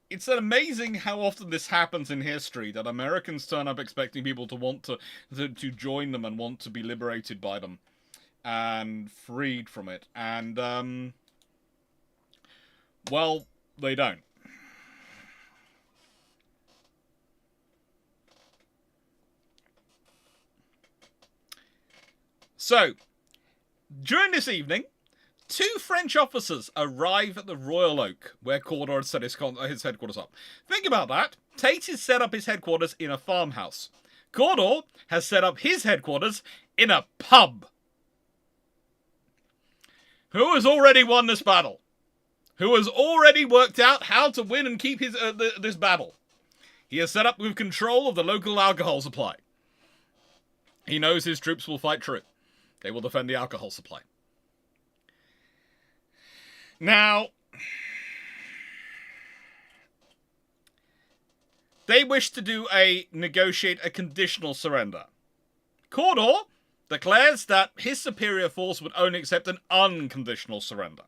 It's amazing how often this happens in history, that Americans turn up expecting people to want to join them and want to be liberated by them and freed from it. And, well, they don't. So, during this evening, 2 French officers arrive at the Royal Oak, where Cawdor had set his headquarters up. Think about that. Tate has set up his headquarters in a farmhouse. Cawdor has set up his headquarters in a pub. Who has already won this battle? Who has already worked out how to win and keep this battle? He has set up with control of the local alcohol supply. He knows his troops will fight true. They will defend the alcohol supply. Now, they wish to negotiate a conditional surrender. Cawdor declares that his superior force would only accept an unconditional surrender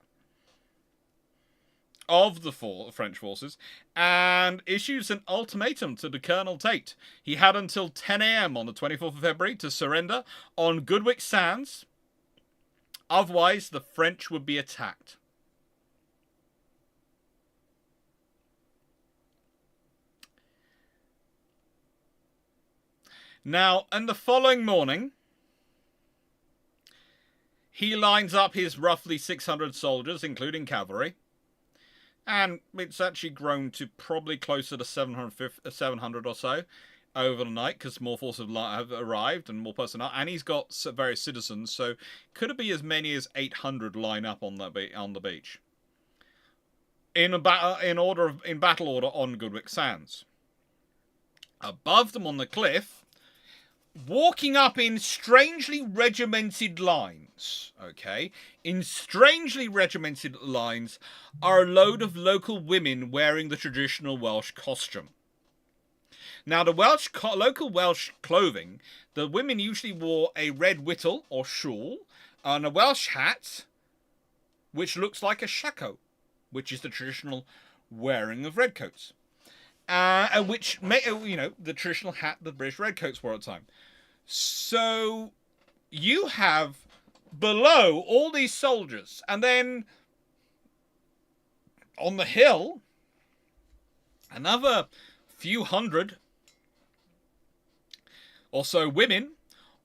of the French forces, and issues an ultimatum to the Colonel Tate. He had until 10 a.m. on the 24th of February to surrender on Goodwick Sands. Otherwise, the French would be attacked. Now, and the following morning, he lines up his roughly 600 soldiers, including cavalry, and it's actually grown to probably closer to 700 or so over the night, because more forces have arrived and more personnel, and he's got various citizens, so could it be as many as 800 line up on the beach in battle order on Goodwick Sands. Above them on the cliff, walking up in strangely regimented lines, in strangely regimented lines, are a load of local women wearing the traditional Welsh costume. Now, the local Welsh clothing, the women usually wore a red whittle or shawl and a Welsh hat, which looks like a shako, which is the traditional wearing of redcoats. Which, the traditional hat the British redcoats wore at the time. So, you have below all these soldiers, and then on the hill, another few hundred or so women,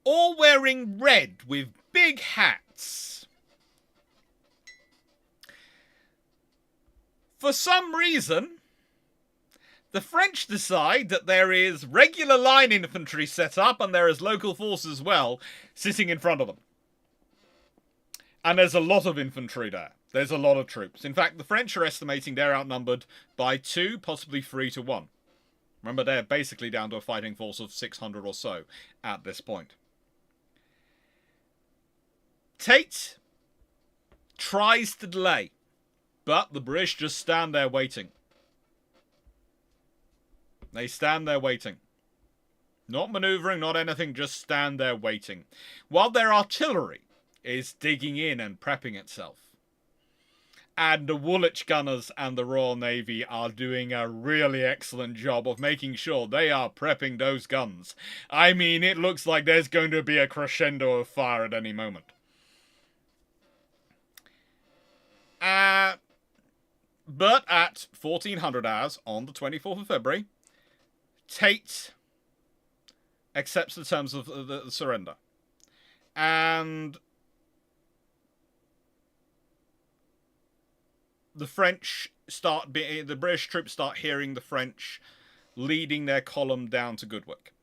all wearing red with big hats. For some reason, the French decide that there is regular line infantry set up, and there is local force as well, sitting in front of them. And there's a lot of infantry there. There's a lot of troops. In fact, the French are estimating they're outnumbered by 2, possibly 3 to 1. Remember, they're basically down to a fighting force of 600 or so at this point. Tate tries to delay, but the British just stand there waiting. They stand there waiting. Not manoeuvring, not anything, just stand there waiting. While their artillery is digging in and prepping itself. And the Woolwich gunners and the Royal Navy are doing a really excellent job of making sure they are prepping those guns. I mean, it looks like there's going to be a crescendo of fire at any moment. But at 1400 hours on the 24th of February, Tate accepts the terms of the surrender. And the British troops start hearing the French leading their column down to Goodwick.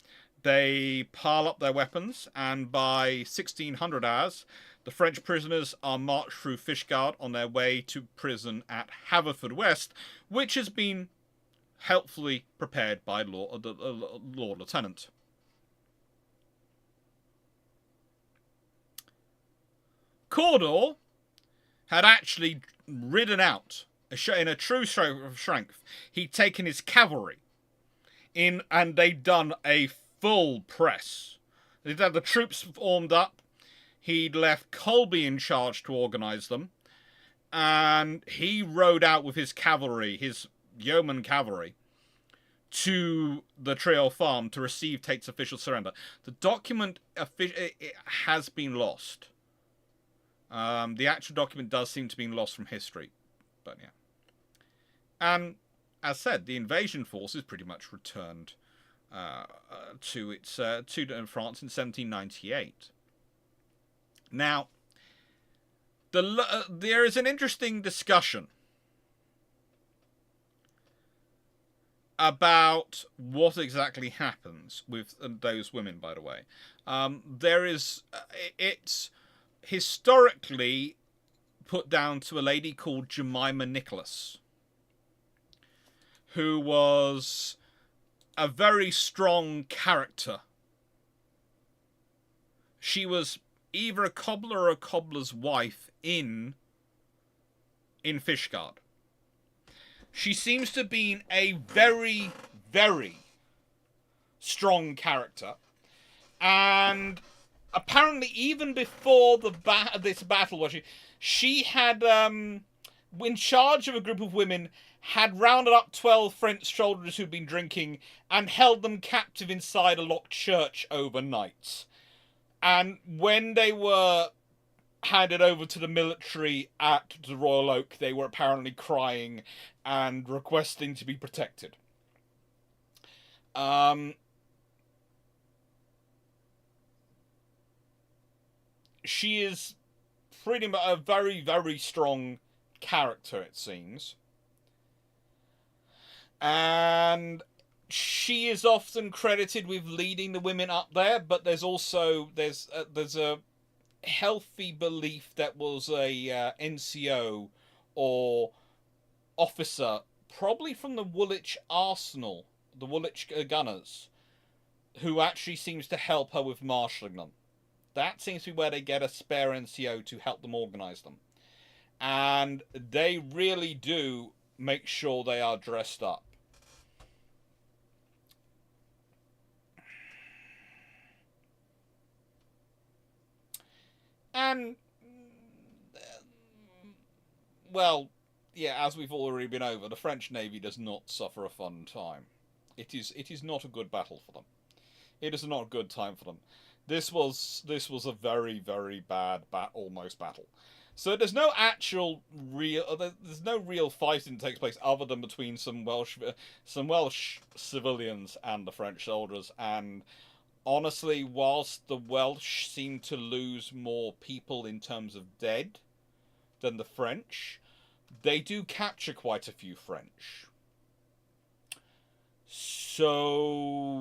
They pile up their weapons, and by 1600 hours, the French prisoners are marched through Fishguard on their way to prison at Haverfordwest, which has been helpfully prepared by Lord Lieutenant. Cawdor had actually ridden out in a true show of strength. He'd taken his cavalry in, and they'd done a full press. They'd had the troops formed up. He'd left Colby in charge to organise them, and he rode out with his cavalry, his yeoman cavalry, to the Trio farm to receive Tate's official surrender. The document has been lost. The actual document does seem to have been lost from history, but yeah. And as said, the invasion force is pretty much returned to France in 1798. Now, there is an interesting discussion about what exactly happens with those women, by the way. It's historically put down to a lady called Jemima Nicholas, who was a very strong character. She was either a cobbler or a cobbler's wife in Fishguard. She seems to have been a very, very strong character. And apparently even before this battle, she had, in charge of a group of women, had rounded up 12 French soldiers who'd been drinking and held them captive inside a locked church overnight. And when they were handed over to the military at the Royal Oak, they were apparently crying and requesting to be protected. She is pretty much a very, very strong character, it seems. And she is often credited with leading the women up there, but there's a healthy belief that was a NCO or officer, probably from the Woolwich Arsenal, the Woolwich Gunners, who actually seems to help her with marshalling them. That seems to be where they get a spare NCO to help them organise them. And they really do make sure they are dressed up. And, well, yeah, as we've already been over, the French Navy does not suffer a fun time. It is not a good battle for them. It is not a good time for them. This was a very, very bad almost battle. So there's no real fighting that takes place other than between some Welsh civilians and the French soldiers. And honestly, whilst the Welsh seem to lose more people in terms of dead than the French, they do capture quite a few French. So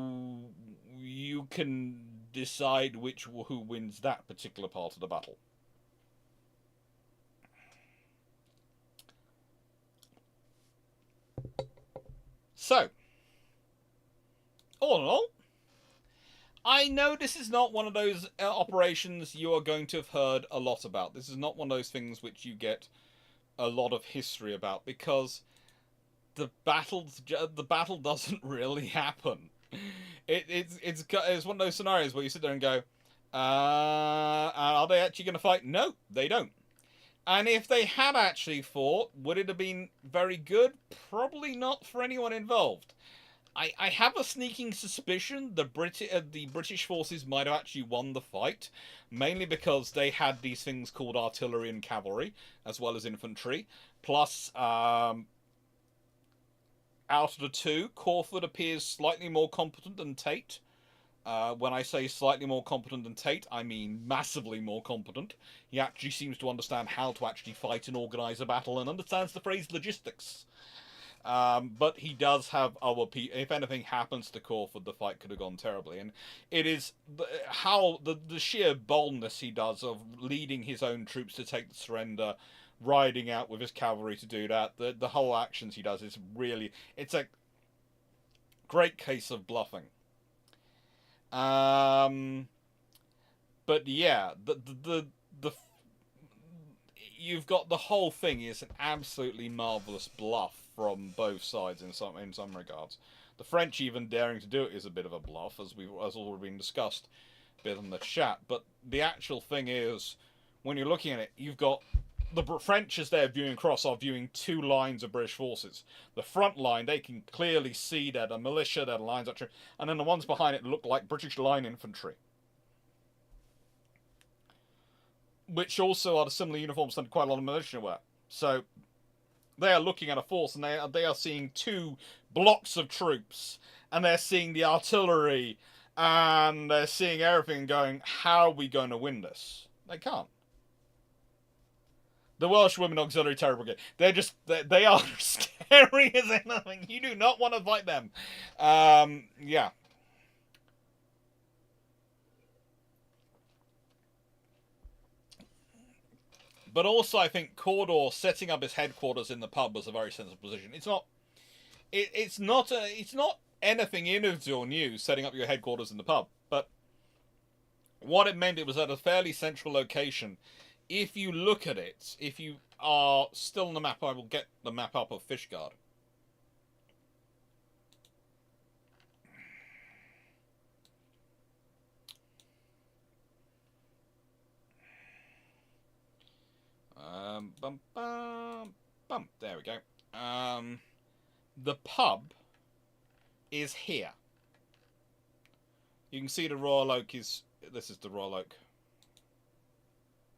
you can decide who wins that particular part of the battle. So, all in all, I know this is not one of those operations you are going to have heard a lot about. This is not one of those things which you get a lot of history about, because the battle doesn't really happen. It's one of those scenarios where you sit there and go, are they actually going to fight? No, they don't. And if they had actually fought, would it have been very good? Probably not for anyone involved. I have a sneaking suspicion the British forces might have actually won the fight, mainly because they had these things called artillery and cavalry, as well as infantry. Plus, out of the two, Crawford appears slightly more competent than Tate. When I say slightly more competent than Tate, I mean massively more competent. He actually seems to understand how to actually fight and organise a battle and understands the phrase logistics. But he does have other people. If anything happens to Corford, the fight could have gone terribly. And it is the sheer boldness he does of leading his own troops to take the surrender, riding out with his cavalry to do that. The whole actions he does is really, it's a great case of bluffing. But yeah, the you've got the whole thing is an absolutely marvelous bluff from both sides in some regards. The French even daring to do it is a bit of a bluff, as already been discussed a bit in the chat. But the actual thing is, when you're looking at it, you've got the French as they're viewing across are viewing two lines of British forces. The front line, they can clearly see that a militia, that lines up, and then the ones behind it look like British line infantry, which also are the similar uniforms that quite a lot of militia wear. So they are looking at a force, and they are seeing two blocks of troops, and they're seeing the artillery, and they're seeing everything, going, how are we going to win this? They can't. The Welsh Women Auxiliary Terror Brigade. They are scary as anything. You do not want to fight them. Yeah. But also, I think Cawdor setting up his headquarters in the pub was a very sensible position. It's not anything innovative or new setting up your headquarters in the pub, but what it meant, it was at a fairly central location. If you look at it, if you are still on the map, I will get the map up of Fishguard. There we go. The pub is here. You can see the Royal Oak is... This is the Royal Oak.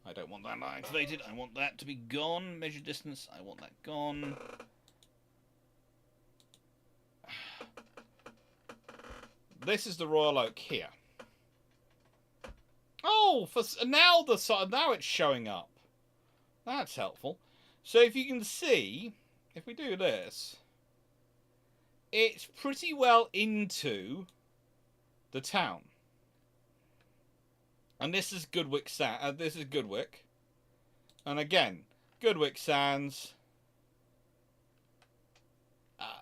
I don't want that activated. I want that to be gone. Measure distance. I want that gone. This is the Royal Oak here. Oh, now it's showing up. That's helpful. So if you can see, if we do this, it's pretty well into the town. And this is Goodwick this is Goodwick. And again, Goodwick Sands.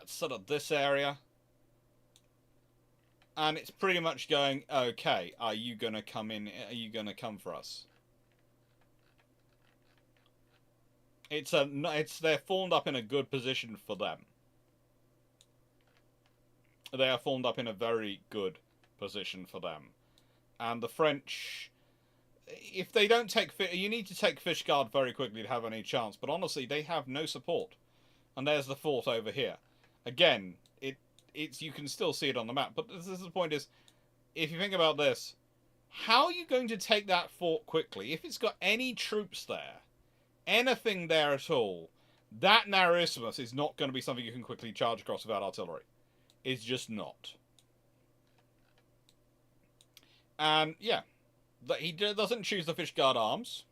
Sort of this area. And it's pretty much going, okay, are you going to come in? Are you going to come for us? They're formed up in a good position for them. They are formed up in a very good position for them. And the French, if they don't take... You need to take Fishguard very quickly to have any chance. But honestly, they have no support. And there's the fort over here. Again, you can still see it on the map. But this is the point is, if you think about this, how are you going to take that fort quickly? If it's got any troops there, anything there at all, that narrow isthmus is not going to be something you can quickly charge across without artillery. It's just not. And, yeah, he doesn't choose the Fishguard Arms.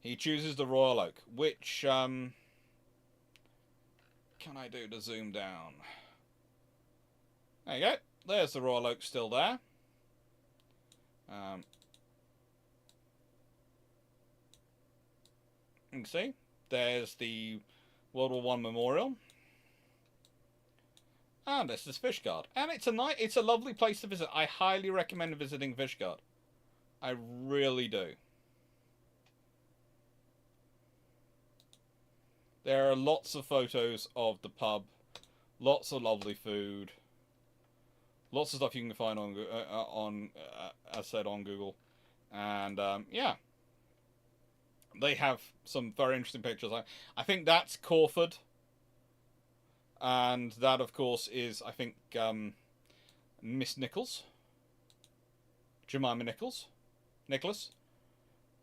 He chooses the Royal Oak, which, can I do to zoom down? There you go. There's the Royal Oak still there. You can see. There's the World War I Memorial. And this is Fishguard. And it's a lovely place to visit. I highly recommend visiting Fishguard. I really do. There are lots of photos of the pub. Lots of lovely food. Lots of stuff you can find on as I said, on Google. And, yeah. They have some very interesting pictures. I think that's Corford. And that, of course, is, I think, Miss Nichols. Jemima Nichols. Nicholas.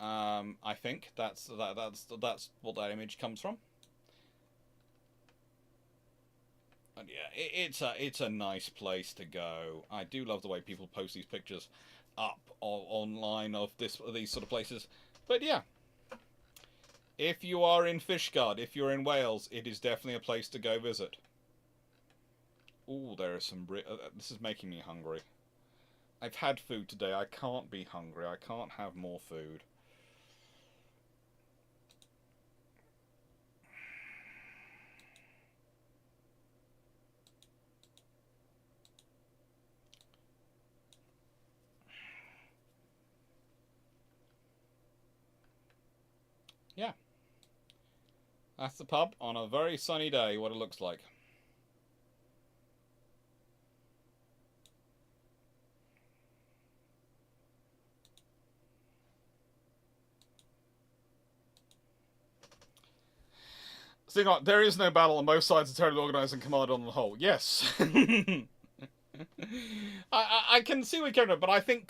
I think that's what that image comes from. yeah, it's a nice place to go. I do love the way people post these pictures up online of these sort of places. But yeah, if you are in Fishguard, if you're in Wales, it is definitely a place to go visit. Ooh, there is some... this is making me hungry. I've had food today. I can't be hungry. I can't have more food. Yeah. That's the pub on a very sunny day, what it looks like. So, there is no battle on both sides of territory organised and commanded on the whole. Yes. I can see what you're talking about, but I think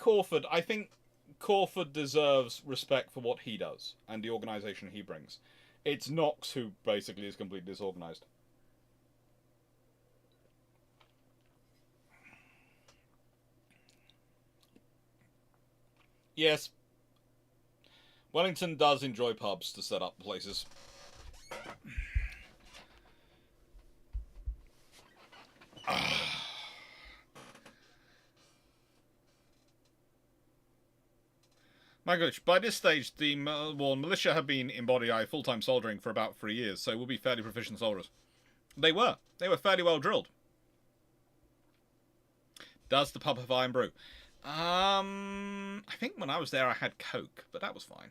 Crawford deserves respect for what he does and the organisation he brings. It's Knox who basically is completely disorganised. Yes, Wellington does enjoy pubs to set up places. My gosh, by this stage, the militia have been in Body Eye full-time soldiering for about 3 years, so we'll be fairly proficient soldiers. They were fairly well drilled. Does the pub have iron brew? I think when I was there I had Coke, but that was fine.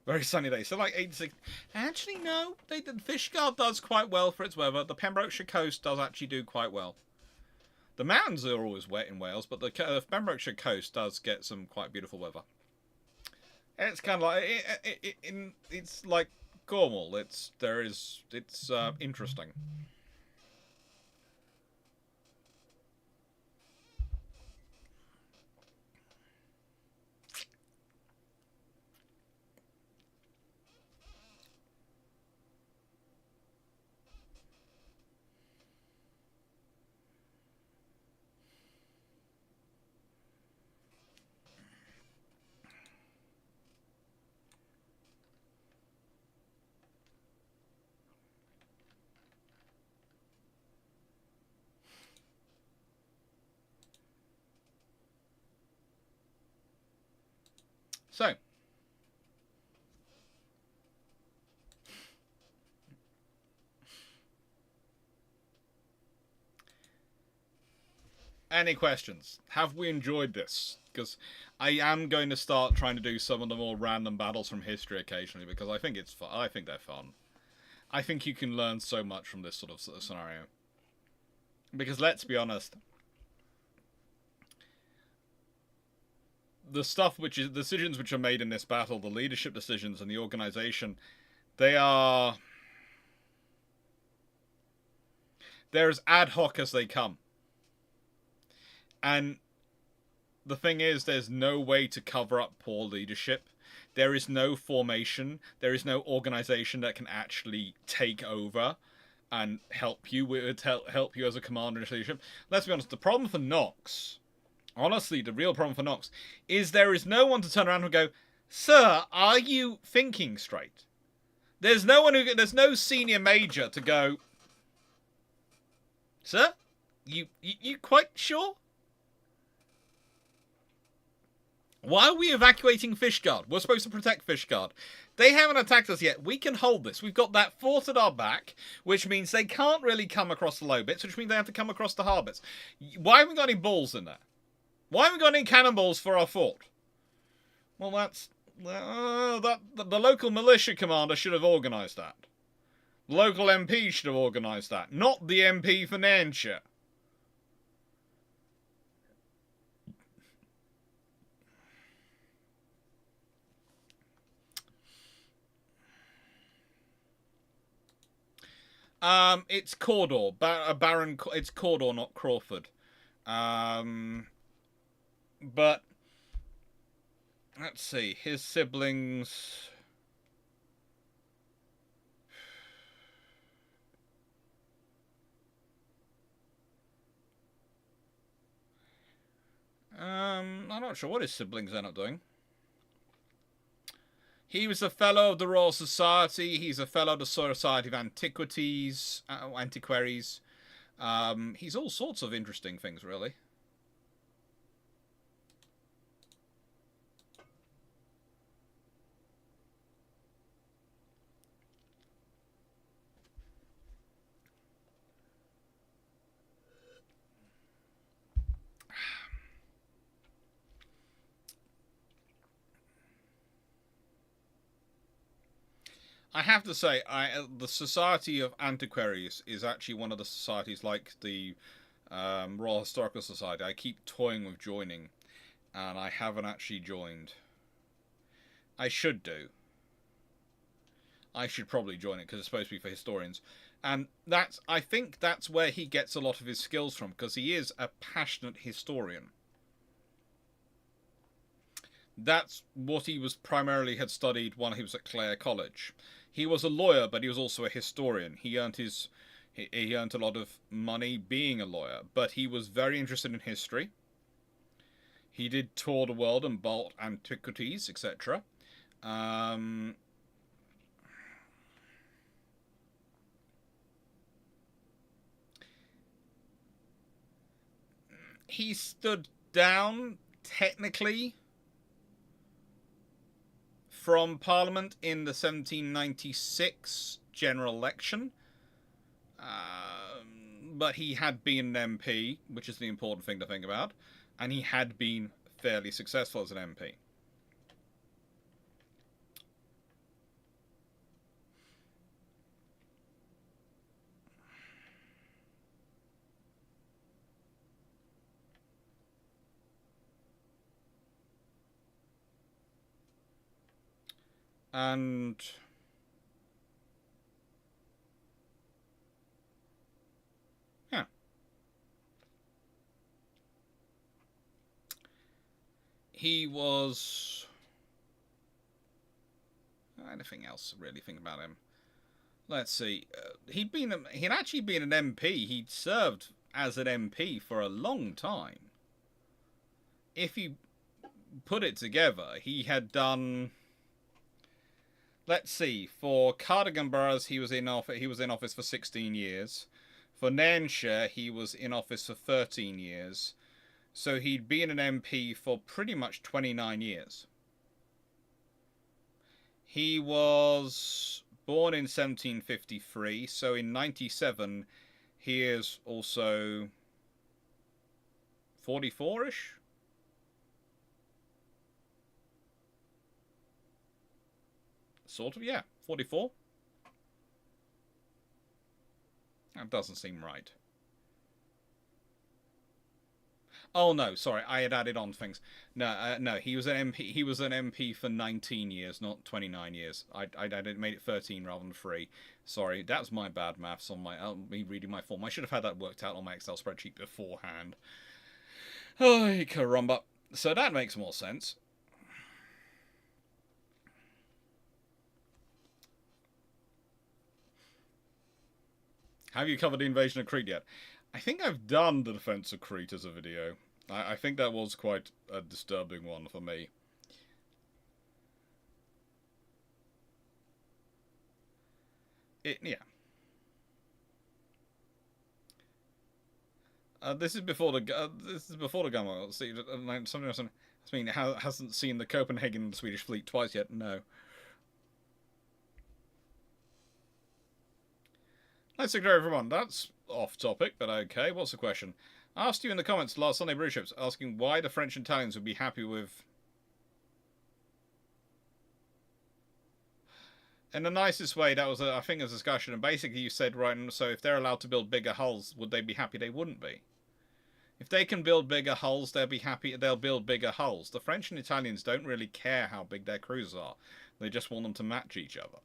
Very sunny day. So like 86. Actually, no. Fishguard does quite well for its weather. The Pembrokeshire coast does actually do quite well. The mountains are always wet in Wales, but the Pembrokeshire coast does get some quite beautiful weather. It's kind of like it's like Cornwall. It's interesting. So, any questions? Have we enjoyed this? Because I am going to start trying to do some of the more random battles from history occasionally, because I think it's fun. I think they're fun. I think you can learn so much from this sort of scenario. Because let's be honest, the stuff which is decisions which are made in this battle, the leadership decisions and the organization, they're as ad hoc as they come. And the thing is, there's no way to cover up poor leadership. There is no formation. There is no organization that can actually take over and help you as a commander in leadership. Let's be honest, the problem for Knox, honestly, the real problem for Knox, is there is no one to turn around and go, "Sir, are you thinking straight?" There's no senior major to go, "Sir, you quite sure? Why are we evacuating Fishguard? We're supposed to protect Fishguard. They haven't attacked us yet. We can hold this. We've got that fort at our back, which means they can't really come across the low bits, which means they have to come across the hard bits. Why haven't we got any balls in there? Why haven't we got any cannonballs for our fort?" Well, the local militia commander should have organised that. The local MP should have organised that, not the MP for Nairnshire. It's Cawdor, Baron. It's Cawdor, not Crawford. But let's see, his siblings. not sure what his siblings end up doing. He was a fellow of the Royal Society. He's a fellow of the Society of Antiquities, Antiquaries. He's all sorts of interesting things, really. I have to say, the Society of Antiquaries is actually one of the societies, like the Royal Historical Society, I keep toying with joining, and I haven't actually joined. I should do. I should probably join it, because it's supposed to be for historians. And I think that's where he gets a lot of his skills from, because he is a passionate historian. That's what he was primarily had studied when he was at Clare College. He was a lawyer, but he was also a historian. He earned a lot of money being a lawyer, but he was very interested in history. He did tour the world and bought antiquities, etc. He stood down, technically, from Parliament in the 1796 general election. But he had been an MP, which is the important thing to think about, and he had been fairly successful as an MP. And yeah, he was. Anything else to really think about him? Let's see. He'd actually been an MP. He'd served as an MP for a long time. If you put it together, he had done. Let's see. For Cardigan boroughs, he was in office for 16 years. For Nairnshire, he was in office for 13 years. So he'd been an MP for pretty much 29 years. He was born in 1753, so in 97, he is also 44-ish? Sort of, yeah. 44? That doesn't seem right. Oh no, sorry, I had added on things. No, no, he was an MP. He was an MP for 19 years, not 29 years. I made it 13 rather than 3. Sorry, that's my bad maths on me reading my form. I should have had that worked out on my Excel spreadsheet beforehand. Oh, caramba. So that makes more sense. Have you covered the invasion of Crete yet? I think I've done the defense of Crete as a video. I think that was quite a disturbing one for me. Yeah. This is before the gun war. See, something else. I mean, hasn't seen the Copenhagen Swedish fleet twice yet. No. Let's ignore everyone. That's off topic, but okay. What's the question? I asked you in the comments last Sunday Brew Ships, asking why the French and Italians would be happy with. In the nicest way, that was, I think, a discussion, and basically you said, right, so if they're allowed to build bigger hulls, would they be happy? They wouldn't be. If they can build bigger hulls, they'll be happy. They'll build bigger hulls. The French and Italians don't really care how big their cruisers are. They just want them to match each other.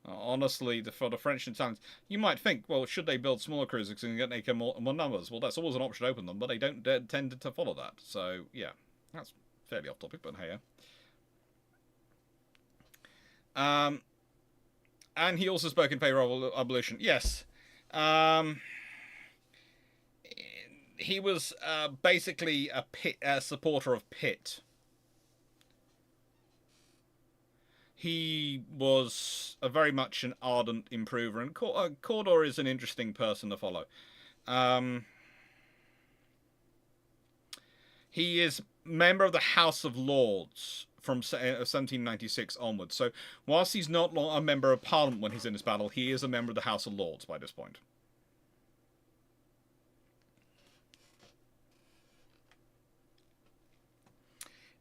Honestly, for the French and Italians, you might think, well, should they build smaller cruisers and get more numbers? Well, that's always an option open them, but they don't tend to follow that. So, yeah, that's fairly off topic, but hey. And he also spoke in favour of abolition. Yes. he was basically a supporter of Pitt. He was very much an ardent improver, and Cawdor is an interesting person to follow. He is member of the House of Lords from 1796 onwards. So, whilst he's not a member of Parliament when he's in this battle, he is a member of the House of Lords by this point.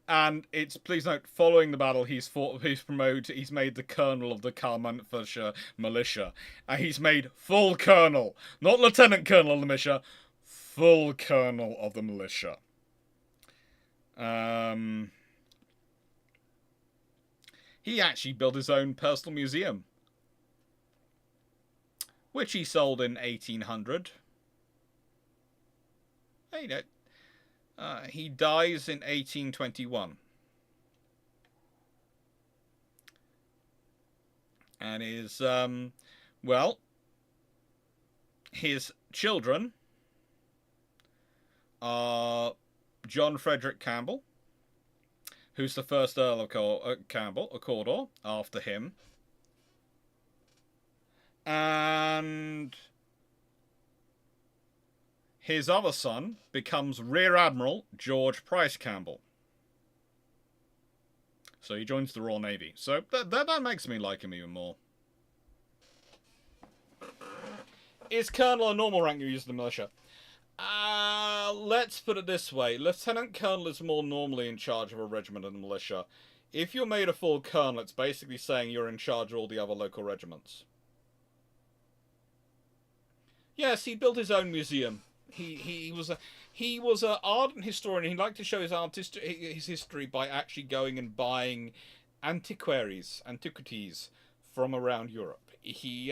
And it's, please note, following the battle, he's made the colonel of the Carmarthenshire militia. And he's made full colonel, not lieutenant colonel of the militia, full colonel of the militia. He actually built his own personal museum, which he sold in 1800. You know, he dies in 1821. And his, well, his children are John Frederick Campbell, who's the first Earl of Cawdor, after him. And his other son becomes Rear Admiral George Price Campbell. So he joins the Royal Navy. So that makes me like him even more. Is Colonel a normal rank you use in the militia? Let's put it this way. Lieutenant Colonel is more normally in charge of a regiment in the militia. If you're made a full colonel, it's basically saying you're in charge of all the other local regiments. Yes, he built his own museum. He was an ardent historian. He liked to show his history by actually going and buying antiquities from around Europe. He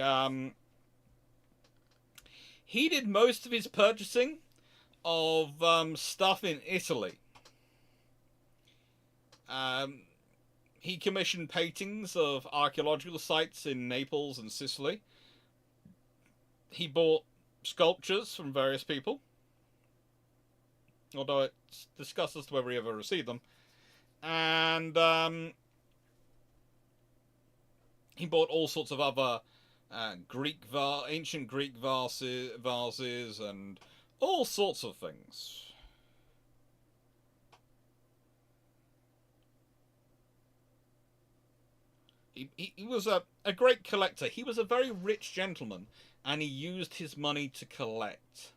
did most of his purchasing of stuff in Italy. He commissioned paintings of archaeological sites in Naples and Sicily. He bought sculptures from various people, although it's discussed as to whether he ever received them. And he bought all sorts of other ancient Greek vases and all sorts of things. He was a great collector. He was a very rich gentleman, and he used his money to collect.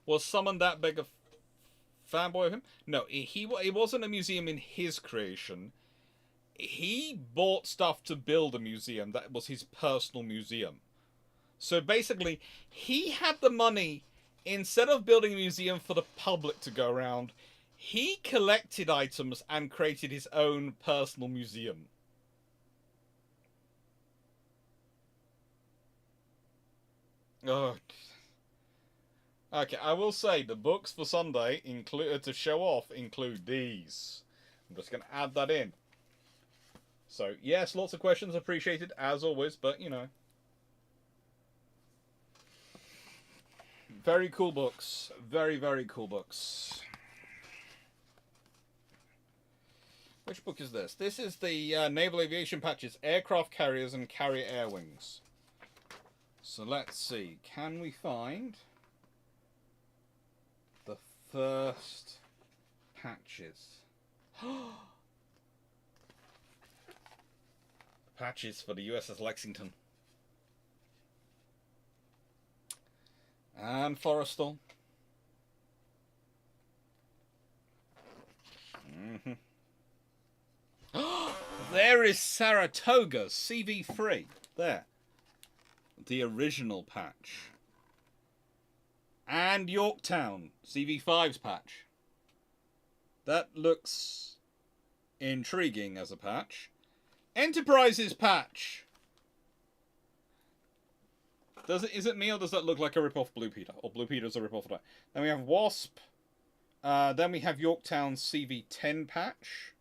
Was someone that big a fanboy of him? No, it wasn't a museum in his creation. He bought stuff to build a museum that was his personal museum. So basically, he had the money. Instead of building a museum for the public to go around, he collected items and created his own personal museum. Oh. Okay, I will say the books for Sunday to show off include these. I'm just going to add that in. So, yes, lots of questions appreciated, as always, but, you know. Very cool books. Very, very cool books. Which book is this? This is the Naval Aviation Patches, Aircraft Carriers and Carrier Air Wings. So, let's see. Can we find the first patches? Patches for the USS Lexington. And Forrestal. There is Saratoga's CV3. There. The original patch. And Yorktown, CV5's patch. That looks intriguing as a patch. Enterprise's patch. Is it me, or does that look like a rip-off Blue Peter? Or Blue Peter's a rip-off of that? Then we have Wasp. Then we have Yorktown's CV10 patch.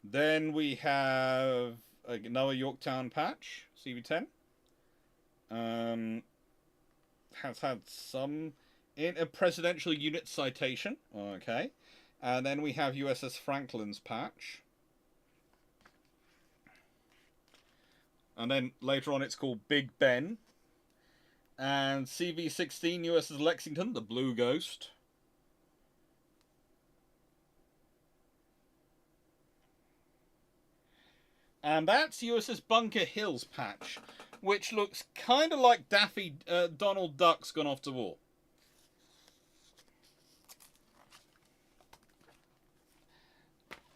Then we have another Yorktown patch, CV10. Has had some in a presidential unit citation. Okay. And then we have USS Franklin's patch. And then later on it's called Big Ben. And CV-16 USS Lexington, the Blue Ghost. And that's USS Bunker Hill's patch, which looks kind of like Daffy Donald Duck's gone off to war.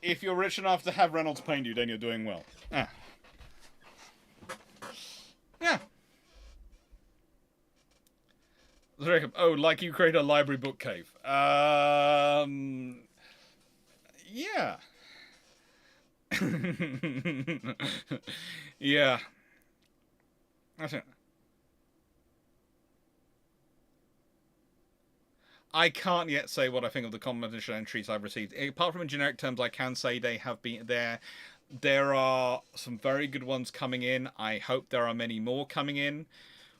If you're rich enough to have Reynolds paint you, then you're doing well. Ah. Yeah. Oh, like you create a library book cave. Yeah. Yeah. That's it. I can't yet say what I think of the competition entries I've received. Apart from in generic terms, I can say they have been there. There are some very good ones coming in. I hope there are many more coming in.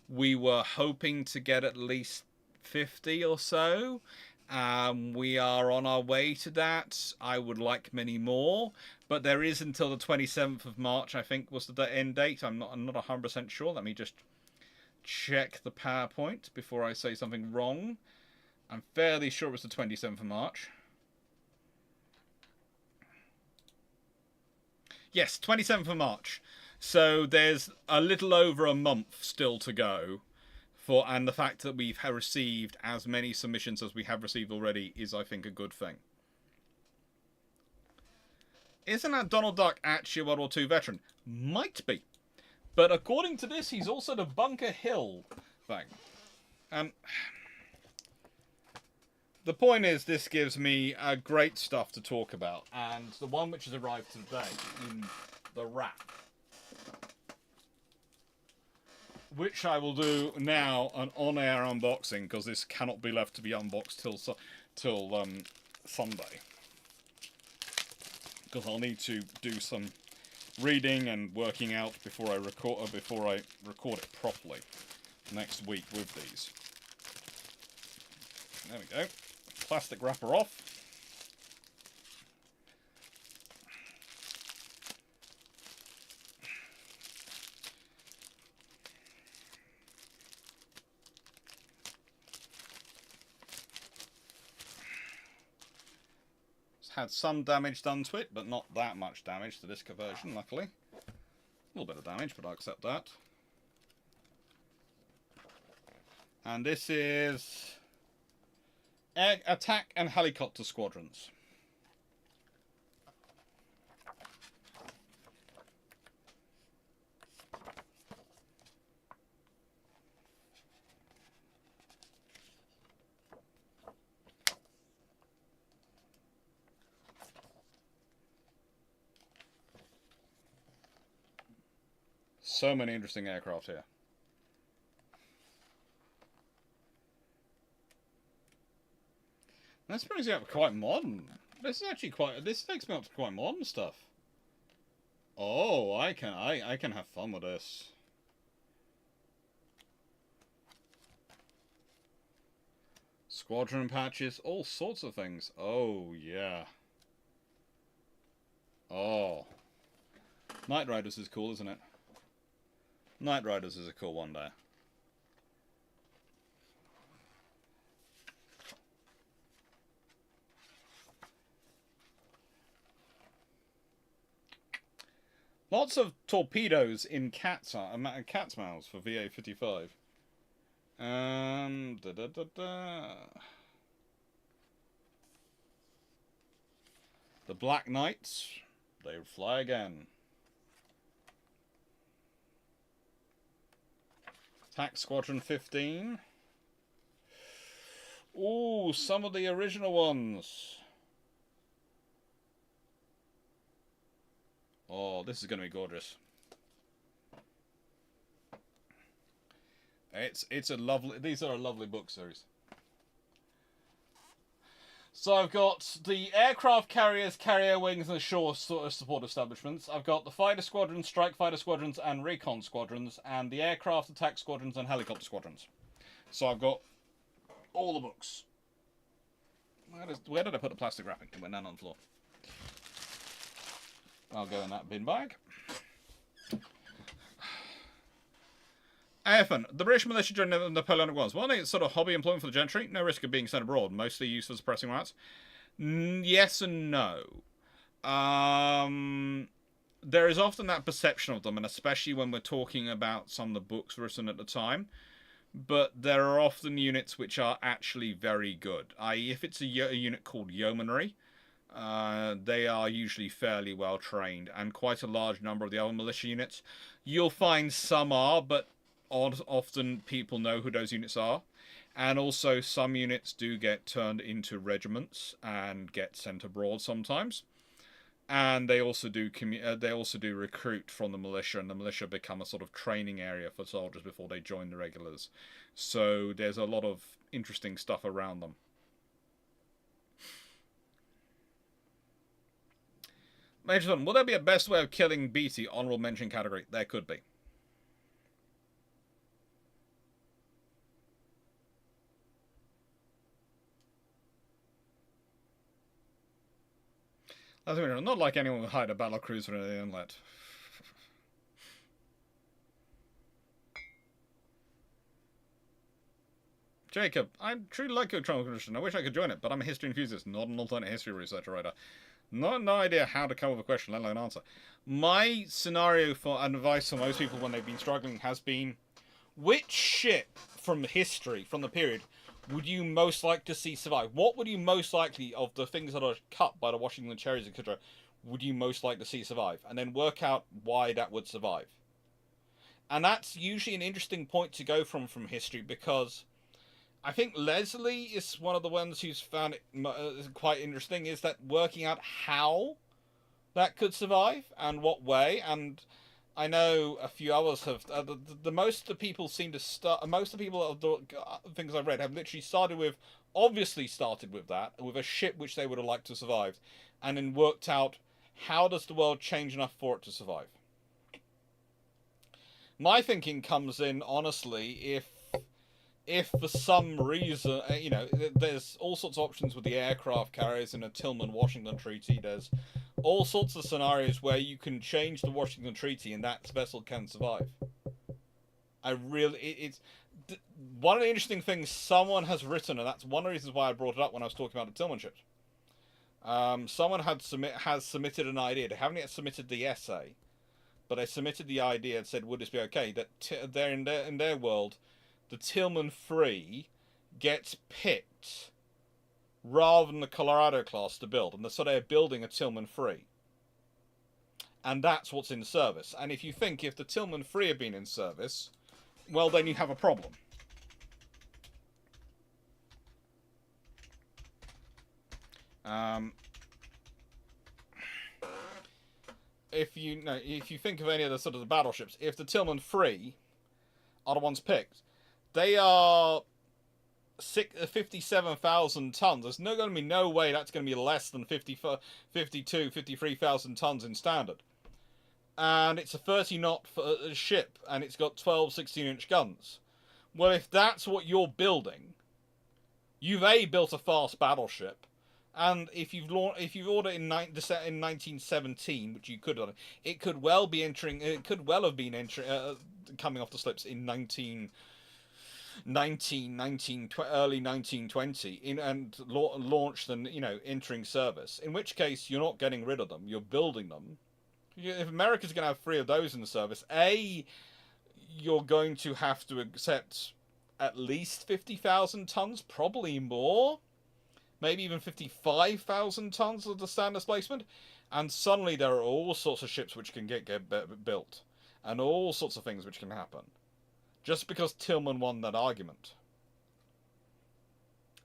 We were hoping to get at least 50 or so. We are on our way to that. I would like many more, but there is until the 27th of March, I think, was the end date. I'm not 100% sure. Let me just check the PowerPoint before I say something wrong. I'm fairly sure it was the 27th of March. Yes, 27th of March. So there's a little over a month still to go. And the fact that we've received as many submissions as we have received already is, I think, a good thing. Isn't that Donald Duck actually a World War II veteran? Might be. But according to this, he's also the Bunker Hill thing. The point is, this gives me great stuff to talk about. And the one which has arrived today in the wrap, which I will do now an on-air unboxing, because this cannot be left to be unboxed till Sunday. Because I'll need to do some reading and working out before I record it properly next week with these. There we go. Plastic wrapper off. Had some damage done to it, but not that much damage to this conversion, luckily. A little bit of damage, but I accept that. And this is Air Attack and Helicopter Squadrons. So many interesting aircraft here. This brings me up to quite modern. This is actually this takes me up to quite modern stuff. Oh, I can have fun with this. Squadron patches, all sorts of things. Oh, yeah. Oh. Knight Riders is cool, isn't it? Knight Riders is a cool one there. Lots of torpedoes in cat's mouths for VA-55. The Black Knights, they fly again. Attack Squadron 15. Ooh, some of the original ones. Oh, this is going to be gorgeous. It's a lovely. These are a lovely book series. So I've got the aircraft carriers, carrier wings, and shore sort of support establishments. I've got the fighter squadrons, strike fighter squadrons, and recon squadrons, and the aircraft attack squadrons and helicopter squadrons. So I've got all the books. Where did I put the plastic wrapping? It went down on the floor. I'll go in that bin bag. AFN. The British militia during the Napoleonic Wars. Well, it's sort of hobby employment for the gentry. No risk of being sent abroad. Mostly used for suppressing riots. Yes and no. There is often that perception of them, and especially when we're talking about some of the books written at the time. But there are often units which are actually very good. I.e., if it's a unit called yeomanry, they are usually fairly well trained, and quite a large number of the other militia units. You'll find some are, but often people know who those units are. And also some units do get turned into regiments and get sent abroad sometimes. And they also do recruit from the militia, and the militia become a sort of training area for soldiers before they join the regulars. So there's a lot of interesting stuff around them. Major Son, will there be a best way of killing Beatty? Honourable mention category. There could be. Not like anyone would hide a battle cruiser in the inlet. Jacob, I truly like your trial condition. I wish I could join it, but I'm a history enthusiast, not an alternate history researcher writer. No idea how to come up with a question, let alone answer. My scenario for advice for most people when they've been struggling has been, which ship from history, from the period, would you most like to see survive? What would you most likely, of the things that are cut by the Washington Cherries, etc., would you most like to see survive? And then work out why that would survive. And that's usually an interesting point to go from history, because I think Leslie is one of the ones who's found it quite interesting, is that working out how that could survive and what way. And I know a few others have. Most of the people seem to start. Most of the people of the things I've read have literally obviously started with that, with a ship which they would have liked to survive, and then worked out how does the world change enough for it to survive. My thinking comes in, honestly, if for some reason, there's all sorts of options with the aircraft carriers in a Tillman-Washington Treaty. There's all sorts of scenarios where you can change the Washington Treaty and that vessel can survive. It's one of the interesting things someone has written, and that's one of the reasons why I brought it up when I was talking about the Tillman ships. Someone has submitted an idea. They haven't yet submitted the essay, but they submitted the idea and said, would this be okay? That they're in their world, the Tillman 3 gets picked rather than the Colorado class to build, and so they're building a Tillman 3. And that's what's in service. And if you think if the Tillman 3 had been in service, well, then you have a problem. If you think of any of the sort of the battleships, if the Tillman 3 are the ones picked, they are 57,000 tons. There's going to be no way that's going to be less than 53,000 tons in standard. And it's a 30-knot ship, and it's got 12 16-inch guns. Well, if that's what you're building, you've built a fast battleship, and if you've ordered in 1917, which you could have, it could well be entering. It could well have been coming off the slips in early 1920 and launched and entering service. In which case, you're not getting rid of them; you're building them. If America's going to have 3 of those in the service, you're going to have to accept at least 50,000 tons, probably more, maybe even 55,000 tons of the standard displacement, and suddenly there are all sorts of ships which can get built, and all sorts of things which can happen, just because Tillman won that argument.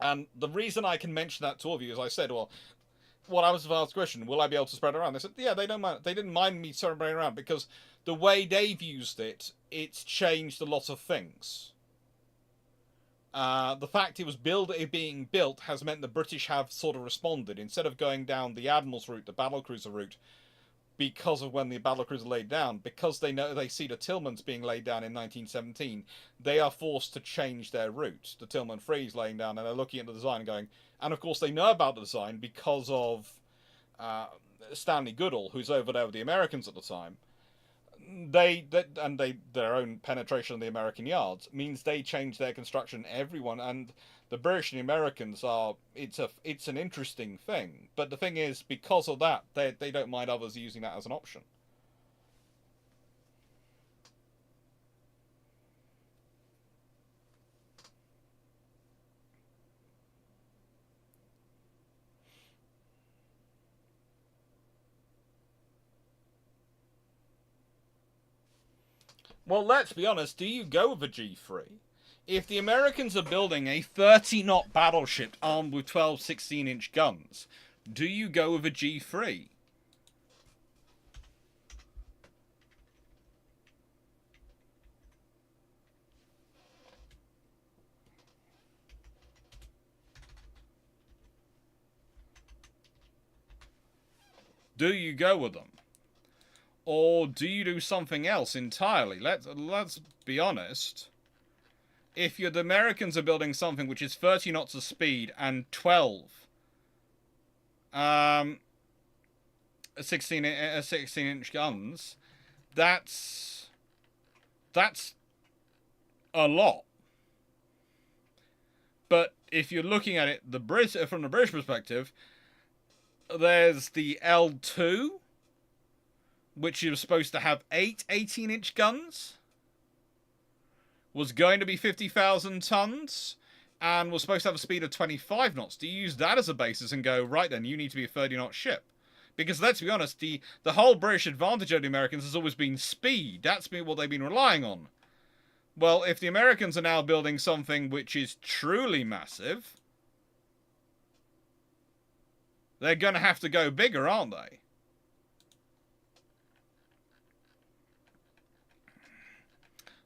And the reason I can mention that to all of you is I said, well, what I was asked the question, will I be able to spread around? They said, yeah, they don't mind. They didn't mind me spreading around because the way they've used it, it's changed a lot of things. The fact it being built has meant the British have sort of responded. Instead of going down the Admiral's route, the battlecruiser route, because of when the battlecruiser laid down, because they see the Tillmans being laid down in 1917, they are forced to change their route. The Tillman Freeze laying down, and they're looking at the design and going, and of course they know about the design because of Stanley Goodall, who's over there with the Americans at the time. Their own penetration of the American yards means they change their construction. Everyone, and the British and the Americans are, it's an interesting thing. But the thing is, because of that, they don't mind others using that as an option. Well, let's be honest, do you go with a G3? If the Americans are building a 30-knot battleship armed with 12 16-inch guns, do you go with a G3? Do you go with them? Or do you do something else entirely? Let's be honest. If the Americans are building something which is 30 knots of speed and 12 16-inch guns, that's a lot. But if you're looking at it from the British perspective, there's the L2, which was supposed to have 8 18-inch guns, was going to be 50,000 tons, and was supposed to have a speed of 25 knots. Do you use that as a basis and go, right then, you need to be a 30-knot ship? Because let's be honest, the whole British advantage over the Americans has always been speed. That's been what they've been relying on. Well, if the Americans are now building something which is truly massive, they're going to have to go bigger, aren't they?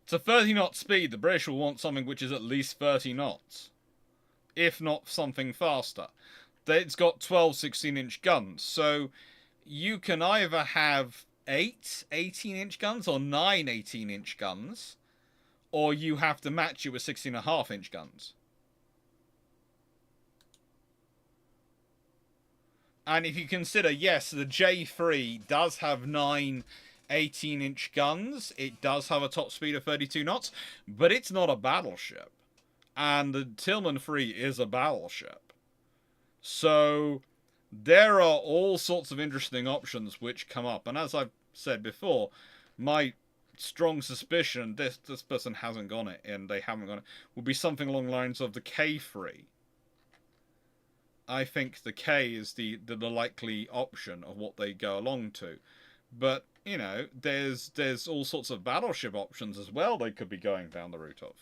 It's a 30-knot speed. The British will want something which is at least 30 knots. If not something faster. It's got 12 16-inch guns. So you can either have 8 18-inch guns or 9 18-inch guns. Or you have to match it with 16.5-inch guns. And if you consider, yes, the J3 does have 9 18-inch guns. It does have a top speed of 32 knots, but it's not a battleship. And the Tillman 3 is a battleship. So there are all sorts of interesting options which come up. And as I've said before, my strong suspicion, this person hasn't gone it, and they haven't gone it, would be something along the lines of the K3. I think the K is the likely option of what they go along to. But, you know, there's all sorts of battleship options as well they could be going down the route of.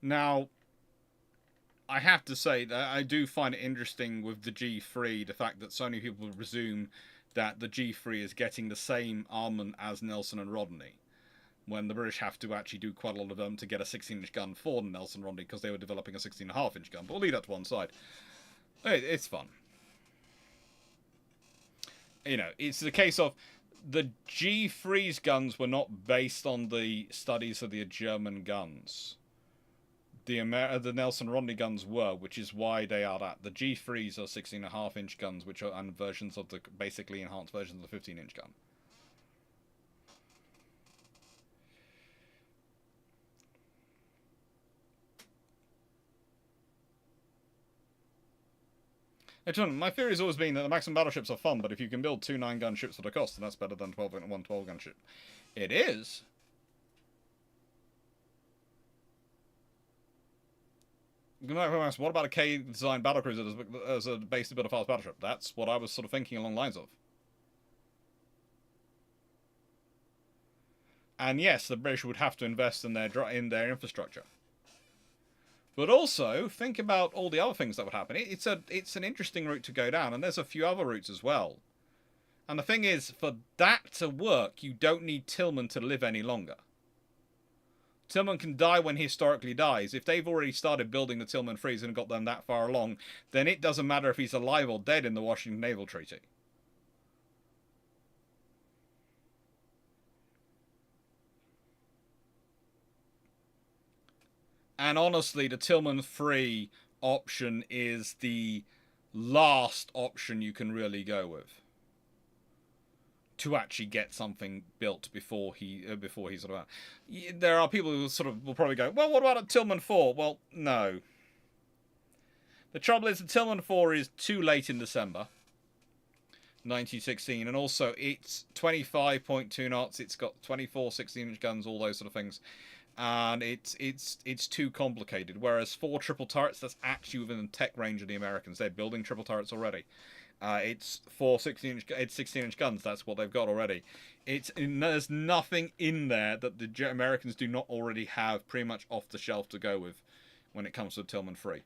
Now, I have to say that I do find it interesting with the G3, the fact that so many people presume that the G3 is getting the same armament as Nelson and Rodney, when the British have to actually do quite a lot of them to get a 16-inch gun for Nelson and Rodney because they were developing a 16.5-inch gun. But we'll leave that to one side. It's fun. You know, it's the case of the G3's guns were not based on the studies of the German guns. The Nelson Rodney guns were, which is why they are that. The G3s are 16.5-inch guns, which are and versions of the basically enhanced versions of the 15-inch gun. My theory has always been that the maximum battleships are fun, but if you can build 2 9-gun ships at a cost, then that's better than 1 12-gun ship. It is. What about a K-designed battlecruiser as a base to build a fast battleship? That's what I was sort of thinking along the lines of. And yes, the British would have to invest in their infrastructure. But also, think about all the other things that would happen. It's an interesting route to go down, and there's a few other routes as well. And the thing is, for that to work, you don't need Tillman to live any longer. Tillman can die when he historically dies. If they've already started building the Tillman Freeze and got them that far along, then it doesn't matter if he's alive or dead in the Washington Naval Treaty. And honestly, the Tillman Free option is the last option you can really go with to actually get something built before he's sort of out. There are people who sort of will probably go, well, what about a Tillman 4? Well, no. The trouble is the Tillman 4 is too late in December 1916, and also it's 25.2 knots, it's got 24 16-inch guns, all those sort of things. And it's too complicated. Whereas 4 triple turrets, that's actually within the tech range of the Americans. They're building triple turrets already. It's 4 16-inch guns. That's what they've got already. There's nothing in there that the Americans do not already have pretty much off the shelf to go with when it comes to Tillman Free.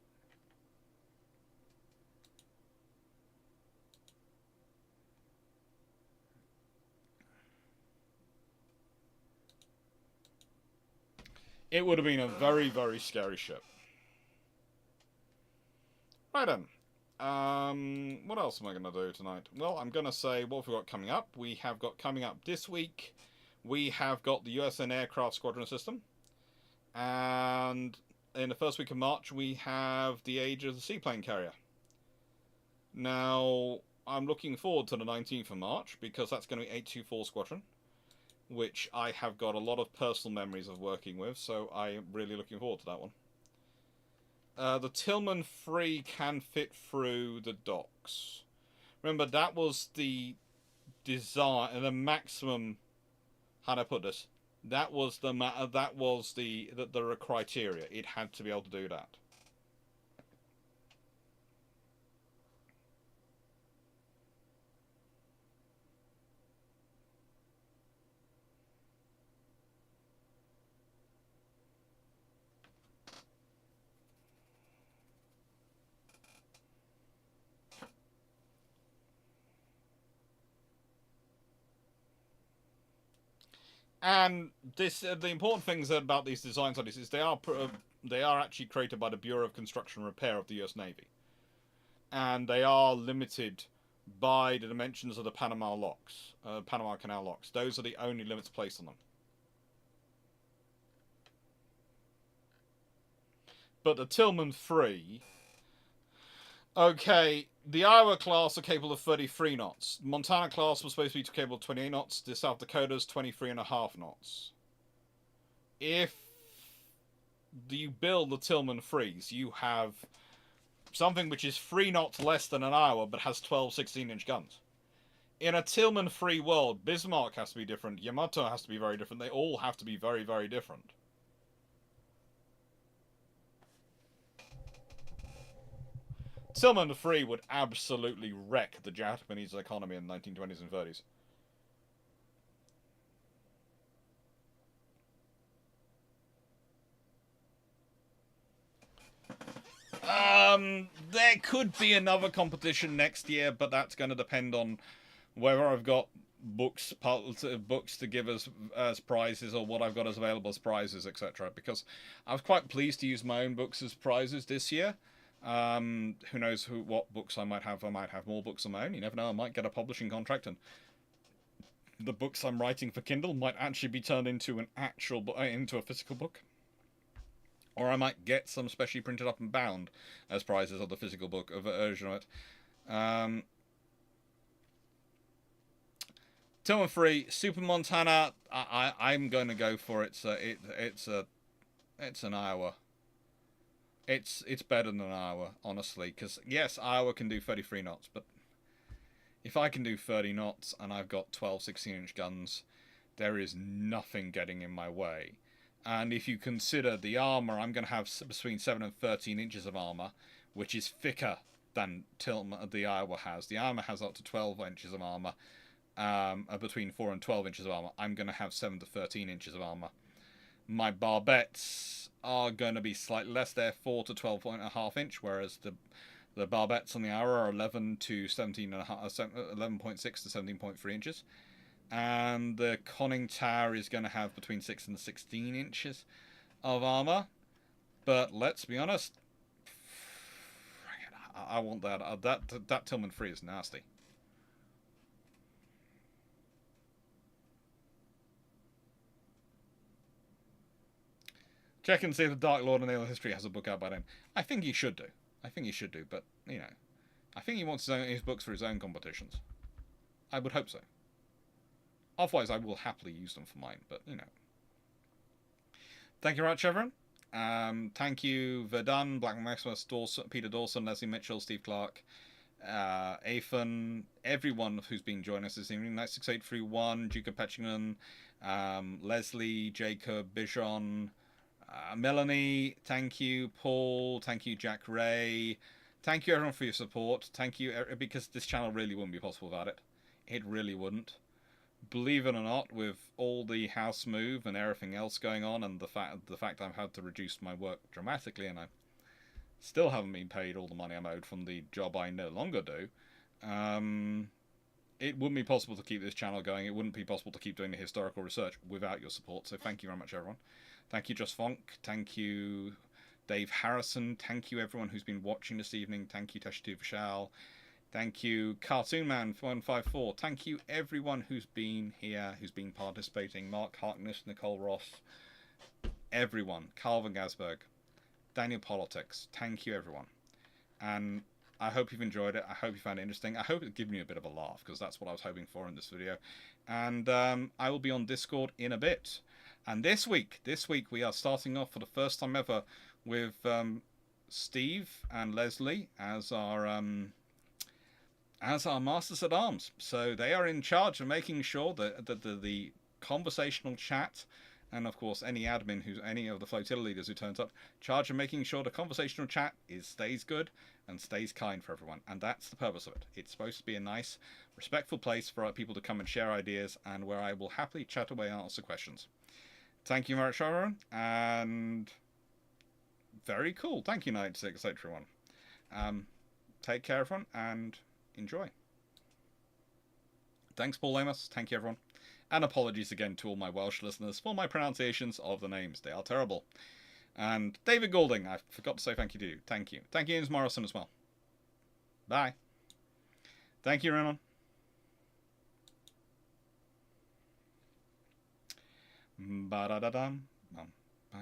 It would have been a very, very scary ship. Right then. What else am I going to do tonight? Well, I'm going to say what have we got coming up. We have got coming up this week, we have got the USN Aircraft Squadron System. And in the first week of March, we have the Age of the Seaplane Carrier. Now, I'm looking forward to the 19th of March, because that's going to be 824 Squadron, which I have got a lot of personal memories of working with, so I am really looking forward to that one. The Tillman Free can fit through the docks. Remember, that was the design and the maximum. How do I put this? That was the criteria. It had to be able to do that. And this, the important things about these design studies is they are actually created by the Bureau of Construction and Repair of the U.S. Navy, and they are limited by the dimensions of the Panama Canal locks. Those are the only limits placed on them. But the Tillman 3, okay, the Iowa class are capable of 33 knots. Montana class was supposed to be capable of 28 knots. The South Dakota's 23.5 knots. If you build the Tillman Freeze, you have something which is 3 knots less than an Iowa, but has 12 16-inch guns. In a Tillman Free world, Bismarck has to be different. Yamato has to be very different. They all have to be very, very different. Tillman Free would absolutely wreck the Japanese economy in the 1920s and 30s. There could be another competition next year, but that's going to depend on whether I've got books to give as prizes, or what I've got as available as prizes, etc. Because I was quite pleased to use my own books as prizes this year. Who knows what books I might have? I might have more books of my own. You never know. I might get a publishing contract, and the books I'm writing for Kindle might actually be turned into into a physical book. Or I might get some specially printed up and bound as prizes of the physical book, a version of it. Tillman Free, Super Montana. I'm going to go for it. It's an Iowa. It's better than Iowa, honestly, because yes, Iowa can do 33 knots, but if I can do 30 knots and I've got 12 16-inch guns, there is nothing getting in my way. And if you consider the armor, I'm going to have between 7 and 13 inches of armor, which is thicker than the Iowa has. The armor has up to 12 inches of armor, between 4 and 12 inches of armor. I'm going to have 7 to 13 inches of armor. My barbettes are going to be slightly less. They're 4 to 12.5 inch, whereas the barbettes on the Iowa are 11 to 11.6 to 17.3 inches. And the conning tower is going to have between 6 and 16 inches of armor. But let's be honest, I want that. That Tillman 3 is nasty. Check and see if the Dark Lord of Naval History has a book out by then. I think he should do. But, you know, I think he wants his books for his own competitions. I would hope so. Otherwise, I will happily use them for mine, but, you know. Thank you very much, everyone. Thank you, Verdun, Black Maximus, Peter Dawson, Leslie Mitchell, Steve Clarke, Athan, everyone who's been joining us this evening. 96831, Duke of Petchingham, Leslie, Jacob, Bijon, Melanie, thank you, Paul, thank you, Jack Ray, thank you everyone for your support. Thank you, because this channel really wouldn't be possible without it. It really wouldn't. Believe it or not, with all the house move and everything else going on, and the fact I've had to reduce my work dramatically, and I still haven't been paid all the money I'm owed from the job I no longer do, it wouldn't be possible to keep this channel going. It wouldn't be possible to keep doing the historical research without your support. So thank you very much, everyone. Thank you, Just Fonk. Thank you, Dave Harrison. Thank you, everyone who's been watching this evening. Thank you, Teshatu Vishal. Thank you, Cartoon Man 154. Thank you, everyone who's been here, who's been participating. Mark Harkness, Nicole Ross, everyone. Calvin Gasberg, Daniel Politics. Thank you, everyone. And I hope you've enjoyed it. I hope you found it interesting. I hope it's given you a bit of a laugh, because that's what I was hoping for in this video. And I will be on Discord in a bit. And this week we are starting off for the first time ever with Steve and Leslie as our Masters at Arms. So they are in charge of making sure that the conversational chat, and of course any of the flotilla leaders who turns up, charge of making sure the conversational chat stays good and stays kind for everyone. And that's the purpose of it. It's supposed to be a nice, respectful place for people to come and share ideas, and where I will happily chat away and answer questions. Thank you very much, everyone, and very cool. Thank you, 96, everyone. Take care, everyone, and enjoy. Thanks, Paul Amos. Thank you, everyone. And apologies again to all my Welsh listeners for my pronunciations of the names. They are terrible. And David Goulding, I forgot to say thank you to you. Thank you. Thank you, James Morrison, as well. Bye. Thank you, everyone. Ba-da-da-dum. Bum, ba.